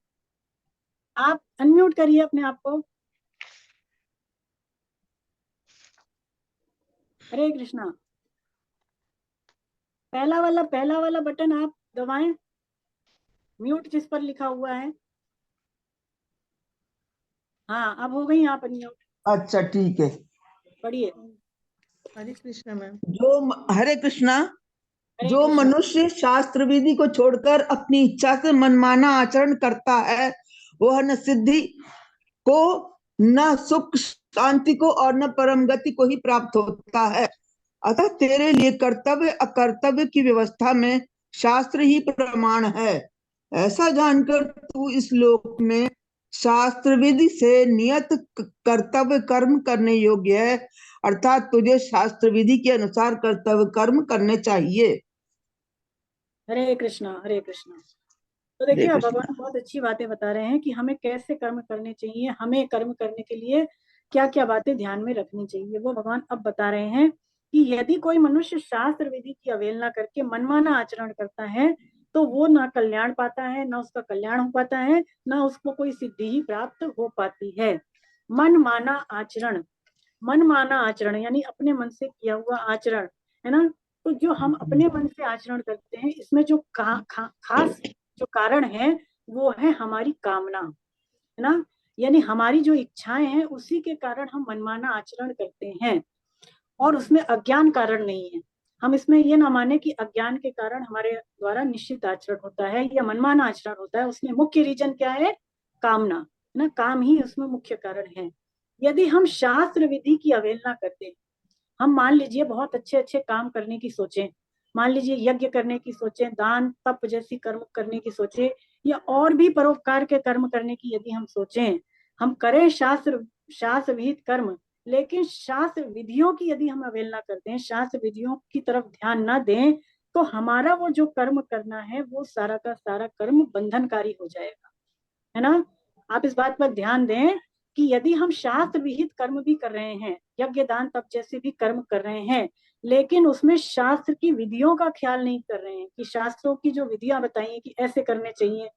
S2: आप अनम्यूट करिए अपने आप को। हरे कृष्णा। पहला वाला बटन आप दबाएं, म्यूट जिस पर लिखा हुआ है। हाँ अब हो गई आप अनम्यूट।
S6: अच्छा ठीक है।
S2: पढ़िए।
S3: हरे कृष्णा मैम।
S6: हरे कृष्णा।
S2: हरे
S6: जो
S2: कृष्णा।
S6: मनुष्य शास्त्र विधि को छोड़कर अपनी इच्छा से मनमाना आचरण करता है वह न सिद्धि को, न सुख शांति को और न परम गति को ही प्राप्त होता है। अतः तेरे लिए कर्तव्य अकर्तव्य की व्यवस्था में शास्त्र ही प्रमाण है। ऐसा जानकर तू इस लोक में शास्त्र विधि से नियत कर्तव्य कर्म करने योग्य है, अर्थात तुझे शास्त्र विधि के अनुसार कर्तव्य कर्म करने चाहिए।
S2: हरे कृष्णा हरे कृष्णा। तो देखिए
S6: हरे
S2: अब भगवान
S6: कृष्णा।
S2: बहुत अच्छी बातें बता रहे हैं कि हमें कैसे कर्म करने चाहिए, हमें कर्म करने के लिए क्या क्या बातें ध्यान में रखनी चाहिए, वो भगवान अब बता रहे हैं कि यदि कोई मनुष्य शास्त्र विधि की अवहेलना करके मनमाना आचरण करता है तो वो ना कल्याण पाता है, ना उसका कल्याण हो पाता है, ना उसको कोई सिद्धि ही प्राप्त हो पाती है। मनमाना आचरण, मनमाना आचरण यानी अपने मन से किया हुआ आचरण, है ना। तो जो हम अपने मन से आचरण करते हैं इसमें जो खास जो कारण है वो है हमारी कामना, है ना। यानी हमारी जो इच्छाएं हैं उसी के कारण हम मनमाना आचरण करते हैं और उसमें अज्ञान कारण नहीं है। हम इसमें ये ना माने कि अज्ञान के कारण हमारे द्वारा निश्चित आचरण होता है या मनमाना आचरण होता है। उसमें मुख्य रीजन क्या है? कामना, है ना। काम ही उसमें मुख्य कारण है। यदि हम शास्त्र विधि की अवहेलना करते हैं, हम मान लीजिए बहुत अच्छे अच्छे काम करने की सोचें, मान लीजिए यज्ञ करने की सोचें, दान तप जैसी कर्म करने की सोचें, या और भी परोपकार के कर्म करने की यदि हम सोचें, हम करें शास्त्र विहित कर्म, लेकिन शास्त्र विधियों की यदि हम अवहेलना करते हैं, शास्त्र विधियों की तरफ ध्यान ना दें, तो हमारा वो जो कर्म करना है वो सारा का सारा कर्म बंधनकारी हो जाएगा, है ना। आप इस बात पर ध्यान दें कि यदि हम शास्त्र विहित कर्म भी कर रहे हैं, यज्ञ दान तप जैसे भी कर्म कर रहे हैं, लेकिन उसमें शास्त्र की विधियों का ख्याल नहीं कर रहे हैं कि शास्त्रों की जो विधियां बताई हैं कि ऐसे करने चाहिए,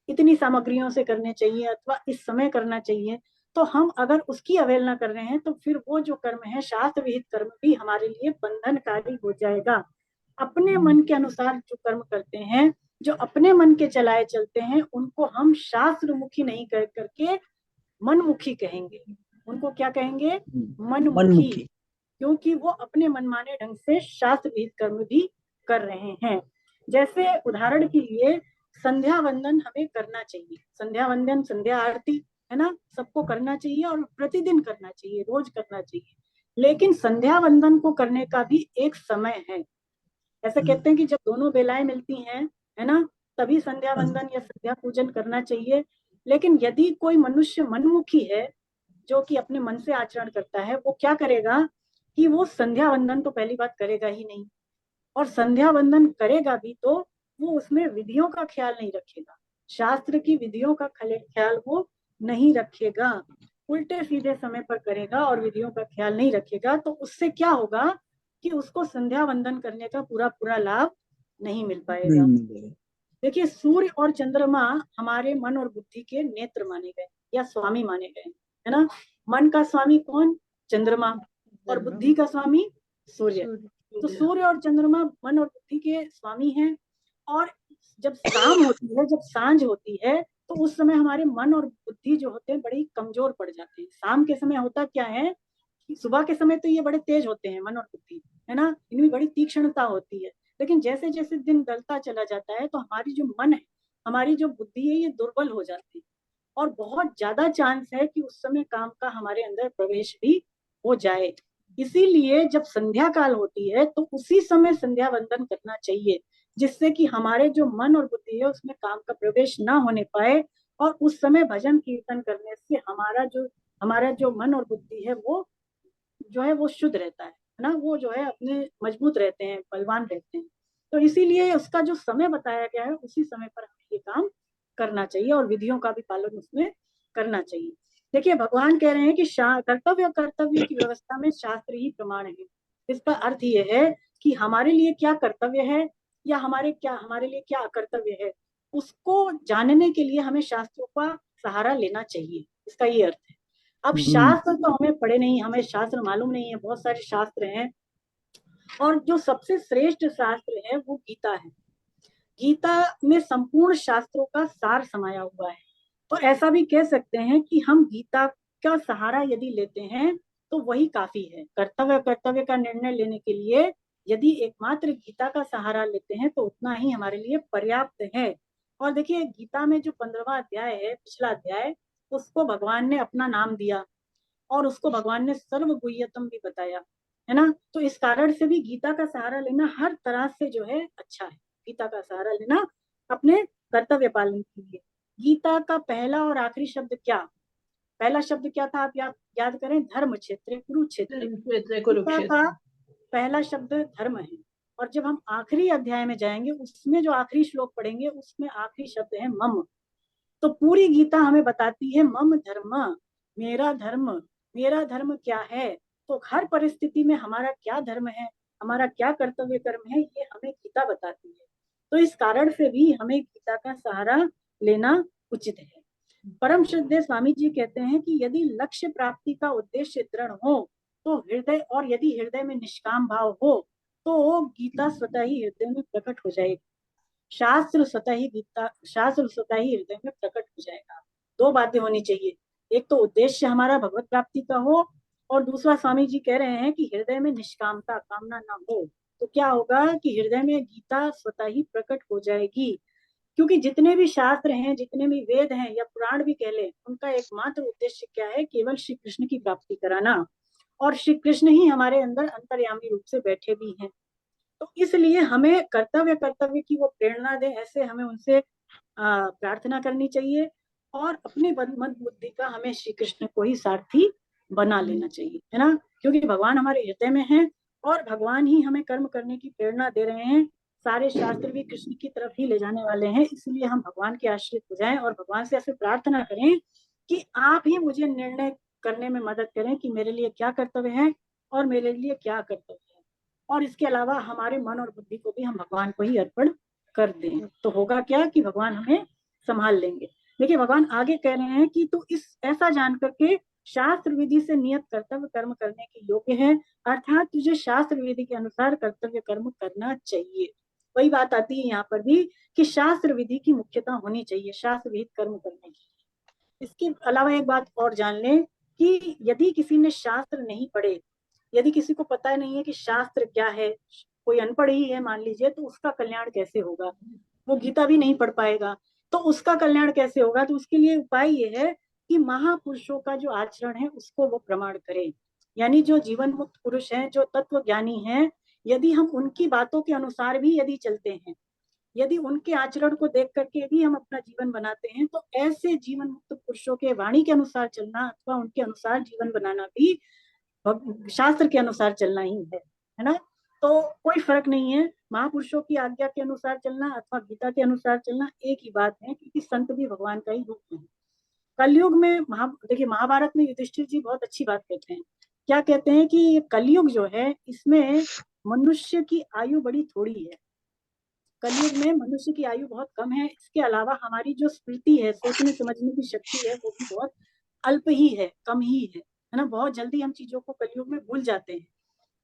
S2: इतनी सामग्रियों से करने चाहिए अथवा इस समय करना चाहिए, तो हम अगर उसकी अवहेलना कर रहे हैं तो फिर वो जो कर्म है शास्त्र विहित कर्म भी हमारे लिए बंधनकारी हो जाएगा। अपने मन के अनुसार जो कर्म करते हैं, जो अपने मन के चलाए चलते हैं, उनको हम शास्त्र मुखी नहीं कर करके मनमुखी कहेंगे। उनको क्या कहेंगे? मनमुखी, क्योंकि वो अपने मनमाने ढंग से शास्त्र विहित कर्म भी कर रहे हैं। जैसे उदाहरण के लिए संध्या वंदन हमें करना चाहिए, संध्या वंदन संध्या आरती, है ना, सबको करना चाहिए और प्रतिदिन करना चाहिए, रोज करना चाहिए। लेकिन संध्या वंदन को करने का भी एक समय है। ऐसा कहते हैं कि जब दोनों बेलाएं मिलती हैं, है ना, तभी संध्या वंदन या संध्या पूजन करना चाहिए। लेकिन यदि कोई मनुष्य मनमुखी है, जो कि अपने मन से आचरण करता है, वो क्या करेगा कि वो संध्या वंदन तो पहली बात करेगा ही नहीं, और संध्या वंदन करेगा भी तो वो उसमें विधियों का ख्याल नहीं रखेगा, शास्त्र की विधियों का ख्याल वो नहीं रखेगा, उल्टे सीधे समय पर करेगा और विधियों का ख्याल नहीं रखेगा। तो उससे क्या होगा कि उसको संध्या वंदन करने का पूरा पूरा लाभ नहीं मिल पाएगा। देखिए सूर्य और चंद्रमा हमारे मन और बुद्धि के नेत्र माने गए या स्वामी माने गए, है ना। मन का स्वामी कौन? चंद्रमा, और बुद्धि का स्वामी सूर्य। तो सूर्य और चंद्रमा मन और बुद्धि के स्वामी हैं। और जब शाम होती है, जब सांझ होती है, तो उस समय हमारे मन और बुद्धि जो होते हैं बड़ी कमजोर पड़ जाते हैं। शाम के समय होता क्या है कि सुबह के समय तो ये बड़े तेज होते हैं मन और बुद्धि, है ना, इनमें बड़ी तीक्ष्णता होती है। लेकिन जैसे जैसे दिन ढलता चला जाता है तो हमारी जो मन है, हमारी जो बुद्धि है, ये दुर्बल हो जाती है और बहुत ज्यादा चांस है कि उस समय काम का हमारे अंदर प्रवेश भी हो जाए। इसीलिए जब संध्या काल होती है तो उसी समय संध्या वंदन करना चाहिए, जिससे कि हमारे जो मन और बुद्धि है उसमें काम का प्रवेश ना होने पाए, और उस समय भजन कीर्तन करने से हमारा जो मन और बुद्धि है वो जो है वो शुद्ध रहता है ना, वो जो है अपने मजबूत रहते हैं, बलवान रहते हैं। तो इसीलिए उसका जो समय बताया गया है उसी समय पर हमें ये काम करना चाहिए और विधियों का भी पालन उसमें करना चाहिए। देखिए भगवान कह रहे हैं कि कर्तव्य की व्यवस्था में शास्त्र ही प्रमाण है। इसका अर्थ ये है कि हमारे लिए क्या कर्तव्य है या हमारे लिए क्या अकर्तव्य है, उसको जानने के लिए हमें शास्त्रों का सहारा लेना चाहिए, इसका ये अर्थ है। अब शास्त्र तो हमें पढ़े नहीं, हमें शास्त्र मालूम नहीं है, बहुत सारे शास्त्र हैं और जो सबसे श्रेष्ठ शास्त्र है वो गीता है। गीता में संपूर्ण शास्त्रों का सार समाया हुआ है। तो ऐसा भी कह सकते हैं कि हम गीता का सहारा यदि लेते हैं तो वही काफी है कर्तव्य का निर्णय लेने के लिए। यदि एकमात्र गीता का सहारा लेते हैं तो उतना ही हमारे लिए पर्याप्त है। और देखिए गीता में जो 15वां अध्याय है, पिछला अध्याय, उसको भगवान ने अपना नाम दिया और उसको भगवान ने सर्व गुह्यतम भी बताया, है ना। तो इस कारण से भी गीता का सहारा लेना हर तरह से जो है अच्छा है। गीता का सहारा लेना अपने कर्तव्य पालन के लिए। गीता का पहला और आखिरी शब्द क्या, पहला शब्द क्या था, आप याद करें, धर्म क्षेत्र, कुरुक्षेत्र। गीता का पहला शब्द धर्म है। और जब हम आखिरी अध्याय में जाएंगे, उसमें जो आखिरी श्लोक पढ़ेंगे, उसमें आखिरी शब्द है मम। तो पूरी गीता हमें बताती है मम धर्म, मेरा धर्म, मेरा धर्म क्या है। तो हर परिस्थिति में हमारा क्या धर्म है, हमारा क्या कर्तव्य कर्म है, ये हमें गीता बताती है। तो इस कारण से भी हमें गीता का सहारा लेना उचित है। परम श्रद्धेय स्वामी जी कहते हैं कि यदि लक्ष्य प्राप्ति का उद्देश्य दृढ़ हो तो हृदय, और यदि हृदय में निष्काम भाव हो तो गीता स्वतः ही हृदय में प्रकट हो जाएगी। शास्त्र स्वतः ही हृदय में प्रकट हो जाएगा। दो बातें होनी चाहिए, एक तो उद्देश्य हमारा भगवत प्राप्ति का हो, और दूसरा स्वामी जी कह रहे हैं कि हृदय में निष्कामता, कामना ना हो। तो क्या होगा कि हृदय में गीता स्वतः ही प्रकट हो जाएगी। क्योंकि जितने भी शास्त्र हैं, जितने भी वेद हैं या पुराण भी कह लें, उनका एकमात्र उद्देश्य क्या है, केवल श्री कृष्ण की प्राप्ति कराना। और श्री कृष्ण ही हमारे अंदर अंतर्यामी रूप से बैठे भी हैं। तो इसलिए हमें कर्तव्य की वो प्रेरणा दे, ऐसे हमें उनसे प्रार्थना करनी चाहिए। और अपनी मद बुद्धि का हमें श्री कृष्ण को ही सारथी बना लेना चाहिए, है ना। क्योंकि भगवान हमारे हृदय में है और भगवान ही हमें कर्म करने की प्रेरणा दे रहे हैं। सारे शास्त्र भी कृष्ण की तरफ ही ले जाने वाले हैं। इसलिए हम भगवान के आश्रित हो जाएं और भगवान से ऐसे प्रार्थना करें कि आप ही मुझे निर्णय करने में मदद करें कि मेरे लिए क्या कर्तव्य है और मेरे लिए क्या कर्तव्य है। और इसके अलावा हमारे मन और बुद्धि को भी हम भगवान को ही अर्पण कर दें। तो होगा क्या कि भगवान हमें संभाल लेंगे। देखिए भगवान आगे कह रहे हैं कि तू इस ऐसा जान करके शास्त्र विधि से नियत कर्तव्य कर्म करने के योग्य है, अर्थात तुझे शास्त्र विधि के अनुसार कर्तव्य कर्म करना चाहिए। वही बात आती है यहाँ पर भी कि शास्त्र विधि की मुख्यता होनी चाहिए शास्त्र विहित कर्म करने की। इसके अलावा एक बात और जान लें कि यदि किसी ने शास्त्र नहीं पढ़े, यदि किसी को पता नहीं है कि शास्त्र क्या है, कोई अनपढ़ ही है मान लीजिए, तो उसका कल्याण कैसे होगा। वो गीता भी नहीं पढ़ पाएगा तो उसका कल्याण कैसे होगा। तो उसके लिए उपाय ये है कि महापुरुषों का जो आचरण है उसको वो प्रमाण करें। यानी जो जीवन मुक्त पुरुष हैं, जो तत्व ज्ञानी हैं, यदि हम उनकी बातों के अनुसार भी यदि चलते हैं, यदि उनके आचरण को देख करके भी हम अपना जीवन बनाते हैं, तो ऐसे जीवन मुक्त पुरुषों के वाणी के अनुसार चलना अथवा उनके अनुसार जीवन बनाना भी शास्त्र के अनुसार चलना ही है ना। तो कोई फर्क नहीं है, महापुरुषों की आज्ञा के अनुसार चलना अथवा गीता के अनुसार चलना एक ही बात है, क्योंकि संत भी भगवान का ही रूप है। कलयुग में देखिए महाभारत में युधिष्ठिर जी बहुत अच्छी बात कहते हैं। क्या कहते हैं कि ये कलयुग जो है, इसमें मनुष्य की आयु बड़ी थोड़ी है। कलयुग में मनुष्य की आयु बहुत कम है। इसके अलावा हमारी जो स्मृति है, सोचने समझने की शक्ति है, वो भी बहुत अल्प ही है, कम ही है ना। बहुत जल्दी हम चीजों को कलयुग में भूल जाते हैं।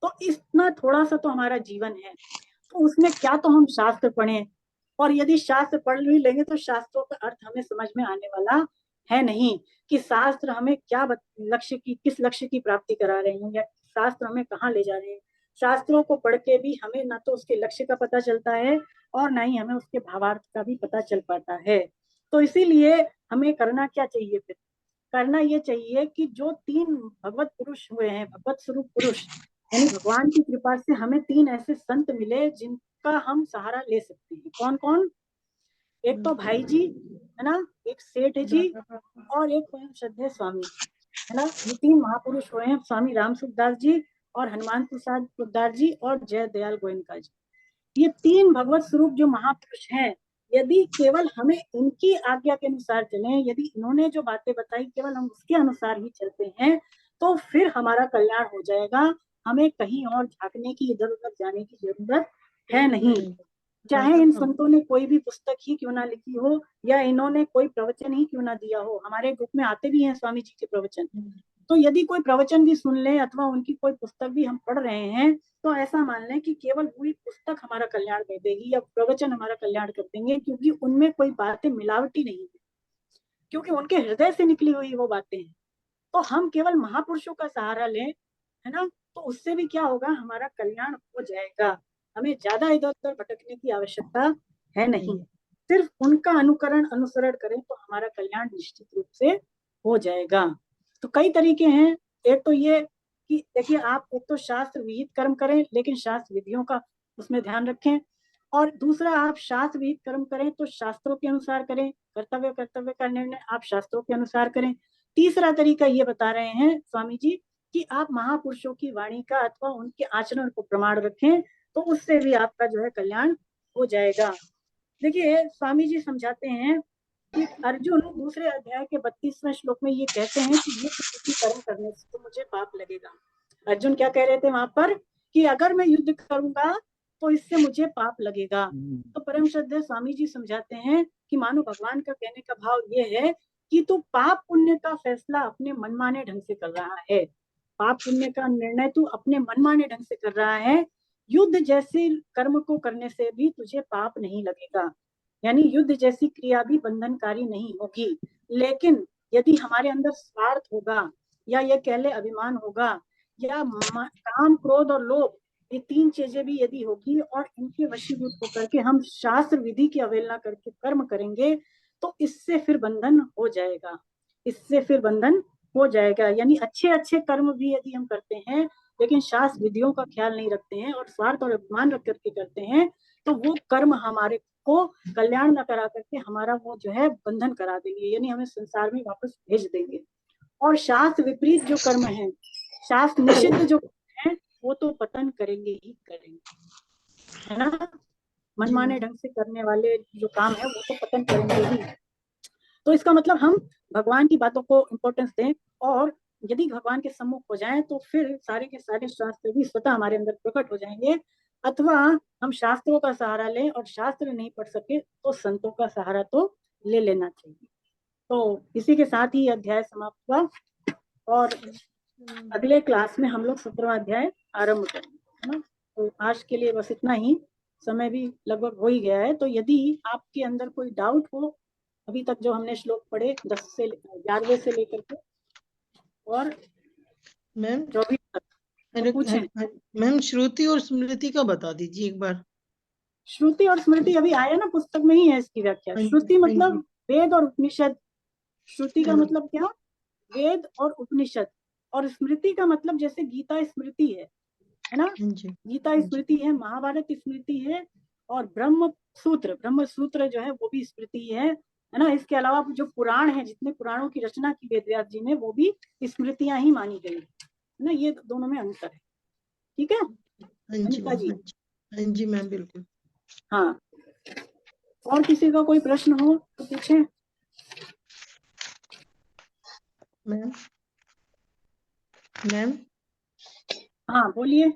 S2: तो इतना थोड़ा सा तो हमारा जीवन है, तो उसमें क्या तो हम शास्त्र पढ़ें, और यदि शास्त्र पढ़ भी लेंगे तो शास्त्रों का अर्थ हमें समझ में आने वाला है नहीं कि शास्त्र हमें क्या किस लक्ष्य की प्राप्ति करा रहे हैं, या शास्त्र हमें कहाँ ले जा रहे हैं। शास्त्रों को पढ़ के भी हमें ना तो उसके लक्ष्य का पता चलता है और ना ही हमें उसके भावार्थ का भी पता चल पाता है। तो इसीलिए हमें करना क्या चाहिए, फिर करना ये चाहिए कि जो 3 भगवत पुरुष हुए हैं, भगवत स्वरूप पुरुष, यानी भगवान की कृपा से हमें 3 ऐसे संत मिले जिनका हम सहारा ले सकते हैं। कौन कौन? एक तो भाई जी है ना, एक सेठ जी, और एक परम श्रद्धेय स्वामी जी, है ना। ये 3 महापुरुष हुए हैं, स्वामी राम सुखदास जी और हनुमान प्रसाद पोद्दार जी और जय दयाल गोयनका जी। ये 3 भगवत स्वरूप जो महापुरुष हैं, यदि केवल हमें इनकी आज्ञा के अनुसार चलें, यदि इन्होंने जो बातें बताई केवल हम उसके अनुसार ही चलते हैं, तो फिर हमारा कल्याण हो जाएगा। हमें कहीं और झांकने की, इधर उधर जाने की जरूरत है नहीं। चाहे इन संतों ने कोई भी पुस्तक ही क्यों ना लिखी हो, या इन्होंने कोई प्रवचन ही क्यों ना दिया हो। हमारे ग्रुप में आते भी हैं स्वामी जी के प्रवचन, तो यदि कोई प्रवचन भी सुन ले अथवा उनकी कोई पुस्तक भी हम पढ़ रहे हैं, तो ऐसा मान लें कि केवल वही पुस्तक हमारा कल्याण कर देगी या प्रवचन हमारा कल्याण कर देंगे, क्योंकि उनमें कोई बातें मिलावटी नहीं है, क्योंकि उनके हृदय से निकली हुई वो बातें हैं। तो हम केवल महापुरुषों का सहारा लें, है ना, तो उससे भी क्या होगा, हमारा कल्याण हो जाएगा। हमें ज्यादा इधर उधर भटकने की आवश्यकता है नहीं, सिर्फ उनका अनुकरण अनुसरण करें तो हमारा कल्याण निश्चित रूप से हो जाएगा। तो कई तरीके हैं। एक तो ये कि देखिए, आप एक तो शास्त्र विहित कर्म करें, लेकिन शास्त्र विधियों का उसमें ध्यान रखें। और दूसरा, आप शास्त्र विहित कर्म करें तो शास्त्रों के अनुसार करें, कर्तव्य का निर्णय आप शास्त्रों के अनुसार करें। तीसरा तरीका ये बता रहे हैं स्वामी जी कि आप महापुरुषों की वाणी का अथवा उनके आचरण को प्रमाण रखें, तो उससे भी आपका जो है कल्याण हो जाएगा। देखिए, स्वामी जी समझाते हैं कि अर्जुन दूसरे अध्याय के 32वें श्लोक में ये कहते हैं कि युद्ध कर्म करने से तो मुझे पाप लगेगा। अर्जुन क्या कह रहे थे वहां पर कि अगर मैं युद्ध करूंगा तो इससे मुझे पाप लगेगा। तो परम श्रद्धेय स्वामी जी समझाते हैं कि मानो भगवान का कहने का भाव ये है कि तू पाप पुण्य का फैसला अपने मनमाने ढंग से कर रहा है, पाप पुण्य का निर्णय तू अपने मनमाने ढंग से कर रहा है। युद्ध जैसे कर्म को करने से भी तुझे पाप नहीं लगेगा, यानी युद्ध जैसी क्रिया भी बंधनकारी नहीं होगी। लेकिन यदि हमारे अंदर स्वार्थ होगा, या ये कह ले अभिमान होगा, या काम क्रोध और लोभ, ये तीन चीजें भी यदि होगी और इनके वशीभूत होकर के हम शास्त्र विधि की अवहेलना करके कर्म करेंगे, तो इससे फिर बंधन हो जाएगा, इससे फिर बंधन हो जाएगा। यानी अच्छे अच्छे कर्म भी यदि हम करते हैं लेकिन शास्त्र विधियों का ख्याल नहीं रखते हैं और स्वार्थ और अभिमान रख करके करते हैं, तो वो कर्म हमारे को कल्याण न करा करके हमारा वो जो है बंधन करा देंगे, यानी हमें संसार में वापस भेज देंगे। और शास्त्र विपरीत जो कर्म है, शास्त्र निषिद्ध जो है, वो तो पतन करेंगे ही करेंगे, है ना। मनमाने ढंग से करने वाले जो काम है वो तो पतन करेंगे ही। तो इसका मतलब हम भगवान की बातों को इम्पोर्टेंस दें, और यदि भगवान के सम्मुख हो जाएं तो फिर सारे के सारे शास्त्र भी स्वतः हमारे अंदर प्रकट हो जाएंगे। अथवा हम शास्त्रों का सहारा लें और शास्त्र नहीं पढ़ सके तो संतों का सहारा तो ले लेना चाहिए। तो इसी के साथ ही अध्याय समाप्त हुआ, और अगले क्लास में हम लोग 17वां अध्याय आरंभ करेंगे, है ना। तो आज के लिए बस इतना ही, समय भी लगभग हो ही गया है। तो यदि आपके अंदर कोई डाउट हो, अभी तक जो हमने श्लोक पढ़े 10 से 11वें से लेकर के और
S3: मैम
S2: 24 तक, पूछें।
S3: मैम श्रुति और स्मृति का बता दीजिए एक बार।
S2: श्रुति और स्मृति अभी आया ना, पुस्तक में ही है इसकी व्याख्या। श्रुति मतलब वेद और उपनिषद, श्रुति का मतलब क्या, वेद और उपनिषद, और स्मृति का मतलब जैसे गीता स्मृति है ना, गीता स्मृति है, महाभारत स्मृति है, और ब्रह्म सूत्र जो है वो भी स्मृति है ना। इसके अलावा जो पुराण है, जितने पुराणों की रचना की वेदव्यास जी ने, वो भी स्मृतियां ही मानी गई है ना। ये दोनों में अंतर है, ठीक है अनिता जी।
S3: हाँ जी मैम, बिल्कुल।
S2: हाँ, और किसी का कोई प्रश्न हो तो पूछे।
S3: मैम मैम
S2: हाँ बोलिए।